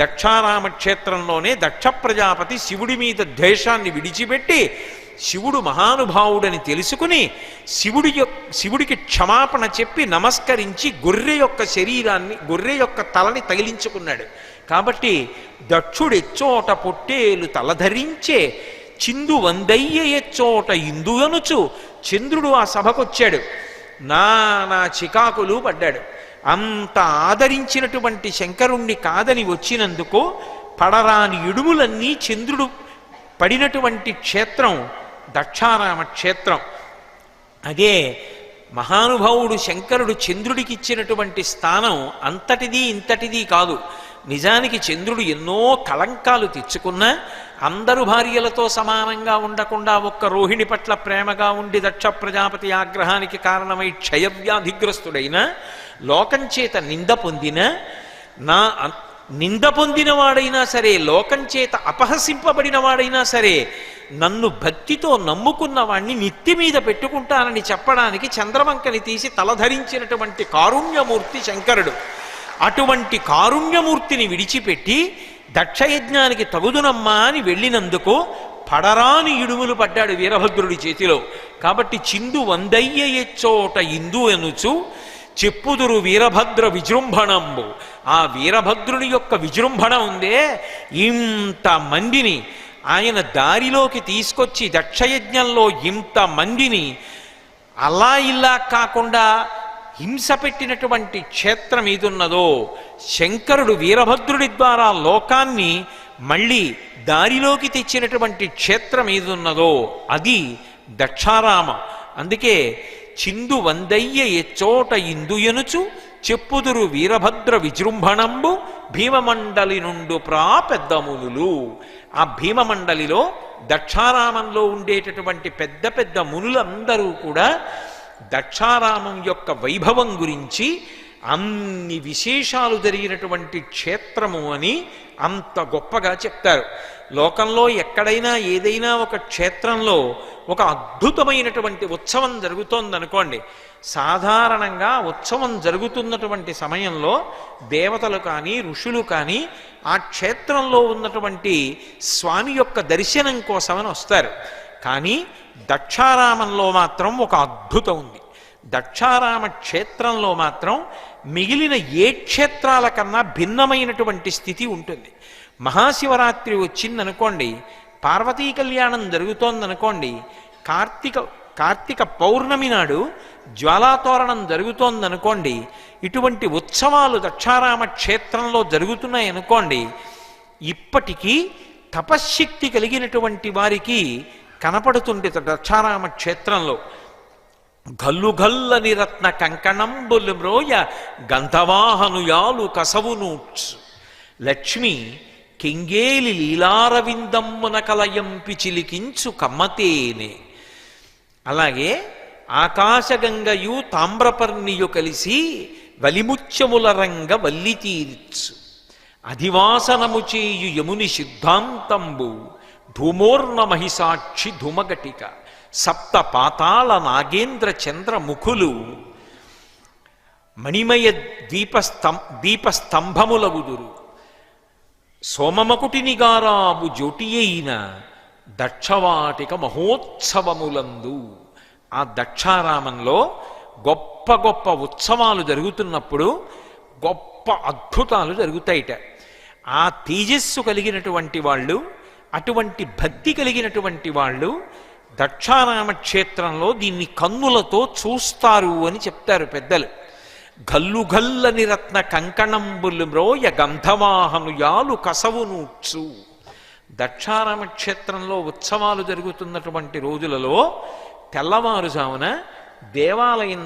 దక్షారామ క్షేత్రంలోనే దక్ష ప్రజాపతి శివుడి మీద ద్వేషాన్ని విడిచిపెట్టి శివుడు మహానుభావుడని తెలుసుకుని శివుడికి క్షమాపణ చెప్పి నమస్కరించి గొర్రె యొక్క శరీరాన్ని గొర్రె యొక్క తలని తగిలించుకున్నాడు. కాబట్టి దక్షుడెచ్చోట పొట్టేలు తలధరించే చిందు వందయ్య ఎచ్చోట ఇందు అనుచు చంద్రుడు ఆ సభకొచ్చాడు. నా చికాకులు పడ్డాడు. అంత ఆదరించినటువంటి శంకరుణ్ణి కాదని వచ్చినందుకు పడరాని ఇడుములన్నీ చంద్రుడు పడినటువంటి క్షేత్రం దక్షారామ క్షేత్రం. అదే మహానుభావుడు శంకరుడు చంద్రుడికి ఇచ్చినటువంటి స్థానం అంతటిది ఇంతటిది కాదు. నిజానికి చంద్రుడు ఎన్నో కళంకాలు తెచ్చుకున్నా అందరు భార్యలతో సమానంగా ఉండకుండా ఒక్క రోహిణి పట్ల ప్రేమగా ఉండి దక్ష ప్రజాపతి ఆగ్రహానికి కారణమై క్షయవ్యాధిగ్రస్తుడైన లోకం చేత నింద పొందిన నింద పొందినవాడైనా సరే, లోకం చేత అపహసింపబడిన వాడైనా సరే, నన్ను భక్తితో నమ్ముకున్న వాణ్ణి నెత్తి మీద పెట్టుకుంటానని చెప్పడానికి చంద్రవంకని తీసి తలధరించినటువంటి కారుణ్యమూర్తి శంకరుడు. అటువంటి కారుణ్యమూర్తిని విడిచిపెట్టి దక్షయజ్ఞానికి తగుదునమ్మా అని వెళ్ళినందుకు పడరాని ఇడుములు పడ్డాడు వీరభద్రుడి చేతిలో. కాబట్టి చిందు వందయ్య ఎచ్చోట ఇందు ఎనుచు చెప్పుదురు వీరభద్ర విజృంభణంబు. ఆ వీరభద్రుని యొక్క విజృంభణ ఉందే, ఇంతమందిని ఆయన దారిలోకి తీసుకొచ్చి దక్షయజ్ఞంలో ఇంతమందిని అలా ఇలా కాకుండా హింస పెట్టినటువంటి క్షేత్రం ఏదున్నదో, శంకరుడు వీరభద్రుడి ద్వారా లోకాన్ని మళ్ళీ దారిలోకి తెచ్చినటువంటి క్షేత్రం ఏదున్నదో అది దక్షారామం. అందుకే చిందు వందయ్య ఎచ్చోట ఇందు ఎనుచు చెప్పుదురు వీరభద్ర విజృంభణంబు భీమమండలి నుండు ప్రా పెద్దమునులు. ఆ భీమమండలిలో దక్షారామంలో ఉండేటటువంటి పెద్ద పెద్ద మునులందరూ కూడా దక్షారామం యొక్క వైభవం గురించి అన్ని విశేషాలు జరిగినటువంటి క్షేత్రము అని అంత గొప్పగా చెప్తారు. లోకంలో ఎక్కడైనా ఏదైనా ఒక క్షేత్రంలో ఒక అద్భుతమైనటువంటి ఉత్సవం జరుగుతోందనుకోండి, సాధారణంగా ఉత్సవం జరుగుతున్నటువంటి సమయంలో దేవతలు కానీ ఋషులు కానీ ఆ క్షేత్రంలో ఉన్నటువంటి స్వామి యొక్క దర్శనం కోసమని వస్తారు. కానీ దక్షారామంలో మాత్రం ఒక అద్భుతం ఉంది. దక్షారామ క్షేత్రంలో మాత్రం మిగిలిన ఏ క్షేత్రాల కన్నా భిన్నమైనటువంటి స్థితి ఉంటుంది. మహాశివరాత్రి వచ్చిందనుకోండి, పార్వతీ కళ్యాణం జరుగుతోందనుకోండి, కార్తీక పౌర్ణమి నాడు జ్వాలాతోరణం జరుగుతోందనుకోండి, ఇటువంటి ఉత్సవాలు దక్షారామ క్షేత్రంలో జరుగుతున్నాయనుకోండి, ఇప్పటికీ తపశ్శక్తి కలిగినటువంటి వారికి కనపడుతుంది దక్షారామ క్షేత్రంలో. గల్లు గల్లని రత్న కంకణంబులు మ్రోయ గంధవాహనుయాలు కసవునూట్స్ లక్ష్మి కెంగేలి లీలారవిందమ్మున కలయంపి చిలికించు కమ్మతేనే. అలాగే ఆకాశగంగయు తామ్రపర్ణియు కలిసి వలిముత్యముల రంగ వల్లి తీర్చు అధివాసనము చేయు యముని సిద్ధాంతంబు ధూమోర్ణ మహిసాక్షి ధూమగటిక సప్త పాతాళ నాగేంద్ర చంద్ర ముఖులు మణిమయ దీపస్తంభములగుదురు సోమమకుటినిగారాబు జ్యోతియైన దక్షవాటిక మహోత్సవములందు. ఆ దక్షారామంలో గొప్ప గొప్ప ఉత్సవాలు జరుగుతున్నప్పుడు గొప్ప అద్భుతాలు జరుగుతాయిట. ఆ తేజస్సు కలిగినటువంటి వాళ్ళు, అటువంటి భక్తి కలిగినటువంటి వాళ్ళు దక్షారామ క్షేత్రంలో దీన్ని కన్నులతో చూస్తారు అని చెప్తారు పెద్దలు. గల్లు గల్లని రత్న కంకణంబులు మ్రోయ గంధవాహనుయాలు కసవునూట్సు. దక్షారామ క్షేత్రంలో ఉత్సవాలు జరుగుతున్నటువంటి రోజులలో తెల్లవారుజామున దేవాలయం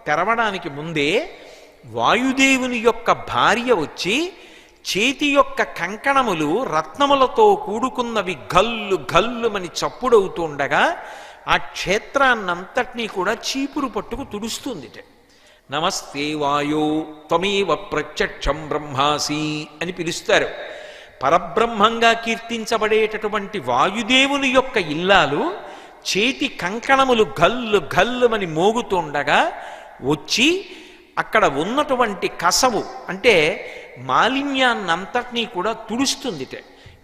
తెరవడానికి ముందే వాయుదేవుని యొక్క భార్య వచ్చి చేతి యొక్క కంకణములు రత్నములతో కూడుకున్నవి గల్లు గల్లుమని చప్పుడవుతుండగా ఆ క్షేత్రాన్నంతటినీ కూడా చీపురు పట్టుకు తుడుస్తుంది. నమస్తే వాయో త్వమేవ ప్రత్యక్షం బ్రహ్మాసి అని పిలుస్తారు. పరబ్రహ్మంగా కీర్తించబడేటటువంటి వాయుదేవుని యొక్క ఇల్లాలు చేతి కంకణములు గల్లు గల్లుమని మోగుతుండగా వచ్చి అక్కడ ఉన్నటువంటి కసవు అంటే మాలిన్యాన్నంతటినీ కూడా తుడుస్తుందిట.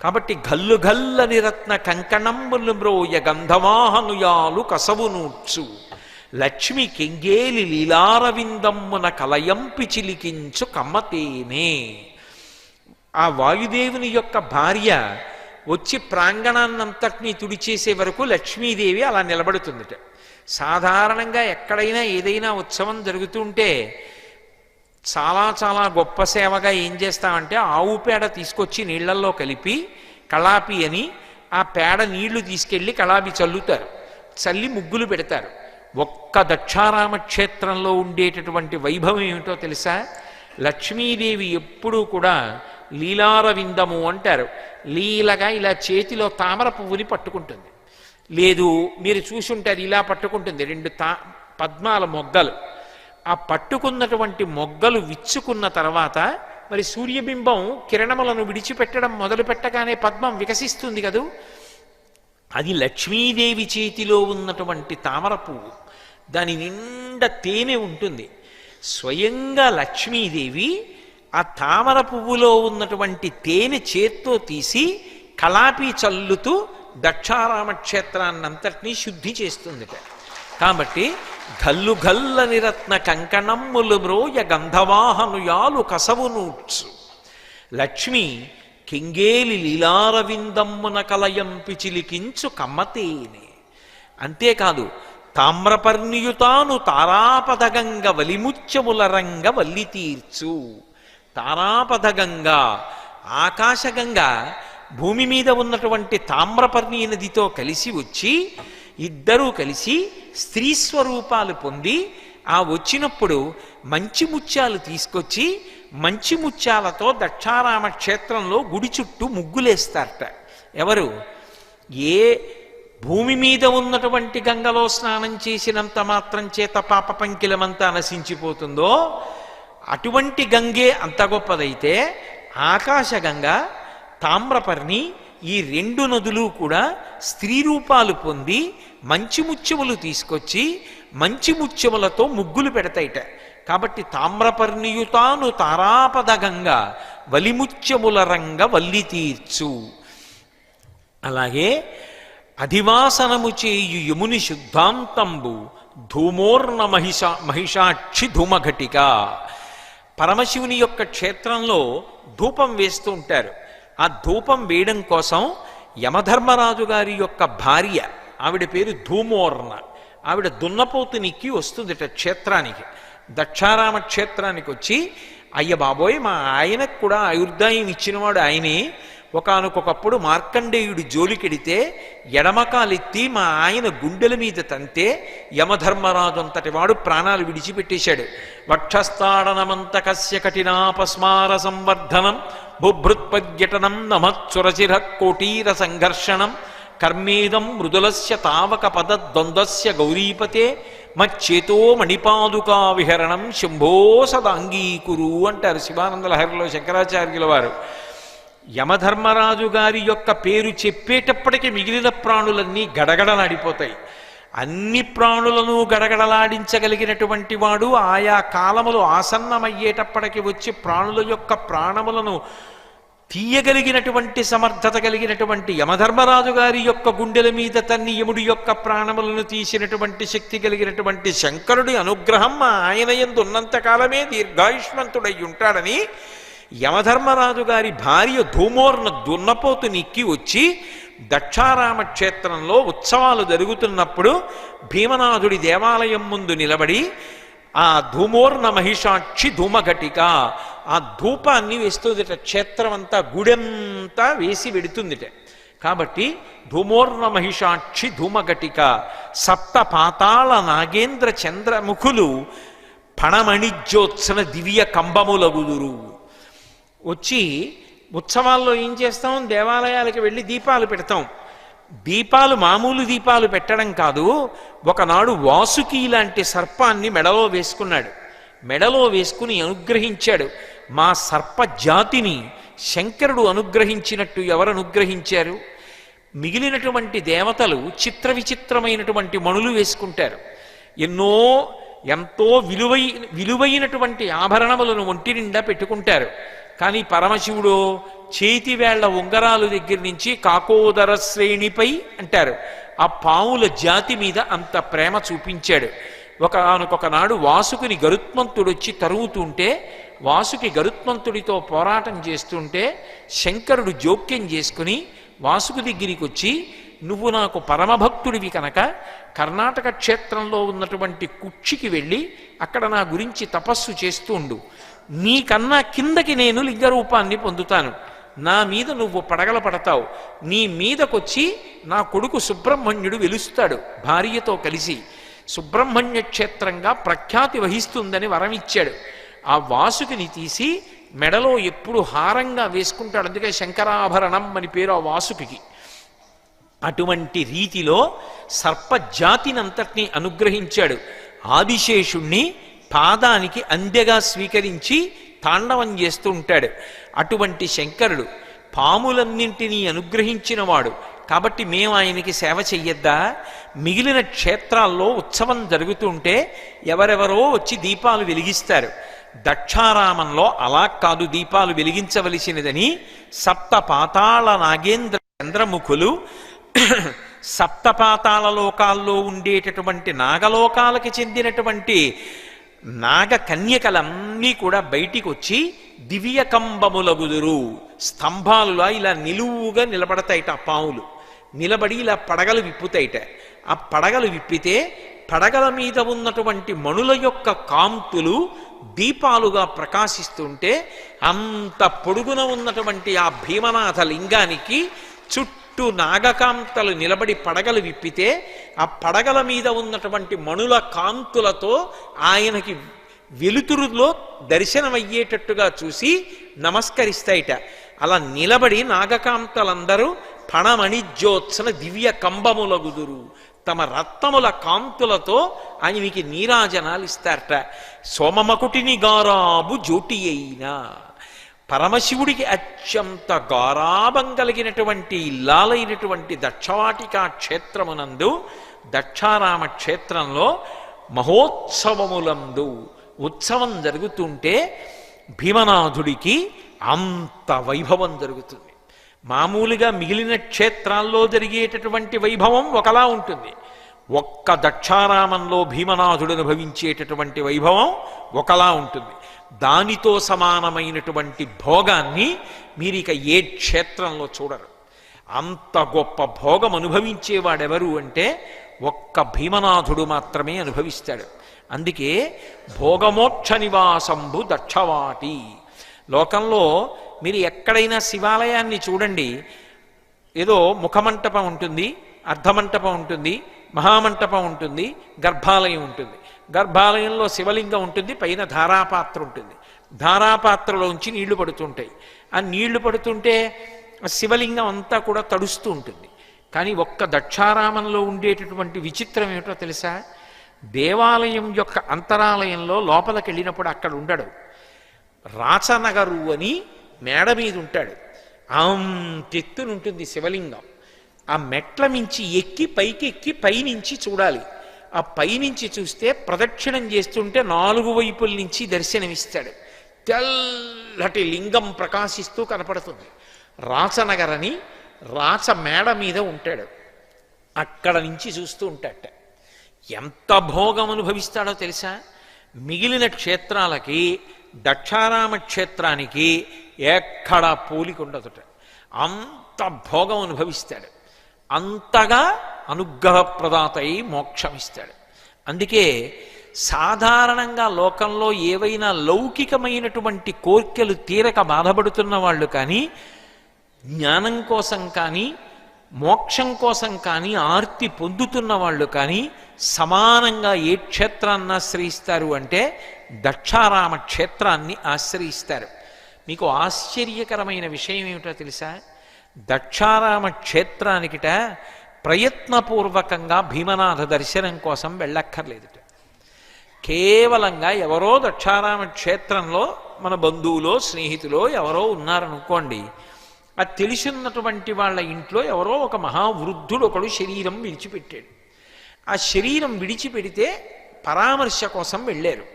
కాబట్టి గల్లు గల్లని రత్న కంకణంబులు మ్రోయ గంధవాహనుయాలు కసవునూట్సు లక్ష్మి కెంగేలి లీలారవిందమ్మున కలయంపి చిలికించు కమ్మతేనే. ఆ వాయుదేవుని యొక్క భార్య వచ్చి ప్రాంగణాన్నంతటినీ తుడిచేసే వరకు లక్ష్మీదేవి అలా నిలబడుతుందిట. సాధారణంగా ఎక్కడైనా ఏదైనా ఉత్సవం జరుగుతుంటే చాలా చాలా గొప్ప సేవగా ఏం చేస్తామంటే ఆవు పేడ తీసుకొచ్చి నీళ్లల్లో కలిపి కళాపి అని ఆ పేడ నీళ్లు తీసుకెళ్ళి కళాపి చల్లుతారు, చల్లి ముగ్గులు పెడతారు. ఒక్క దక్షారామ క్షేత్రంలో ఉండేటటువంటి వైభవం ఏమిటో తెలుసా? లక్ష్మీదేవి ఎప్పుడూ కూడా లీలారవిందము అంటారు. లీలగా ఇలా చేతిలో తామర పువ్వుని పట్టుకుంటుంది. లేదు మీరు చూసుంటారు, ఇలా పట్టుకుంటుంది రెండు పద్మాల మొగ్గలు. ఆ పట్టుకున్నటువంటి మొగ్గలు విచ్చుకున్న తర్వాత మరి సూర్యబింబం కిరణములను విడిచిపెట్టడం మొదలు పెట్టగానే పద్మం వికసిస్తుంది కదూ. అది లక్ష్మీదేవి చేతిలో ఉన్నటువంటి తామర పువ్వు. దాని నిండా తేనె ఉంటుంది. స్వయంగా లక్ష్మీదేవి ఆ తామర పువ్వులో ఉన్నటువంటి తేనె చేత్తో తీసి కలాపి చల్లుతూ దక్షారామ క్షేత్రాన్నంతటినీ శుద్ధి చేస్తుందిట. కాబట్టి గల్లు గల్లని రత్న కంకణమ్ములు మ్రోయ గంధవాహనుయాలు కసవునూట్సు లక్ష్మి కింగేలి లీలారవిందమ్మున కలయంపి చిలికించు కమ్మతేనే. అంతేకాదు తామ్రపర్ణియుతాను తారాపదగంగ వలిముత్యముల వల్లి తీర్చు. తారాపదగంగా ఆకాశగంగా భూమి మీద ఉన్నటువంటి తామ్రపర్ణి నదితో కలిసి వచ్చి ఇద్దరూ కలిసి స్త్రీ స్వరూపాలు పొంది ఆ వచ్చినప్పుడు మంచి ముత్యాలు తీసుకొచ్చి మంచి ముత్యాలతో దక్షారామ క్షేత్రంలో గుడి చుట్టూ ముగ్గులేస్తారట. ఎవరు? ఏ భూమి మీద ఉన్నటువంటి గంగలో స్నానం చేసినంత మాత్రం చేత పాప పంకిలమంతా నశించిపోతుందో అటువంటి గంగే అంత గొప్పదైతే ఆకాశగంగ తామ్రపర్ణి ఈ రెండు నదులు కూడా స్త్రీ రూపాలు పొంది మంచి ముత్యములు తీసుకొచ్చి మంచి ముత్యములతో ముగ్గులు పెడతాయిట. కాబట్టి తామ్రపర్ణియుతాను తారాపదగంగ వలిముత్యముల వల్లి తీర్చు. అలాగే అధివాసనము చేయు యముని శుద్ధాంతంబు ధూమోర్ణ మహిషాక్షి ధూమఘటిక. పరమశివుని యొక్క క్షేత్రంలో ధూపం వేస్తూ ఉంటారు. ఆ ధూపం వేయడం కోసం యమధర్మరాజు గారి యొక్క భార్య, ఆవిడ పేరు ధూమోర్ణ, ఆవిడ దున్నపోతునిక్కి వస్తుందిట క్షేత్రానికి. దక్షారామ క్షేత్రానికి వచ్చి, అయ్య బాబోయ్ మా ఆయనకు కూడా ఆయుర్దాయం ఇచ్చినవాడు ఆయనే, ఒకానొకప్పుడు మార్కండేయుడు జోలికెడితే ఎడమకాలెత్తి మా ఆయన గుండెల మీద తంతే యమధర్మరాజు అంతటి వాడు ప్రాణాలు విడిచిపెట్టేశాడు. వక్షస్థాడనమంత కస్య కఠినాపస్మార సంవర్ధనం బుభృత్పర్యటనం నమత్సురచిర కోటీర సంఘర్షణం కర్మేదం మృదులస్య తావక పదద్వంద్వస్య గౌరీపతే మచ్చేతో మణిపాదుకా విహరణం శంభో సదాంగీకురు అంటారు శివానంద లహరిలో శంకరాచార్యుల వారు. యమధర్మరాజు గారి యొక్క పేరు చెప్పేటప్పటికీ మిగిలిన ప్రాణులన్నీ గడగడలాడిపోతాయి. అన్ని ప్రాణులను గడగడలాడించగలిగినటువంటి వాడు ఆయా కాలములు ఆసన్నమయ్యేటప్పటికి వచ్చి ప్రాణుల యొక్క ప్రాణములను తీయగలిగినటువంటి సమర్థత కలిగినటువంటి యమధర్మరాజు గారి యొక్క గుండెల మీద తన్ని యముడి యొక్క ప్రాణములను తీసినటువంటి శక్తి కలిగినటువంటి శంకరుడి అనుగ్రహం మా ఆయన యందు ఉన్నంతకాలమే దీర్ఘాయుష్మంతుడై ఉంటాడని యమధర్మరాజు గారి భార్య ధూమోర్ణ దున్నపోతునిక్కి వచ్చి దక్షారామ క్షేత్రంలో ఉత్సవాలు జరుగుతున్నప్పుడు భీమనాథుడి దేవాలయం ముందు నిలబడి ఆ ధూమోర్ణ మహిషాక్షి ధూమఘటిక ఆ ధూపాన్ని వేస్తుందిట. క్షేత్రం అంతా గుడెంతా వేసి వెడుతుందిట. కాబట్టి ధూమోర్ణ మహిషాక్షి ధూమఘటిక సప్త పాతాళ నాగేంద్ర చంద్రముఖులు పణమణిజ్యోత్సన దివ్య కంబములగుదురు. వచ్చి ఉత్సవాల్లో ఏం చేస్తాం? దేవాలయాలకు వెళ్ళి దీపాలు పెడతాం. దీపాలు మామూలు దీపాలు పెట్టడం కాదు, ఒకనాడు వాసుకి లాంటి సర్పాన్ని మెడలో వేసుకున్నాడు. మెడలో వేసుకుని అనుగ్రహించాడు. మా సర్ప జాతిని శంకరుడు అనుగ్రహించినట్టు ఎవరు అనుగ్రహించారు? మిగిలినటువంటి దేవతలు చిత్ర విచిత్రమైనటువంటి మణులు వేసుకుంటారు. ఎంతో విలువైనటువంటి ఆభరణములను ఒంటి నిండా పెట్టుకుంటారు. కానీ పరమశివుడు చేతి వేళ్ల ఉంగరాలు దగ్గర నుంచి కాకోదర శ్రేణిపై అంటారు ఆ పావుల జాతి మీద అంత ప్రేమ చూపించాడు. ఒకనొకనాడు వాసుకుని గరుత్మంతుడొచ్చి తరువుతుంటే, వాసుకి గరుత్మంతుడితో పోరాటం చేస్తుంటే శంకరుడు జోక్యం చేసుకుని వాసుకు దగ్గరికి వచ్చి, నువ్వు నాకు పరమభక్తుడివి కనుక కర్ణాటక క్షేత్రంలో ఉన్నటువంటి కుక్షికి వెళ్ళి అక్కడ నా గురించి తపస్సు చేస్తూ ఉండు. నీకన్నా కిందకి నేను లింగరూపాన్ని పొందుతాను. నా మీద నువ్వు పడగల పడతావు. నీ మీదకొచ్చి నా కొడుకు సుబ్రహ్మణ్యుడు వెలుస్తాడు భార్యతో కలిసి. సుబ్రహ్మణ్య క్షేత్రంగా ప్రఖ్యాతి వహిస్తుందని వరమిచ్చాడు. ఆ వాసుకిని తీసి మెడలో ఎప్పుడు హారంగా వేసుకుంటాడు. అందుకే శంకరాభరణం అని పేరు ఆ వాసుకి. అటువంటి రీతిలో సర్పజాతినంతటినీ అనుగ్రహించాడు. ఆదిశేషుణ్ణి పాదానికి అందెగా స్వీకరించి తాండవం చేస్తూ ఉంటాడు. అటువంటి శంకరుడు పాములన్నింటినీ అనుగ్రహించినవాడు కాబట్టి మేము ఆయనకి సేవ చెయ్యొద్దా? మిగిలిన క్షేత్రాల్లో ఉత్సవం జరుగుతుంటే ఎవరెవరో వచ్చి దీపాలు వెలిగిస్తారు. దక్షారామంలో అలా కాదు దీపాలు వెలిగించవలసినదని సప్త పాతాళ నాగేంద్ర చంద్రముఖులు సప్తపాతాళ లోకాల్లో ఉండేటటువంటి నాగలోకాలకి చెందినటువంటి నాగ కన్యకలన్నీ కూడా బయటికి వచ్చి దివ్య కంబములగుదురు. స్తంభాలులా ఇలా నిలువుగా నిలబడతాయిట ఆ పాములు. నిలబడి ఇలా పడగలు విప్పుతాయిట. ఆ పడగలు విప్పితే పడగల మీద ఉన్నటువంటి మణుల యొక్క కాంతులు దీపాలుగా ప్రకాశిస్తుంటే అంత పొడుగున ఉన్నటువంటి ఆ భీమనాథ లింగానికి చుట్టూ నాగకాంతలు నిలబడి పడగలు విప్పితే ఆ పడగల మీద ఉన్నటువంటి మణుల కాంతులతో ఆయనకి వెలుతురులో దర్శనమయ్యేటట్టుగా చూసి నమస్కరిస్తాయిట. అలా నిలబడి నాగకాంతలందరూ ఫణమణిజ్యోత్సన దివ్య కంబములగుదురు. తమ రత్నముల కాంతులతో ఆయనకి నీరాజనాలు ఇస్తారట. సోమమకుటిని గారాబు జ్యోతి అయినా పరమశివుడికి అత్యంత గారాభం కలిగినటువంటి ఇల్లాలైనటువంటి దక్షవాటికా క్షేత్రమునందు దక్షారామ క్షేత్రంలో మహోత్సవములందు ఉత్సవం జరుగుతుంటే భీమనాథుడికి అంత వైభవం జరుగుతుంది. మామూలుగా మిగిలిన క్షేత్రాల్లో జరిగేటటువంటి వైభవం ఒకలా ఉంటుంది. ఒక్క దక్షారామంలో భీమనాథుడు అనుభవించేటటువంటి వైభవం ఒకలా ఉంటుంది. దానితో సమానమైనటువంటి భోగాన్ని మీరు ఇక ఏ క్షేత్రంలో చూడరు. అంత గొప్ప భోగం అనుభవించేవాడెవరు అంటే ఒక్క భీమనాథుడు మాత్రమే అనుభవిస్తాడు. అందుకే భోగమోక్ష నివాసంబు దక్షవాటి. లోకంలో మీరు ఎక్కడైనా శివాలయాన్ని చూడండి, ఏదో ముఖమంటపం ఉంటుంది, అర్ధమంటపం ఉంటుంది, మహామంటపం ఉంటుంది, గర్భాలయం ఉంటుంది. గర్భాలయంలో శివలింగం ఉంటుంది, పైన ధారాపాత్ర ఉంటుంది. ధారాపాత్రలోంచి నీళ్లు పడుతుంటాయి. ఆ నీళ్లు పడుతుంటే శివలింగం అంతా కూడా తడుస్తూ ఉంటుంది. కానీ ఒక్క దక్షారామంలో ఉండేటటువంటి విచిత్రం ఏమిటో తెలుసా? దేవాలయం యొక్క అంతరాలయంలో లోపలికి వెళ్ళినప్పుడు అక్కడ ఉండడు. రాచనగరు అని మేడ మీద ఉంటాడు. అంతెత్తునుంటుంది శివలింగం. ఆ మెట్ల మించి ఎక్కి పైకి ఎక్కి పైనుంచి చూడాలి. ఆ పైనుంచి చూస్తే ప్రదక్షిణం చేస్తుంటే 4 వైపుల నుంచి దర్శనమిస్తాడు. తెల్లటి లింగం ప్రకాశిస్తూ కనపడుతుంది. రాచనగరని రాచ మేడ మీద ఉంటాడు. అక్కడ నుంచి చూస్తూ ఉంటాడట. ఎంత భోగం అనుభవిస్తాడో తెలుసా? మిగిలిన క్షేత్రాలకి దక్షారామ క్షేత్రానికి ఎక్కడా పోలిక ఉండదుట. అంత భోగం అనుభవిస్తాడు. అంతగా అనుగ్రహప్రదాత అయి మోక్షమిస్తాడు. అందుకే సాధారణంగా లోకంలో ఏవైనా లౌకికమైనటువంటి కోర్కెలు తీరక బాధపడుతున్న వాళ్ళు కానీ, జ్ఞానం కోసం కానీ, మోక్షం కోసం కానీ ఆర్తి పొందుతున్న వాళ్ళు కానీ సమానంగా ఏ క్షేత్రాన్ని ఆశ్రయిస్తారు అంటే దక్షారామ క్షేత్రాన్ని ఆశ్రయిస్తారు. మీకు ఆశ్చర్యకరమైన విషయం ఏమిటో తెలుసా? దక్షారామ క్షేత్రానికిట ప్రయత్నపూర్వకంగా భీమనాథ దర్శనం కోసం వెళ్ళక్కర్లేదుట. కేవలంగా ఎవరో దక్షారామ క్షేత్రంలో మన బంధువులో స్నేహితులో ఎవరో ఉన్నారనుకోండి, అది తెలిసినటువంటి వాళ్ళ ఇంట్లో ఎవరో ఒక మహావృద్ధుడు ఒకడు శరీరం విడిచిపెట్టాడు. ఆ శరీరం విడిచిపెడితే పరామర్శ కోసం వెళ్ళారు.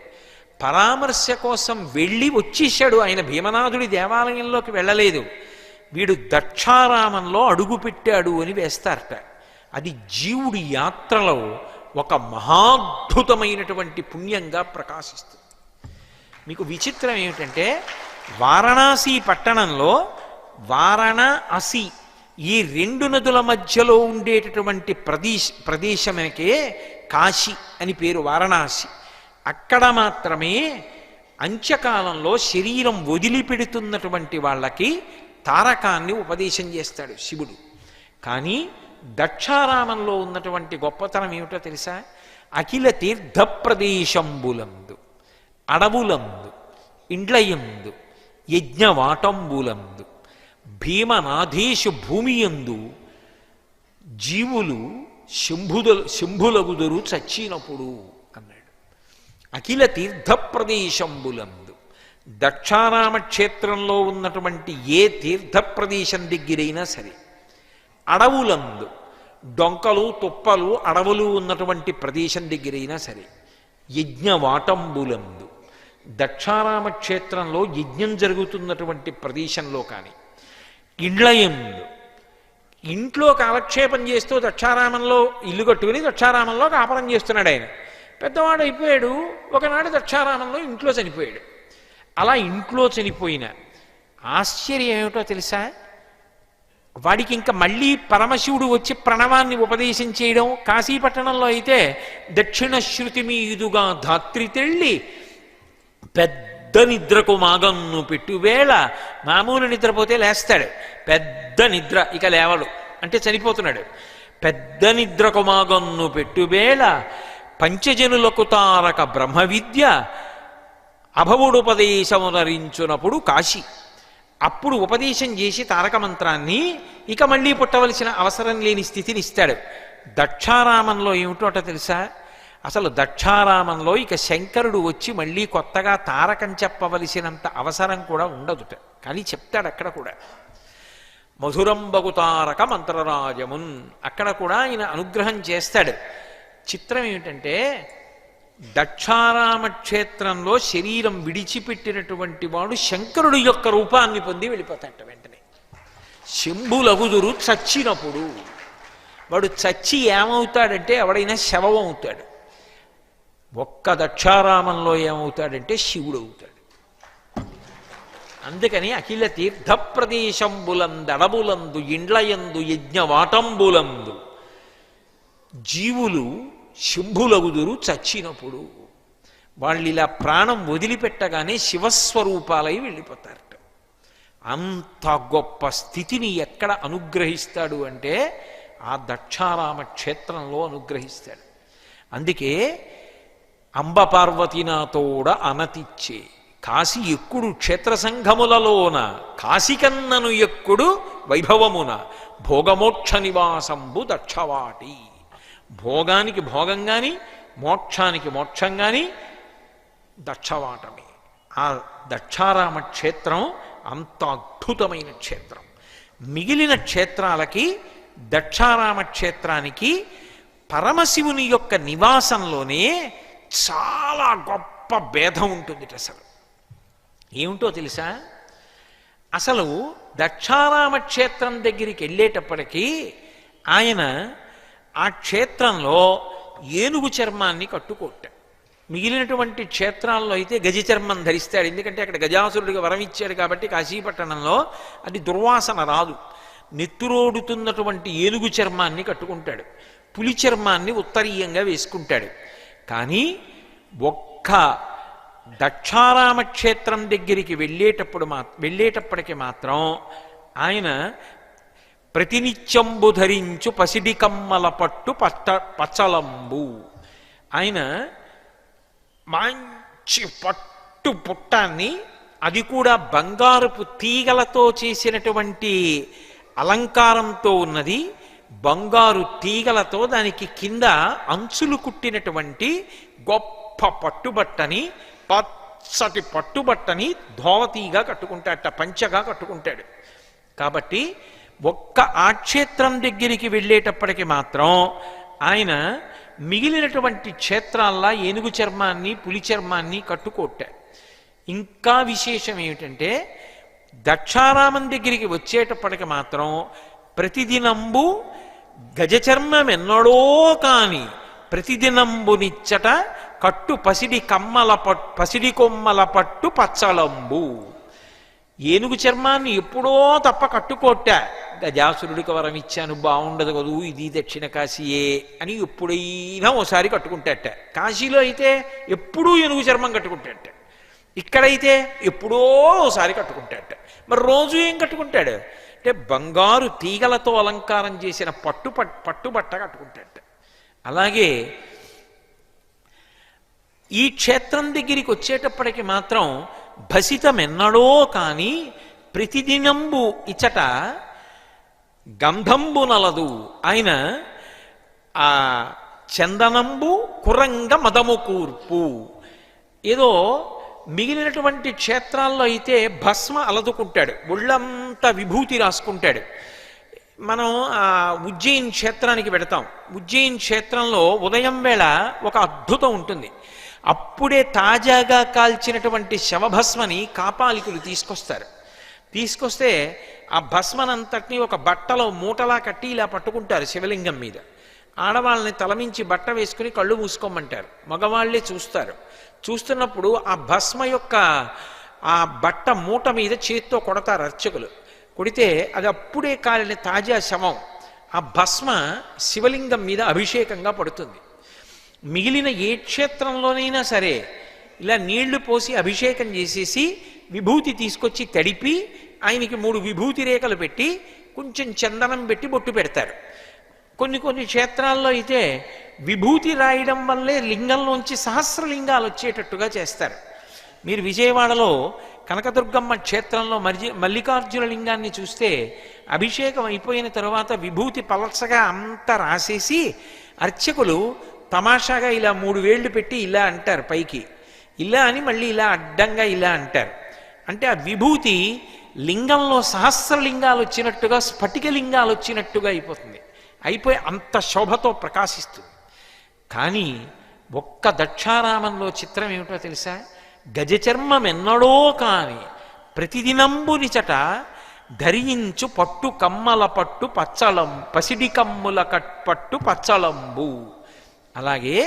పరామర్శ కోసం వెళ్ళి వచ్చేసాడు. ఆయన భీమనాథుడి దేవాలయంలోకి వెళ్ళలేదు. వీడు దక్షారామంలో అడుగుపెట్టాడు అని వేస్తారట. అది జీవుడి యాత్రలో ఒక మహాద్భుతమైనటువంటి పుణ్యంగా ప్రకాశిస్తుంది. మీకు విచిత్రం ఏమిటంటే వారణాసి పట్టణంలో వారణాసి ఈ 2 నదుల మధ్యలో ఉండేటటువంటి ప్రదేశమనకే కాశీ అని పేరు, వారణాసి. అక్కడ మాత్రమే అంత్యకాలంలో శరీరం వదిలిపెడుతున్నటువంటి వాళ్ళకి తారకాన్ని ఉపదేశం చేస్తాడు శివుడు. కానీ దక్షారామంలో ఉన్నటువంటి గొప్పతనం ఏమిటో తెలుసా? అఖిల తీర్థ ప్రదేశంబులందు, అడవులందు, ఇండ్లయందు, యజ్ఞవాటంబులందు, భీమనాథేశు భూమియందు జీవులు శంభులగుదురు చచ్చినప్పుడు అన్నాడు. అఖిల తీర్థ ప్రదేశంబులందు, దక్షారామ క్షేత్రంలో ఉన్నటువంటి ఏ తీర్థ ప్రదేశం దగ్గరైనా సరే, అడవులందు డొంకలు తుప్పలు అడవులు ఉన్నటువంటి ప్రదేశం దగ్గరైనా సరే, యజ్ఞవాటంబులందు దక్షారామ క్షేత్రంలో యజ్ఞం జరుగుతున్నటువంటి ప్రదేశంలో కానీ, ఇండ్లయందు ఇంట్లో కాలక్షేపం చేస్తూ దక్షారామంలో ఇల్లు కట్టుకుని దక్షారామంలో కాపురం చేస్తున్నాడు ఆయన. పెద్దవాడు అయిపోయాడు, ఒకనాడు దక్షారామంలో ఇంట్లో చనిపోయాడు. అలా ఇంట్లో చనిపోయిన ఆశ్చర్యం ఏమిటో తెలుసా? వాడికి ఇంకా మళ్ళీ పరమశివుడు వచ్చి ప్రణవాన్ని ఉపదేశం చేయడం. కాశీపట్టణంలో అయితే దక్షిణ శృతి మీదుగా ధాత్రి తెళ్ళి పెద్ద నిద్రకు మాగన్ను పెట్టువేళ, మామూలు నిద్రపోతే లేస్తాడు, పెద్ద నిద్ర ఇక లేవడు అంటే చనిపోతున్నాడు. పెద్ద నిద్రకు మాగన్ను పెట్టువేళ పంచజనులకు తారక బ్రహ్మ విద్య అభవుడుపదేశమునరించునప్పుడు కాశీ. అప్పుడు ఉపదేశం చేసి తారక మంత్రాన్ని ఇక మళ్ళీ పుట్టవలసిన అవసరం లేని స్థితిని ఇస్తాడు. దక్షారామంలో ఏమిటోట తెలుసా? అసలు దక్షారామంలో ఇక శంకరుడు వచ్చి మళ్ళీ కొత్తగా తారకం చెప్పవలసినంత అవసరం కూడా ఉండదుట. కానీ చెప్తాడు అక్కడ కూడా, మధురంబగు తారక మంత్రరాజమున్, అక్కడ కూడా ఆయన అనుగ్రహం చేస్తాడు. చిత్రం ఏమిటంటే, దక్షారామ క్షేత్రంలో శరీరం విడిచిపెట్టినటువంటి వాడు శంకరుడు యొక్క రూపాన్ని పొంది వెళ్ళిపోతాడు వెంటనే. శంభులగుదురు చచ్చినప్పుడు వాడు చచ్చి ఏమవుతాడంటే ఎవడైనా శవం అవుతాడు. ఒక్క దక్షారామంలో ఏమవుతాడంటే శివుడు అవుతాడు. అందుకని అఖిల తీర్థ ప్రదేశంబులందడబులందు ఇండ్లయందు యజ్ఞవాటంబులందు జీవులు శంభులగుదురు చచ్చినప్పుడు. వాళ్ళు ఇలా ప్రాణం వదిలిపెట్టగానే శివస్వరూపాలై వెళ్ళిపోతారట. అంత గొప్ప స్థితిని ఎక్కడ అనుగ్రహిస్తాడు అంటే ఆ దక్షారామ క్షేత్రంలో అనుగ్రహిస్తాడు. అందుకే అంబ పార్వతీనాతోడ అనతిచ్చే కాశీ ఎక్కుడు క్షేత్ర సంఘములలోన, కాశికన్నను ఎక్కుడు వైభవమున భోగమోక్ష నివాసంబు దక్షవాటి. భోగానికి భోగం గాని మోక్షానికి మోక్షం గాని దక్షవాటమే. ఆ దక్షారామ క్షేత్రం అంత అద్భుతమైన క్షేత్రం. మిగిలిన క్షేత్రాలకి దక్షారామ క్షేత్రానికి పరమశివుని యొక్క నివాసంలోనే చాలా గొప్ప భేదం ఉంటుంది. అసలు ఏమిటో తెలుసా? అసలు దక్షారామ క్షేత్రం దగ్గరికి వెళ్ళేటప్పటికీ ఆయన ఆ క్షేత్రంలో ఏనుగు చర్మాన్ని కట్టుకోట. మిగిలినటువంటి క్షేత్రాల్లో అయితే గజ చర్మం ధరిస్తాడు. ఎందుకంటే అక్కడ గజాసురుడికి వరం ఇచ్చాడు కాబట్టి కాశీపట్టణంలో అది దుర్వాసన రాదు. నెత్తురోడుతున్నటువంటి ఏనుగు చర్మాన్ని కట్టుకుంటాడు, పులి చర్మాన్ని ఉత్తరీయంగా వేసుకుంటాడు. కానీ ఒక్క దక్షారామ క్షేత్రం దగ్గరికి వెళ్ళేటప్పటికి మాత్రం ఆయన ప్రతినిత్యంబు ధరించు పసిడి కమ్మల పట్టు పచ్చలంబు. ఆయన మంచి పట్టు పుట్టాన్ని, అది కూడా బంగారపు తీగలతో చేసినటువంటి అలంకారంతో ఉన్నది, బంగారు తీగలతో దానికి కింద అంచులు కుట్టినటువంటి గొప్ప పట్టుబట్టని, పచ్చటి పట్టుబట్టని ధోవతీగా కట్టుకుంటాడట, పంచగా కట్టుకుంటాడు. కాబట్టి ఒక్క ఆ క్షేత్రం దగ్గరికి వెళ్ళేటప్పటికి మాత్రం ఆయన మిగిలినటువంటి క్షేత్రాల్లా ఏనుగు చర్మాన్ని పులి చర్మాన్ని కట్టుకోట. ఇంకా విశేషం ఏమిటంటే దక్షారామం దగ్గరికి వచ్చేటప్పటికి మాత్రం ప్రతిదినంబు గజచర్మమెన్నడో కాని ప్రతిదినంబునిచ్చట కట్టు పసిడి కొమ్మల పట్టు పచ్చలంబు. ఏనుగు చర్మాన్ని ఎప్పుడో తప్ప కట్టుకోట. గజాసురుడికి వరం ఇచ్చాను, బాగుండదు కదూ, ఇది దక్షిణ కాశీయే అని ఎప్పుడైనా ఓసారి కట్టుకుంటాట. కాశీలో అయితే ఎప్పుడూ ఏనుగు చర్మం కట్టుకుంటాట, ఇక్కడైతే ఎప్పుడో ఓసారి కట్టుకుంటాట. మరి రోజు ఏం కట్టుకుంటాడు అంటే బంగారు తీగలతో అలంకారం చేసిన పట్టుబట్ట కట్టుకుంటాట. అలాగే ఈ క్షేత్రం దగ్గరికి వచ్చేటప్పటికి మాత్రం భసితమెన్నడో కాని ప్రతిదినంబు ఇచ్చట గంధంబు నలదు. ఆయన ఆ చందనంబు కురంగ మదము కూర్పు, ఏదో మిగిలినటువంటి క్షేత్రాల్లో అయితే భస్మ అలదుకుంటాడు, ఒళ్ళంతా విభూతి రాసుకుంటాడు. మనం ఉజ్జయిన్ క్షేత్రానికి వెడతాం. ఉజ్జయిన్ క్షేత్రంలో ఉదయం వేళ ఒక అద్భుతం ఉంటుంది. అప్పుడే తాజాగా కాల్చినటువంటి శవభస్మని కాపాలికులు తీసుకొస్తే ఆ భస్మనంతటినీ ఒక బట్టలో మూటలా కట్టి ఇలా పట్టుకుంటారు శివలింగం మీద. ఆడవాళ్ళని తలమించి బట్ట వేసుకుని కళ్ళు మూసుకోమంటారు. మగవాళ్లే చూస్తారు. చూస్తున్నప్పుడు ఆ భస్మ యొక్క ఆ బట్ట మూట మీద చేత్తో కొడతారు అర్చకులు. కొడితే అది అప్పుడే కాలిన తాజా శవం. ఆ భస్మ శివలింగం మీద అభిషేకంగా పడుతుంది. మిగిలిన ఏ క్షేత్రంలోనైనా సరే ఇలా నీళ్లు పోసి అభిషేకం చేసేసి విభూతి తీసుకొచ్చి తడిపి ఆయనకి 3 విభూతి రేఖలు పెట్టి కొంచెం చందనం పెట్టి బొట్టు పెడతారు. కొన్ని క్షేత్రాల్లో అయితే విభూతి రాయడం వల్లే లింగంలోంచి సహస్రలింగాలు వచ్చేటట్టుగా చేస్తారు. మీరు విజయవాడలో కనకదుర్గమ్మ క్షేత్రంలో మల్లికార్జున లింగాన్ని చూస్తే అభిషేకం అయిపోయిన తర్వాత విభూతి పలసగా అంతా రాసేసి అర్చకులు తమాషాగా ఇలా 3 వేళ్లు పెట్టి ఇలా అంటారు పైకి, ఇలా అని మళ్ళీ ఇలా అడ్డంగా ఇలా అంటారు. అంటే ఆ విభూతి లింగంలో సహస్రలింగాలు వచ్చినట్టుగా స్ఫటికలింగాలు వచ్చినట్టుగా అయిపోయి అంత శోభతో ప్రకాశిస్తుంది. కానీ ఒక్క దక్షారామంలో చిత్రం ఏమిటో తెలుసా? గజచర్మమెన్నడో కాని ప్రతిదినంబునిచట ధరించు పట్టు కమ్మల పట్టు పచ్చళం పసిడి కమ్ముల కట్పట్టు పచ్చళంబు. అలాగే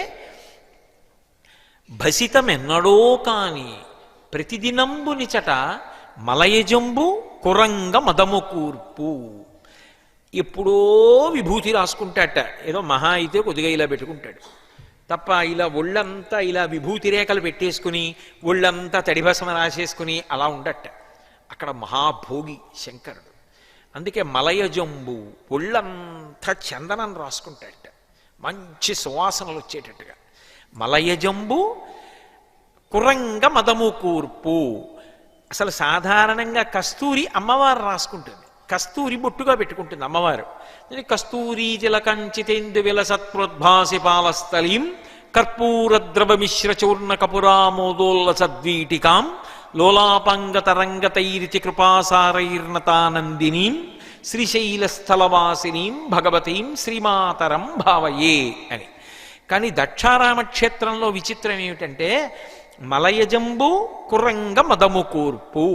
భసితమెన్నడో కాని ప్రతిదినంబునిచట మలయజంబు కురంగ మదము కూర్పు. ఎప్పుడో విభూతి రాసుకుంటాట, ఏదో మహా అయితే కొద్దిగా ఇలా పెట్టుకుంటాడు తప్ప ఇలా ఒళ్ళంతా ఇలా విభూతి రేఖలు పెట్టేసుకుని ఒళ్ళంతా తడిభస్మ రాసేసుకుని అలా ఉండట. అక్కడ మహాభోగి శంకరుడు. అందుకే మలయజంబు, ఒళ్ళంతా చందనం రాసుకుంటాడట, మంచి సువాసనలు వచ్చేటట్టుగా. మలయజంబు కురంగ మదము కూర్పు. అసలు సాధారణంగా కస్తూరి అమ్మవారు రాసుకుంటుంది, కస్తూరి బొట్టుగా పెట్టుకుంటుంది అమ్మవారు. కస్తూరీ జలకంచితేందు విలసత్ప్రోద్భాసి పాలస్థలీం కర్పూరద్రవ మిశ్ర చూర్ణ కపురామోదోల్ల సద్వీటికాం లోలాపంగతరంగతైరితి కృపాసారైర్నతానందినీం శ్రీశైలస్థలవాసినీం భగవతీం శ్రీమాతరం భావయే అని. కానీ దక్షారామక్షేత్రంలో విచిత్రం ఏమిటంటే మలయజంబు కురంగ మదము కూర్పు.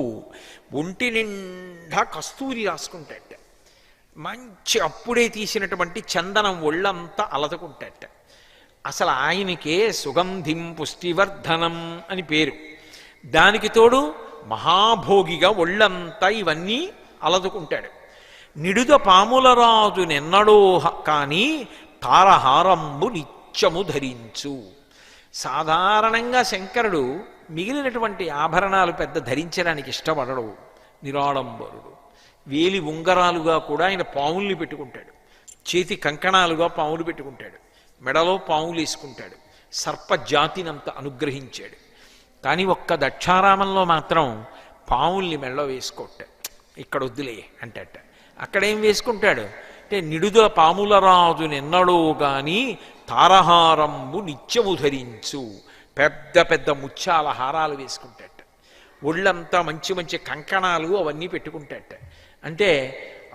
ఒంటి నిండా కస్తూరి రాసుకుంటాట, మంచి అప్పుడే తీసినటువంటి చందనం ఒళ్ళంతా అలదుకుంటాట. అసలు ఆయనకే సుగంధిం పుష్టివర్ధనం అని పేరు. దానికి తోడు మహాభోగిగా ఒళ్ళంతా ఇవన్నీ అలదుకుంటాడు. నిడుద పాములరాజు నెన్నడో కానీ తారహారంబు నిత్యము ధరించు. సాధారణంగా శంకరుడు మిగిలినటువంటి ఆభరణాలు పెద్ద ధరించడానికి ఇష్టపడడు, నిరాడంబరుడు. వేలి ఉంగరాలుగా కూడా ఆయన పాముల్ని పెట్టుకుంటాడు, చేతి కంకణాలుగా పాములు పెట్టుకుంటాడు, మెడలో పాములు వేసుకుంటాడు. సర్పజాతినంత అనుగ్రహించాడు. కానీ ఒక్క దక్షారామంలో మాత్రం పాముల్ని మెడలో వేసుకోట. ఇక్కడ వద్దులే అంటట. అక్కడేం వేసుకుంటాడు అంటే నిడుదల పాముల రాజు నిన్నడో గాని తారహారంబు నిత్యము ధరించు. పెద్ద పెద్ద ముత్యాల హారాలు వేసుకుంటాట, ఒళ్ళంతా మంచి మంచి కంకణాలు అవన్నీ పెట్టుకుంటాట. అంటే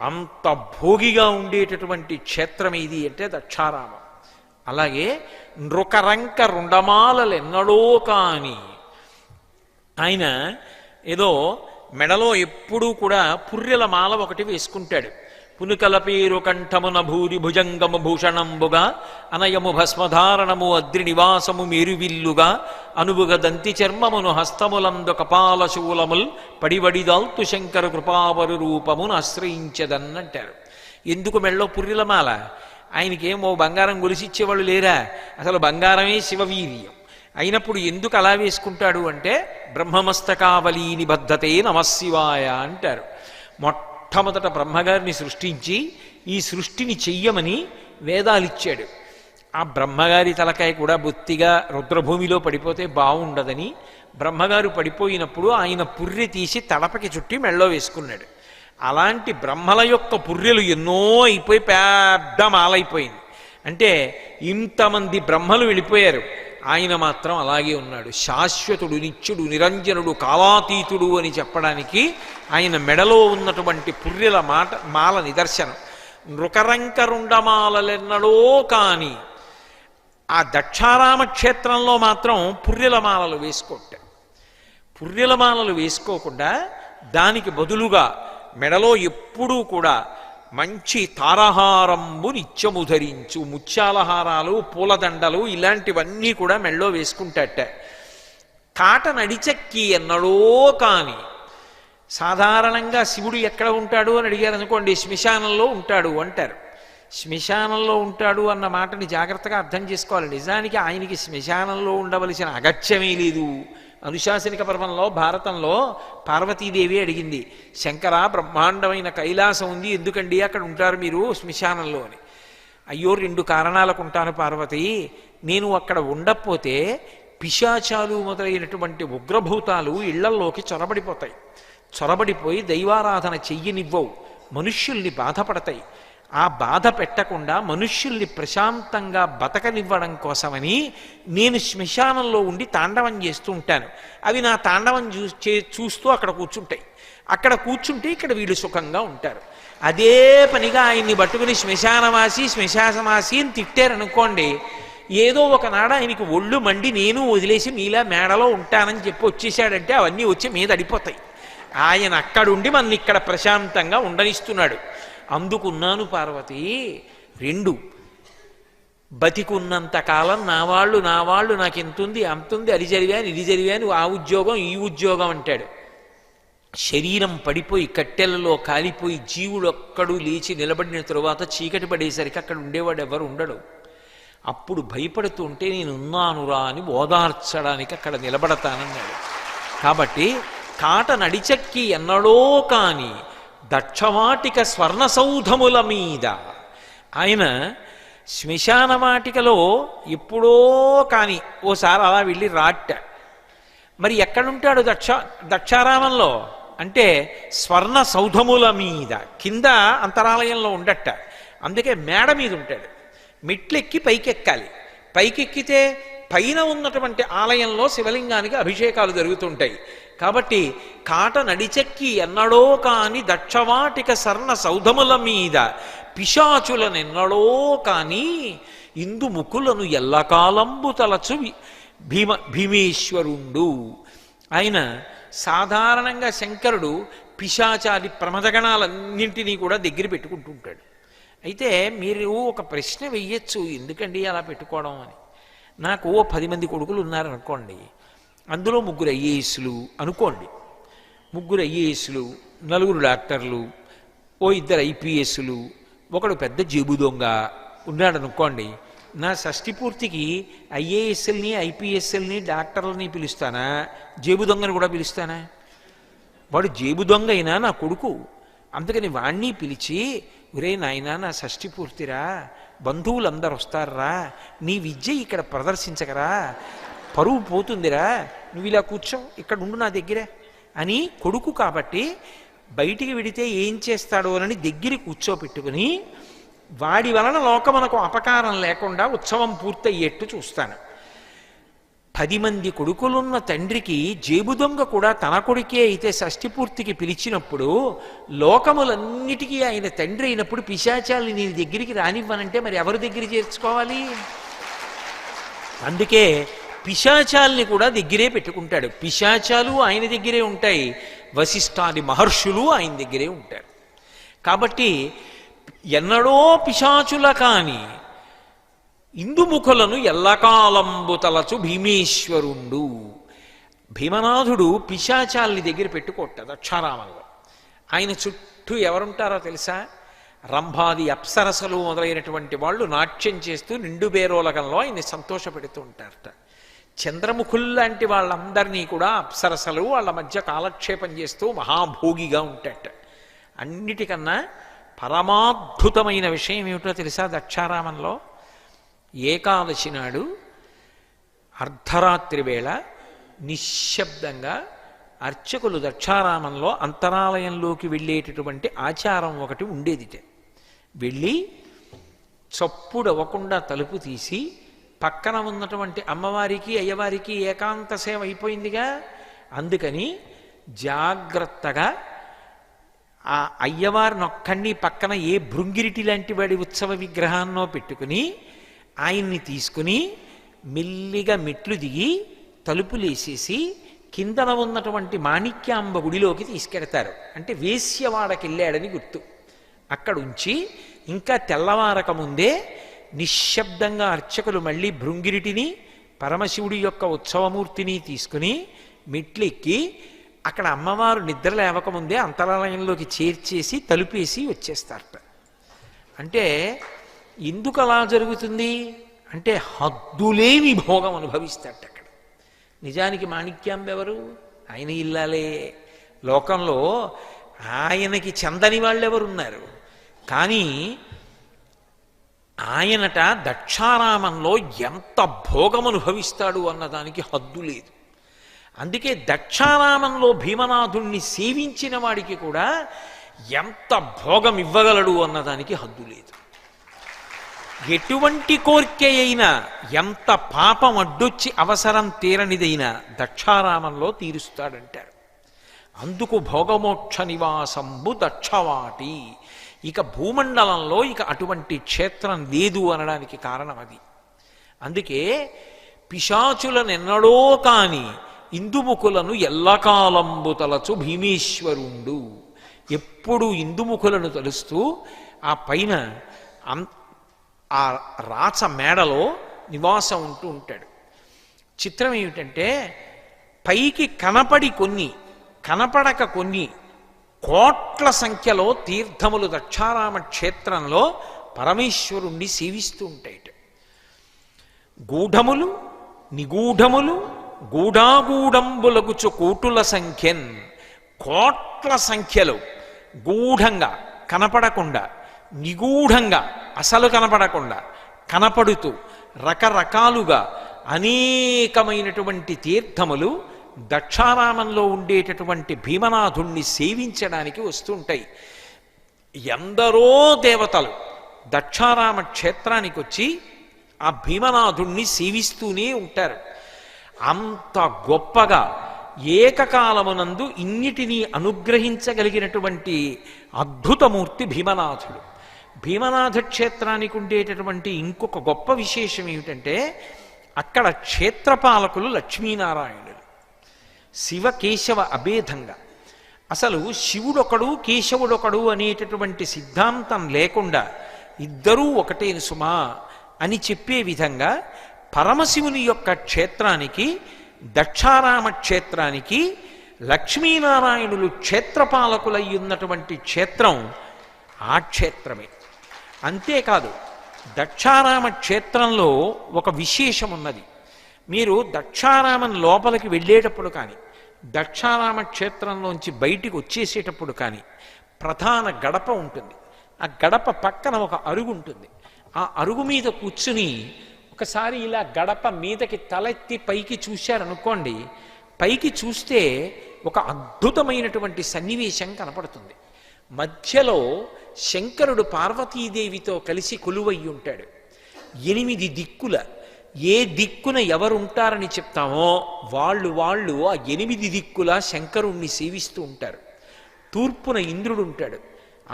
అంత భోగిగా ఉండేటటువంటి క్షేత్రం ఇది అంటే దక్షారామం. అలాగే నృకరంక రుండమాలలు ఎన్నడో కాని ఆయన ఏదో మెడలో ఎప్పుడూ కూడా పుర్రెల మాల ఒకటి వేసుకుంటాడు. పునుకల పేరు కంఠమున భూరి భుజంగము భూషణంబుగా అనయము భస్మధారణము అద్రి నివాసము మేరువిల్లుగా అనువుగ దంతి చర్మమును హస్తములందు కపాల శూలముల్ పడివడిదాల్తు శంకర కృపావరు రూపమును ఆశ్రయించదన్నంటారు. ఎందుకు మెడలో పుర్రెలమాల? ఆయనకేమో బంగారం గొలిసిచ్చేవాళ్ళు లేరా? అసలు బంగారమే శివవీర్యం అయినప్పుడు ఎందుకు అలా వేసుకుంటాడు అంటే బ్రహ్మమస్తకావలీ నిబద్ధతే నమశివాయ అంటారు. మొట్టమొదట బ్రహ్మగారిని సృష్టించి ఈ సృష్టిని చెయ్యమని వేదాలిచ్చాడు. ఆ బ్రహ్మగారి తలకాయ కూడా బొత్తిగా రుద్రభూమిలో పడిపోతే బాగుండదని బ్రహ్మగారు పడిపోయినప్పుడు ఆయన పుర్రె తీసి తలపకి చుట్టి మెళ్ళో వేసుకున్నాడు. అలాంటి బ్రహ్మల యొక్క పుర్రెలు ఎన్నో అయిపోయి పెద్ద మాలైపోయింది. అంటే ఇంతమంది బ్రహ్మలు వెళ్ళిపోయారు. ఆయన మాత్రం అలాగే ఉన్నాడు. శాశ్వతుడు, నిత్యుడు, నిరంజనుడు, కాలాతీతుడు అని చెప్పడానికి ఆయన మెడలో ఉన్నటువంటి పుర్రెల మాల నిదర్శనం. నృకరంకరుండమాలెన్నడో కాని ఆ దక్షారామ క్షేత్రంలో మాత్రం పుర్రెల మాలలు వేసుకోట్టారు. పుర్రెల మాలలు వేసుకోకుండా దానికి బదులుగా మెడలో ఎప్పుడూ కూడా మంచి తారహారంబు నిత్యము ధరించు, ముత్యాలహారాలు, పూలదండలు ఇలాంటివన్నీ కూడా మెడలో వేసుకుంటాట. కాట నడిచెక్కి ఎన్నడో కాని, సాధారణంగా శివుడు ఎక్కడ ఉంటాడు అని అడిగారు అనుకోండి, శ్మశానంలో ఉంటాడు అంటారు. శ్మశానంలో ఉంటాడు అన్న మాటని జాగ్రత్తగా అర్థం చేసుకోవాలి. నిజానికి ఆయనకి శ్మశానంలో ఉండవలసిన అగత్యమే లేదు. అనుశాసనిక పర్వంలో భారతంలో పార్వతీదేవి అడిగింది, శంకర బ్రహ్మాండమైన కైలాసం ఉంది, ఎందుకండి అక్కడ ఉంటారు మీరు శ్మశానంలో అని. అయ్యో 2 కారణాలకు ఉంటాను పార్వతి, నేను అక్కడ ఉండకపోతే పిశాచాలు మొదలైనటువంటి ఉగ్రభూతాలు ఇళ్లల్లోకి చొరబడిపోతాయి. చొరబడిపోయి దైవారాధన చెయ్యనివ్వవు, మనుష్యుల్ని బాధపడతాయి. ఆ బాధ పెట్టకుండా మనుష్యుల్ని ప్రశాంతంగా బతకనివ్వడం కోసమని నేను శ్మశానంలో ఉండి తాండవం చేస్తూ ఉంటాను. అవి నా తాండవం చూస్తూ అక్కడ కూర్చుంటాయి. అక్కడ కూర్చుంటే ఇక్కడ వీళ్ళు సుఖంగా ఉంటారు. అదే పనిగా ఆయన్ని పట్టుకుని శ్మశానవాసి శ్మశానవాసి అని తిట్టారనుకోండి, ఏదో ఒకనాడు ఆయనకి ఒళ్ళు మండి నేను వదిలేసి మీలా మేడలో ఉంటానని చెప్పి వచ్చేసాడంటే అవన్నీ వచ్చి మీద అడిపోతాయి. ఆయన అక్కడుండి మనల్ని ఇక్కడ ప్రశాంతంగా ఉండనిస్తున్నాడు. అందుకున్నాను పార్వతి. 2, బతికున్నంత కాలం నా వాళ్ళు నాకు ఎంతుంది అంతుంది, అది జరిగాను ఇది జరిగాను, ఆ ఉద్యోగం ఈ ఉద్యోగం అంటాడు. శరీరం పడిపోయి కట్టెలలో కాలిపోయి జీవుడొక్కడు లేచి నిలబడిన తరువాత చీకటి పడేసరికి అక్కడ ఉండేవాడు ఎవరు ఉండడు. అప్పుడు భయపడుతుంటే నేనున్నానురా అని ఓదార్చడానికి అక్కడ నిలబడతానన్నాడు. కాబట్టి కాట నడిచెక్కి ఎన్నడో కాని దక్షవాటిక స్వర్ణ సౌధముల మీద, ఆయన శ్మశానవాటికలో ఎప్పుడో కానీ ఓసారి అలా వెళ్ళి రాట్ట. మరి ఎక్కడుంటాడు దక్షారామంలో అంటే స్వర్ణ సౌధముల మీద, కింద అంతరాలయంలో ఉండట. అందుకే మేడ మీద ఉంటాడు. మెట్లెక్కి పైకెక్కాలి. పైకెక్కితే పైన ఉన్నటువంటి ఆలయంలో శివలింగానికి అభిషేకాలు జరుగుతుంటాయి. కాబట్టి కాట నడిచెక్కి ఎన్నడో కాని దక్షవాటిక స్వర్ణ సౌధముల మీద పిశాచులనెన్నడో కాని ఇందు ముకులను ఎల్లకాలంబు తలచు భీమేశ్వరుండు. ఆయన సాధారణంగా శంకరుడు పిశాచాది ప్రమదగణాలన్నింటినీ కూడా దగ్గర పెట్టుకుంటూ ఉంటాడు. అయితే మీరు ఒక ప్రశ్న వెయ్యొచ్చు, ఎందుకండి అలా పెట్టుకోవడం అని. నాకు 10 మంది కొడుకులు ఉన్నారనుకోండి, అందులో 3 ఐఏఎస్లు అనుకోండి, 3 ఐఏఎస్లు, 4 డాక్టర్లు, 2 ఐపీఎస్లు, ఒకడు పెద్ద జేబు దొంగ ఉన్నాడనుకోండి. నా షష్ఠి పూర్తికి ఐఏఎస్ఎల్ని ఐపీఎస్ఎల్ని డాక్టర్లని పిలుస్తానా, జేబు దొంగని కూడా పిలుస్తానా? వాడు జేబు దొంగ అయినా నా కొడుకు. అందుకని వాణ్ణి పిలిచి, ఒరే నాయనా నా షష్ఠి పూర్తిరా, బంధువులందరూ వస్తారా, నీ విద్య ఇక్కడ ప్రదర్శించకరా, పరువు పోతుందిరా, నువ్వు ఇలా కూర్చో, ఇక్కడ ఉండు నా దగ్గరే అని కొడుకు కాబట్టి బయటికి వెడితే ఏం చేస్తాడో అని దగ్గర కూర్చోపెట్టుకుని వాడి వలన లోకమునకు అపకారం లేకుండా ఉత్సవం పూర్తయ్యేట్టు చూస్తాను. 10 మంది కొడుకులున్న తండ్రికి జేబు దొంగ కూడా తన కొడుకే అయితే షష్ఠి పూర్తికి పిలిచినప్పుడు లోకములన్నిటికీ ఆయన తండ్రి అయినప్పుడు పిశాచాల్ని నీ దగ్గరికి రానివ్వనంటే మరి ఎవరి దగ్గర చేర్చుకోవాలి? అందుకే పిశాచాల్ని కూడా దగ్గరే పెట్టుకుంటాడు. పిశాచాలు ఆయన దగ్గరే ఉంటాయి, వశిష్ఠాది మహర్షులు ఆయన దగ్గరే ఉంటారు. కాబట్టి ఎన్నడో పిశాచుల కాని ఇందుముఖులను ఎల్లకాలంబు తలచు భీమేశ్వరుండు. భీమనాథుడు పిశాచాల్ని దగ్గర పెట్టుకోట దక్షారామంలో. ఆయన చుట్టూ ఎవరుంటారో తెలుసా? రంభాది అప్సరసలు మొదలైనటువంటి వాళ్ళు నాట్యం చేస్తూ నిండు బేరోలగంలో ఆయన్ని సంతోషపెడుతూ ఉంటారట. చంద్రముఖుల్లాంటి వాళ్ళందరినీ కూడా అప్సరసలు వాళ్ళ మధ్య కాలక్షేపం చేస్తూ మహాభోగిగా ఉంటాట. అన్నిటికన్నా పరమాద్భుతమైన విషయం ఏమిటో తెలుసా? దక్షారామంలో ఏకాదశి నాడు అర్ధరాత్రి వేళ నిశ్శబ్దంగా అర్చకులు దక్షారామంలో అంతరాలయంలోకి వెళ్ళేటటువంటి ఆచారం ఒకటి ఉండేదిట. వెళ్ళి చప్పుడవ్వకుండా తలుపు తీసి పక్కన ఉన్నటువంటి అమ్మవారికి అయ్యవారికి ఏకాంత సేవ అయిపోయిందిగా. అందుకని జాగ్రత్తగా ఆ అయ్యవారిని ఒక్కడిని పక్కన ఏ భృంగిరిటి లాంటి వాడి ఉత్సవ విగ్రహాన్నో పెట్టుకుని ఆయన్ని తీసుకుని మెల్లిగా మెట్లు దిగి తలుపులేసేసి కిందన ఉన్నటువంటి మాణిక్యాంబ గుడిలోకి తీసుకెడతారు. అంటే వేశ్యవాడకి వెళ్ళాడని గుర్తు. అక్కడుంచి ఇంకా తెల్లవారక ముందే నిశ్శబ్దంగా అర్చకులు మళ్ళీ భృంగిరిటిని పరమశివుడి యొక్క ఉత్సవమూర్తిని తీసుకుని మెట్లెక్కి అక్కడ అమ్మవారు నిద్ర లేవకముందే అంతరాలయంలోకి చేర్చేసి తలుపేసి వచ్చేస్తారట. అంటే ఎందుకు అలా జరుగుతుంది అంటే హద్దులేని భోగం అనుభవిస్తారట అక్కడ. నిజానికి మాణిక్యాంబ ఎవరు? ఆయన ఇల్లాలే. లోకంలో ఆయనకి చెందని వాళ్ళెవరున్నారు? కానీ ఆయనట దక్షారామంలో ఎంత భోగం అనుభవిస్తాడు అన్నదానికి హద్దు లేదు. అందుకే దక్షారామంలో భీమనాథుణ్ణి సేవించిన వాడికి కూడా ఎంత భోగం ఇవ్వగలడు అన్నదానికి హద్దు లేదు. ఎటువంటి కోరిక అయినా, ఎంత పాపం అడ్డొచ్చి అవసరం తీరనిదైనా దక్షారామంలో తీరుస్తాడంటారు. అందుకు భోగమోక్ష నివాసంబు దక్షవాటి. ఇక భూమండలంలో ఇక అటువంటి క్షేత్రం లేదు అనడానికి కారణం అది. అందుకే పిశాచులనెన్నడో కాని ఇందుముఖులను ఎల్లకాలంబు తలచు భీమేశ్వరుండు. ఎప్పుడు ఇందుముఖులను తలుస్తూ ఆ పైన ఆ రాచ మేడలో నివాసం ఉంటూ ఉంటాడు. చిత్రం ఏమిటంటే పైకి కనపడి కొన్ని, కనపడక కొన్ని కోట్ల సంఖ్యలో తీర్థములు దక్షారామ క్షేత్రంలో పరమేశ్వరుణ్ణి సేవిస్తూ ఉంటాయిట. గూఢములు నిగూఢములు గూఢాగూఢంబులగుచు కోటుల సంఖ్యన్. కోట్ల సంఖ్యలో గూఢంగా కనపడకుండా, నిగూఢంగా అసలు కనపడకుండా, కనపడుతూ రకరకాలుగా అనేకమైనటువంటి తీర్థములు దక్షారామంలో ఉండేటటువంటి భీమనాథుణ్ణి సేవించడానికి వస్తుంటాయి. ఎందరో దేవతలు దక్షారామ క్షేత్రానికి వచ్చి ఆ భీమనాథుణ్ణి సేవిస్తూనే ఉంటారు. అంత గొప్పగా ఏకకాలమునందు ఇన్నిటినీ అనుగ్రహించగలిగినటువంటి అద్భుతమూర్తి భీమనాథుడు. భీమనాథ క్షేత్రానికి ఉండేటటువంటి ఇంకొక గొప్ప విశేషం ఏమిటంటే అక్కడ క్షేత్రపాలకులు లక్ష్మీనారాయణులు. శివ కేశవ అభేదంగా, అసలు శివుడొకడు కేశవుడొకడు అనేటటువంటి సిద్ధాంతం లేకుండా ఇద్దరూ ఒకటే సుమా అని చెప్పే విధంగా పరమశివుని యొక్క క్షేత్రానికి, దక్షారామ క్షేత్రానికి లక్ష్మీనారాయణులు క్షేత్రపాలకులై ఉన్నటువంటి క్షేత్రం ఆ క్షేత్రమే. అంతేకాదు దక్షారామ క్షేత్రంలో ఒక విశేషం ఉన్నది. మీరు దక్షారామం లోపలికి వెళ్ళేటప్పుడు కానీ, దక్షారామ క్షేత్రంలోంచి బయటికి వచ్చేసేటప్పుడు కానీ ప్రధాన గడప ఉంటుంది. ఆ గడప పక్కన ఒక అరుగు ఉంటుంది. ఆ అరుగు మీద కూర్చుని ఒకసారి ఇలా గడప మీదకి తలెత్తి పైకి చూశారనుకోండి, పైకి చూస్తే ఒక అద్భుతమైనటువంటి సన్నివేశం కనపడుతుంది. మధ్యలో శంకరుడు పార్వతీదేవితో కలిసి కొలువై ఉంటాడు. 8 దిక్కుల, ఏ దిక్కున ఎవరుంటారని చెప్తామో వాళ్ళు ఆ 8 దిక్కుల శంకరుణ్ణి సేవిస్తూ ఉంటారు. తూర్పున ఇంద్రుడు ఉంటాడు,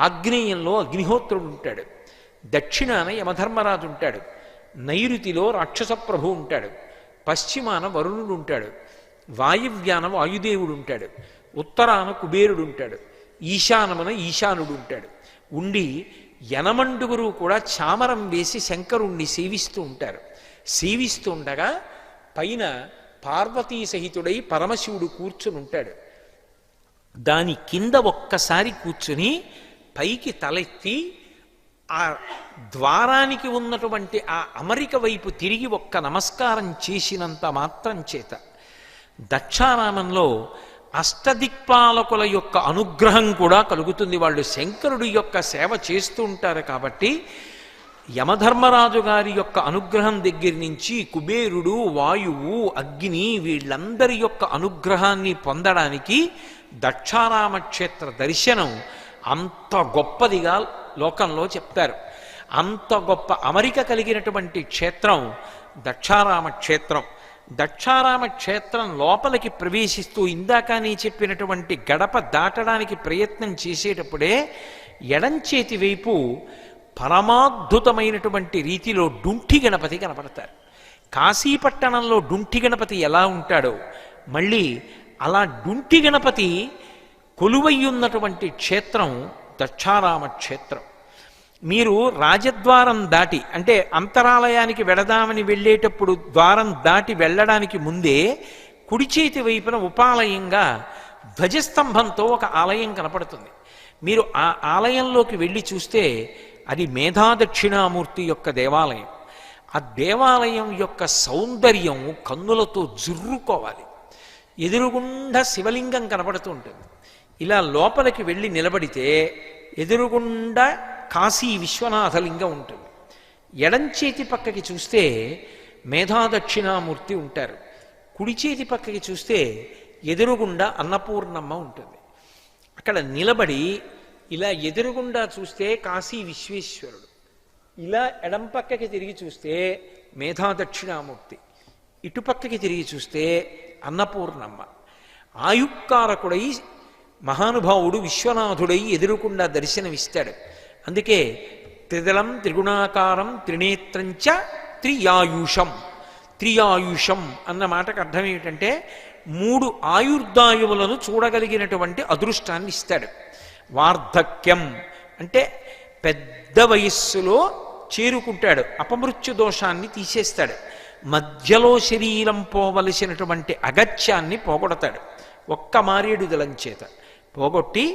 ఆగ్నేయంలో అగ్నిహోత్రుడు ఉంటాడు, దక్షిణాన యమధర్మరాజు ఉంటాడు, నైరుతిలో రాక్షస ప్రభు ఉంటాడు, పశ్చిమాన వరుణుడు ఉంటాడు, వాయువ్యాన వాయుదేవుడు ఉంటాడు, ఉత్తరాన కుబేరుడు ఉంటాడు, ఈశానమున ఈశానుడు ఉంటాడు. ఉండి యనమండుగురు కూడా చామరం వేసి శంకరుణ్ణి సేవిస్తూ ఉంటారు. సేవిస్తూ ఉండగా పైన పార్వతీ సహితుడై పరమశివుడు కూర్చుని ఉంటాడు. దాని కింద ఒక్కసారి కూర్చుని పైకి తలెత్తి ఆ ద్వారానికి ఉన్నటువంటి ఆ అమరిక వైపు తిరిగి ఒక్క నమస్కారం చేసినంత మాత్రం చేత దక్షారామంలో అష్టదిక్పాలకుల యొక్క అనుగ్రహం కూడా కలుగుతుంది. వాళ్ళు శంకరుడి యొక్క సేవ చేస్తూ ఉంటారు కాబట్టి యమధర్మరాజు గారి యొక్క అనుగ్రహం దగ్గర నుంచి కుబేరుడు, వాయువు, అగ్ని వీళ్ళందరి యొక్క అనుగ్రహాన్ని పొందడానికి దక్షారామ క్షేత్ర దర్శనం అంత గొప్పదిగా లోకంలో చెప్తారు. అంత గొప్ప అమరిక కలిగినటువంటి క్షేత్రం దక్షారామ క్షేత్రం. దక్షారామ క్షేత్రం లోపలికి ప్రవేశిస్తూ ఇందాక నీ చెప్పినటువంటి గడప దాటడానికి ప్రయత్నం చేసేటప్పుడే ఎడంచేతి వైపు పరమాద్భుతమైనటువంటి రీతిలో డుంఠి గణపతి కనపడతారు. కాశీపట్టణంలో డుంఠి గణపతి ఎలా ఉంటాడో మళ్ళీ అలా డుంఠి గణపతి కొలువయ్యున్నటువంటి క్షేత్రం దక్షారామ క్షేత్రం. మీరు రాజద్వారం దాటి అంటే అంతరాలయానికి వెళదామని వెళ్ళేటప్పుడు ద్వారం దాటి వెళ్ళడానికి ముందే కుడి చేతి వైపున ఉపాలయంగా ధ్వజస్తంభంతో ఒక ఆలయం కనపడుతుంది. మీరు ఆ ఆలయంలోకి వెళ్ళి చూస్తే అది మేధాదక్షిణామూర్తి యొక్క దేవాలయం. ఆ దేవాలయం యొక్క సౌందర్యం కన్నులతో జుర్రుకోవాలి. ఎదురుగుండా శివలింగం కనపడుతూ ఉంటుంది. ఇలా లోపలికి వెళ్ళి నిలబడితే ఎదురుగుండా కాశీ విశ్వనాథలింగం ఉంటుంది. ఎడంచేతి పక్కకి చూస్తే మేధాదక్షిణామూర్తి ఉంటారు. కుడి చేతి పక్కకి చూస్తే ఎదురుగుండా అన్నపూర్ణమ్మ ఉంటుంది. అక్కడ నిలబడి ఇలా ఎదురుగుండా చూస్తే కాశీ విశ్వేశ్వరుడు, ఇలా ఎడం పక్కకి తిరిగి చూస్తే మేధాదక్షిణామూర్తి, ఇటుపక్కకి తిరిగి చూస్తే అన్నపూర్ణమ్మ. ఆయుక్కారకుడై మహానుభావుడు విశ్వనాథుడై ఎదురుకుండా దర్శనమిస్తాడు. అందుకే త్రిదళం త్రిగుణాకారం త్రినేత్రంచ త్రియాయుషం. త్రియాయుషం అన్న మాటకు అర్థం ఏమిటంటే 3 ఆయుర్దాయువులను చూడగలిగినటువంటి అదృష్టాన్ని ఇస్తాడు. వార్ధక్యం అంటే పెద్ద వయస్సులో చేరుకుంటాడు, అపమృత్యు దోషాన్ని తీసేస్తాడు. మధ్యలో శరీరం పోవలసినటువంటి అగత్యాన్ని పోగొడతాడు ఒక్క మారేడు దళం చేత పోగొట్టి.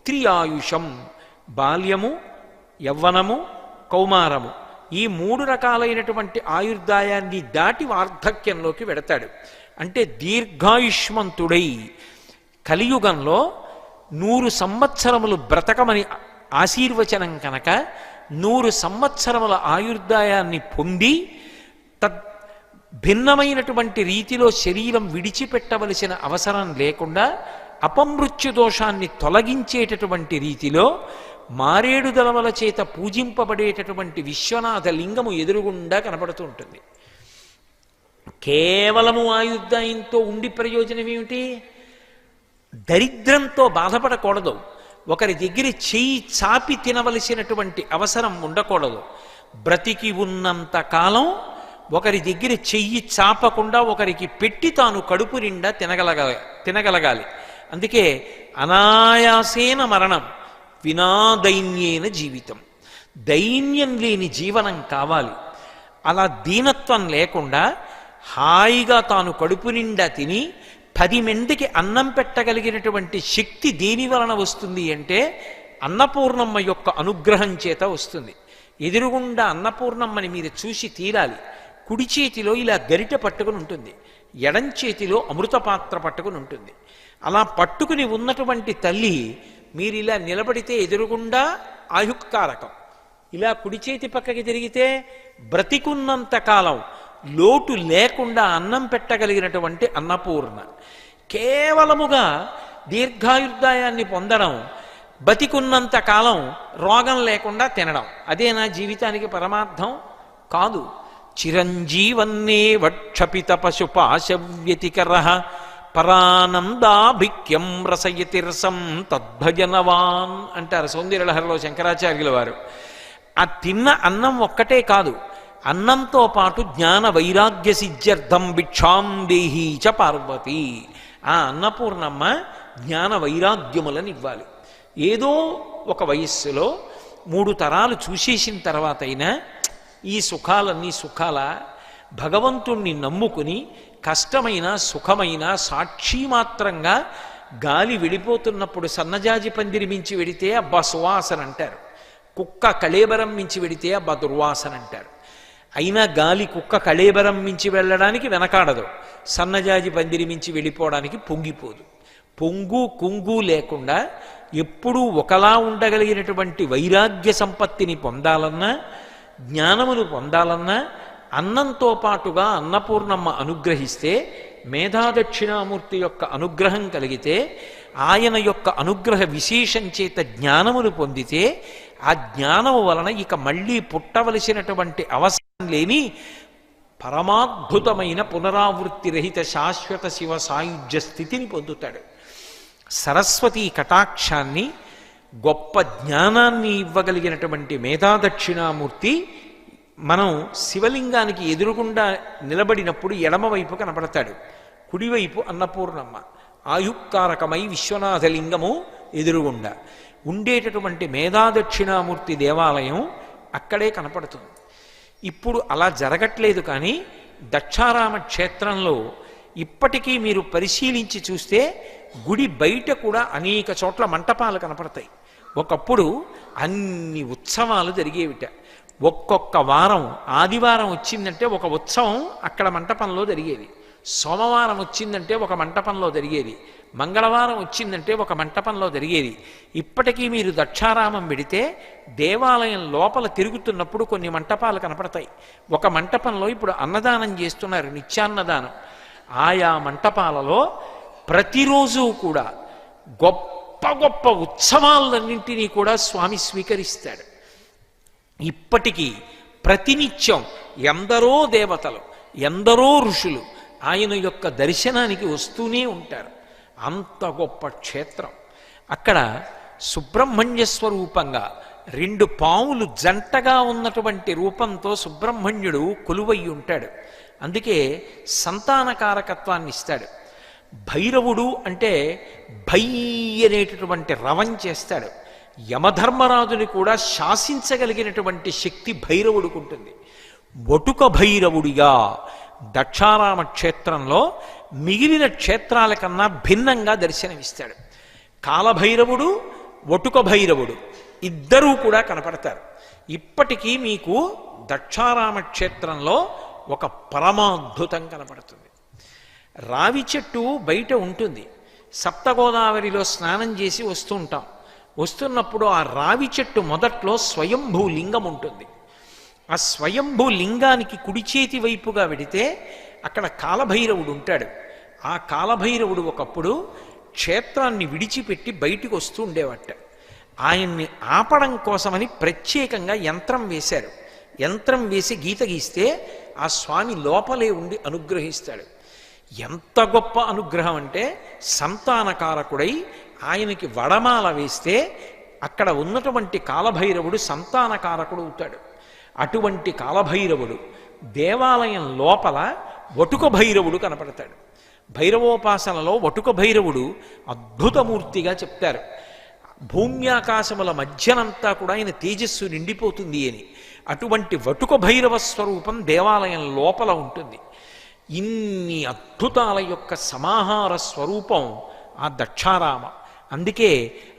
త్రియాయుషం బాల్యము, యవ్వనము, కౌమారము ఈ 3 రకాలైనటువంటి ఆయుర్దాయాన్ని దాటి వార్ధక్యంలోకి వెడతాడు. అంటే దీర్ఘాయుష్మంతుడై కలియుగంలో 100 సంవత్సరములు బ్రతకమని ఆశీర్వచనం కనుక 100 సంవత్సరముల ఆయుర్దాయాన్ని పొంది భిన్నమైనటువంటి రీతిలో శరీరం విడిచిపెట్టవలసిన అవసరం లేకుండా అపమృత్యు దోషాన్ని తొలగించేటటువంటి రీతిలో మారేడు దళముల చేత పూజింపబడేటటువంటి విశ్వనాథ లింగము ఎదురుగుండా కనపడుతూ ఉంటుంది. కేవలము ఆయుర్దాయంతో ఉండి ప్రయోజనం ఏమిటి? దరిద్రంతో బాధపడకూడదు. ఒకరి దగ్గర చెయ్యి చాపి తినవలసినటువంటి అవసరం ఉండకూడదు. బ్రతికి ఉన్నంత కాలం ఒకరి దగ్గర చెయ్యి చాపకుండా ఒకరికి పెట్టి తాను కడుపు నిండా తినగలగాలి. అందుకే అనాయాసేన మరణం వినా దైన్యేన జీవితం. దైన్యం లేని జీవనం కావాలి. అలా దీనత్వం లేకుండా హాయిగా తాను కడుపు నిండా తిని 10 మందికి అన్నం పెట్టగలిగినటువంటి శక్తి దేని వలన వస్తుంది అంటే అన్నపూర్ణమ్మ యొక్క అనుగ్రహం చేత వస్తుంది. ఎదురుగుండా అన్నపూర్ణమ్మని మీరు చూసి తీరాలి. కుడి చేతిలో ఇలా గరిట పట్టుకుని ఉంటుంది, ఎడం చేతిలో అమృతపాత్ర పట్టుకుని ఉంటుంది. అలా పట్టుకుని ఉన్నటువంటి తల్లి మీరు ఇలా నిలబడితే ఎదురుగుండా ఆయుక్కారకం, ఇలా కుడి చేతి పక్కకి తిరిగితే బ్రతికున్నంత కాలం లోటు లేకుండా అన్నం పెట్టగలిగినటువంటి అన్నపూర్ణ. కేవలముగా దీర్ఘాయుర్దాయాన్ని పొందడం, బతికున్నంత కాలం రోగం లేకుండా తినడం, అదే నా జీవితానికి పరమార్థం కాదు. చిరంజీవన్నే వక్షపిత పశుపాశవ్యతికర పరానందాభిక్యం రసయతిరసం తద్భజనవాన్ అంటారు సౌందర్యలహరిలో శంకరాచార్యుల వారు. ఆ తిన్న అన్నం ఒక్కటే కాదు, అన్నంతో పాటు జ్ఞాన వైరాగ్య సిద్ధ్యర్థం భిక్షాం దేహీ చ పార్వతి. ఆ అన్నపూర్ణమ్మ జ్ఞాన వైరాగ్యములను ఇవ్వాలి. ఏదో ఒక వయస్సులో 3 తరాలు చూసేసిన తర్వాత అయినా ఈ సుఖాలన్నీ సుఖాలా? భగవంతుణ్ణి నమ్ముకుని కష్టమైన సుఖమైన సాక్షి మాత్రంగా గాలి వెళ్ళిపోతున్నప్పుడు సన్నజాజి పందిరి మించి వెడితే అబ్బా సువాసన అంటారు, కుక్క కళేబరం మించి వెడితే అబ్బా దుర్వాసన అంటారు. అయినా గాలి కుక్క కళేబరం మించి వెళ్ళడానికి వెనకాడదు, సన్నజాజి పందిరి మించి వెళ్ళిపోవడానికి పొంగిపోదు. పొంగు కుంగు లేకుండా ఎప్పుడూ ఒకలా ఉండగలిగినటువంటి వైరాగ్య సంపత్తిని పొందాలన్నా, జ్ఞానమును పొందాలన్నా అన్నంతో పాటుగా అన్నపూర్ణమ్మ అనుగ్రహిస్తే మేధాదక్షిణామూర్తి యొక్క అనుగ్రహం కలిగితే, ఆయన యొక్క అనుగ్రహ విశేషం చేత జ్ఞానమును పొందితే, ఆ జ్ఞానము వలన ఇక మళ్ళీ పుట్టవలసినటువంటి అవసరం లేని పరమాద్భుతమైన పునరావృత్తి రహిత శాశ్వత శివ సాయుధ్య స్థితిని పొందుతాడు. సరస్వతీ కటాక్షాన్ని, గొప్ప జ్ఞానాన్ని ఇవ్వగలిగినటువంటి మేధాదక్షిణామూర్తి మనం శివలింగానికి ఎదురుగుండా నిలబడినప్పుడు ఎడమవైపు కనపడతాడు, కుడివైపు అన్నపూర్ణమ్మ, ఆయుక్కారకమై విశ్వనాథలింగము ఎదురుగుండా ఉండేటటువంటి మేధాదక్షిణామూర్తి దేవాలయం అక్కడే కనపడుతుంది. ఇప్పుడు అలా జరగట్లేదు, కానీ దక్షారామ క్షేత్రంలో ఇప్పటికీ మీరు పరిశీలించి చూస్తే గుడి బయట కూడా అనేక చోట్ల మంటపాలు కనపడతాయి. ఒకప్పుడు అన్ని ఉత్సవాలు జరిగేవిట. ఒక్కొక్క వారం, ఆదివారం వచ్చిందంటే ఒక ఉత్సవం అక్కడ మంటపంలో జరిగేది, సోమవారం వచ్చిందంటే ఒక మంటపంలో జరిగేది, మంగళవారం వచ్చిందంటే ఒక మంటపంలో జరిగేది. ఇప్పటికీ మీరు దక్షారామం పెడితే దేవాలయం లోపల తిరుగుతున్నప్పుడు కొన్ని మంటపాలు కనపడతాయి. ఒక మంటపంలో ఇప్పుడు అన్నదానం చేస్తున్నారు, నిత్యాన్నదానం. ఆయా మంటపాలలో ప్రతిరోజు కూడా గొప్ప గొప్ప ఉత్సవాలన్నింటినీ కూడా స్వామి స్వీకరిస్తాడు. ఇప్పటికీ ప్రతినిత్యం ఎందరో దేవతలు, ఎందరో ఋషులు ఆయన యొక్క దర్శనానికి వస్తూనే ఉంటారు. అంత గొప్ప క్షేత్రం. అక్కడ సుబ్రహ్మణ్య స్వరూపంగా 2 పాములు జంటగా ఉన్నటువంటి రూపంతో సుబ్రహ్మణ్యుడు కొలువై ఉంటాడు. అందుకే సంతానకారకత్వాన్ని ఇస్తాడు. భైరవుడు అంటే భై అనేటటువంటి రవం చేస్తాడు. యమధర్మరాజుని కూడా శాసించగలిగినటువంటి శక్తి భైరవుడికి ఉంటుంది. వటుక భైరవుడిగా దక్షారామ క్షేత్రంలో మిగిలిన క్షేత్రాల కన్నా భిన్నంగా దర్శనమిస్తాడు. కాలభైరవుడు, వటుక భైరవుడు ఇద్దరూ కూడా కనపడతారు. ఇప్పటికీ మీకు దక్షారామ క్షేత్రంలో ఒక పరమాద్భుతం కనపడుతుంది. రావి చెట్టు బయట ఉంటుంది. సప్తగోదావరిలో స్నానం చేసి వస్తూ ఉంటాం. వస్తున్నప్పుడు ఆ రావి చెట్టు మొదట్లో స్వయంభూ లింగం ఉంటుంది. ఆ స్వయంభూ లింగానికి కుడి చేతి వైపుగా వెడితే అక్కడ కాలభైరవుడు ఉంటాడు. ఆ కాలభైరవుడు ఒకప్పుడు క్షేత్రాన్ని విడిచిపెట్టి బయటికి వస్తూ ఉండేవాట. ఆయన్ని ఆపడం కోసమని ప్రత్యేకంగా యంత్రం వేశారు. యంత్రం వేసి గీత గీస్తే ఆ స్వామి లోపలే ఉండి అనుగ్రహిస్తాడు. ఎంత గొప్ప అనుగ్రహం అంటే, సంతానకారకుడై ఆయనకి వడమాల వేస్తే అక్కడ ఉన్నటువంటి కాలభైరవుడు సంతానకారకుడు అవుతాడు. అటువంటి కాలభైరవుడు దేవాలయం లోపల వటుక భైరవుడు కనపడతాడు. భైరవోపాసనలో వటుక భైరవుడు అద్భుతమూర్తిగా చెప్తారు. భూమ్యాకాశముల మధ్యనంతా కూడా ఆయన తేజస్సు నిండిపోతుంది అని. అటువంటి వటుక భైరవ స్వరూపం దేవాలయం లోపల ఉంటుంది. ఇన్ని అద్భుతాల యొక్క సమాహార స్వరూపం ఆ దక్షారామ. అందుకే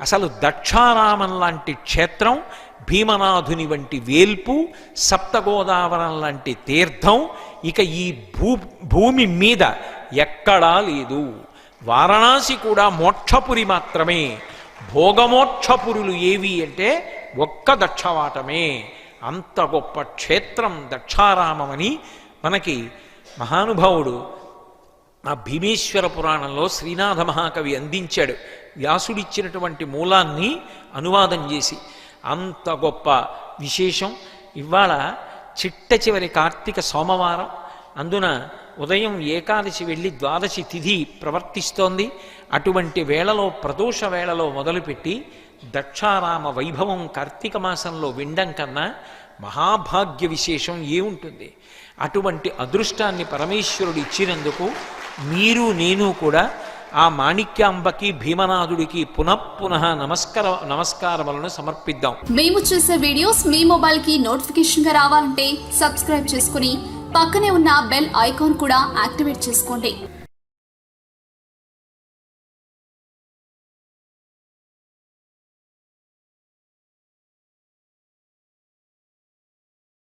అసలు దక్షారామం లాంటి క్షేత్రం, భీమనాథుని వంటి వేల్పు, సప్తగోదావరం లాంటి తీర్థం ఇక ఈ భూమి మీద ఎక్కడా లేదు. వారణాసి కూడా మోక్షపురి మాత్రమే. భోగమోక్షపురులు ఏవి అంటే ఒక్క దక్షవాటమే. అంత గొప్ప క్షేత్రం దక్షారామమని మనకి మహానుభావుడు ఆ భీమేశ్వర పురాణంలో శ్రీనాథ మహాకవి అందించాడు. వ్యాసుడిచ్చినటువంటి మూలాన్ని అనువాదం చేసి. అంత గొప్ప విశేషం. ఇవాళ చిట్ట చివరి కార్తీక సోమవారం. అందున ఉదయం ఏకాదశి వెళ్ళి ద్వాదశి తిథి ప్రవర్తిస్తోంది. అటువంటి వేళలో, ప్రదోష వేళలో మొదలుపెట్టి దక్షారామ వైభవం కార్తీక మాసంలో వినడం కన్నా మహాభాగ్య విశేషం ఏముంటుంది? అటువంటి అదృష్టాన్ని పరమేశ్వరుడు ఇచ్చినందుకు మీరు నేను కూడా ఆ మాణిక్యాంబకి, భీమనాథుడికి పునఃపునః నమస్కారములను సమర్పిద్దాం. మేము చేసే వీడియోస్ మీ మొబైల్ కి నోటిఫికేషన్ గా రావాలంటే సబ్స్క్రైబ్ చేసుకుని పక్కనే ఉన్న బెల్ ఐకాన్ కూడా యాక్టివేట్ చేసుకోండి.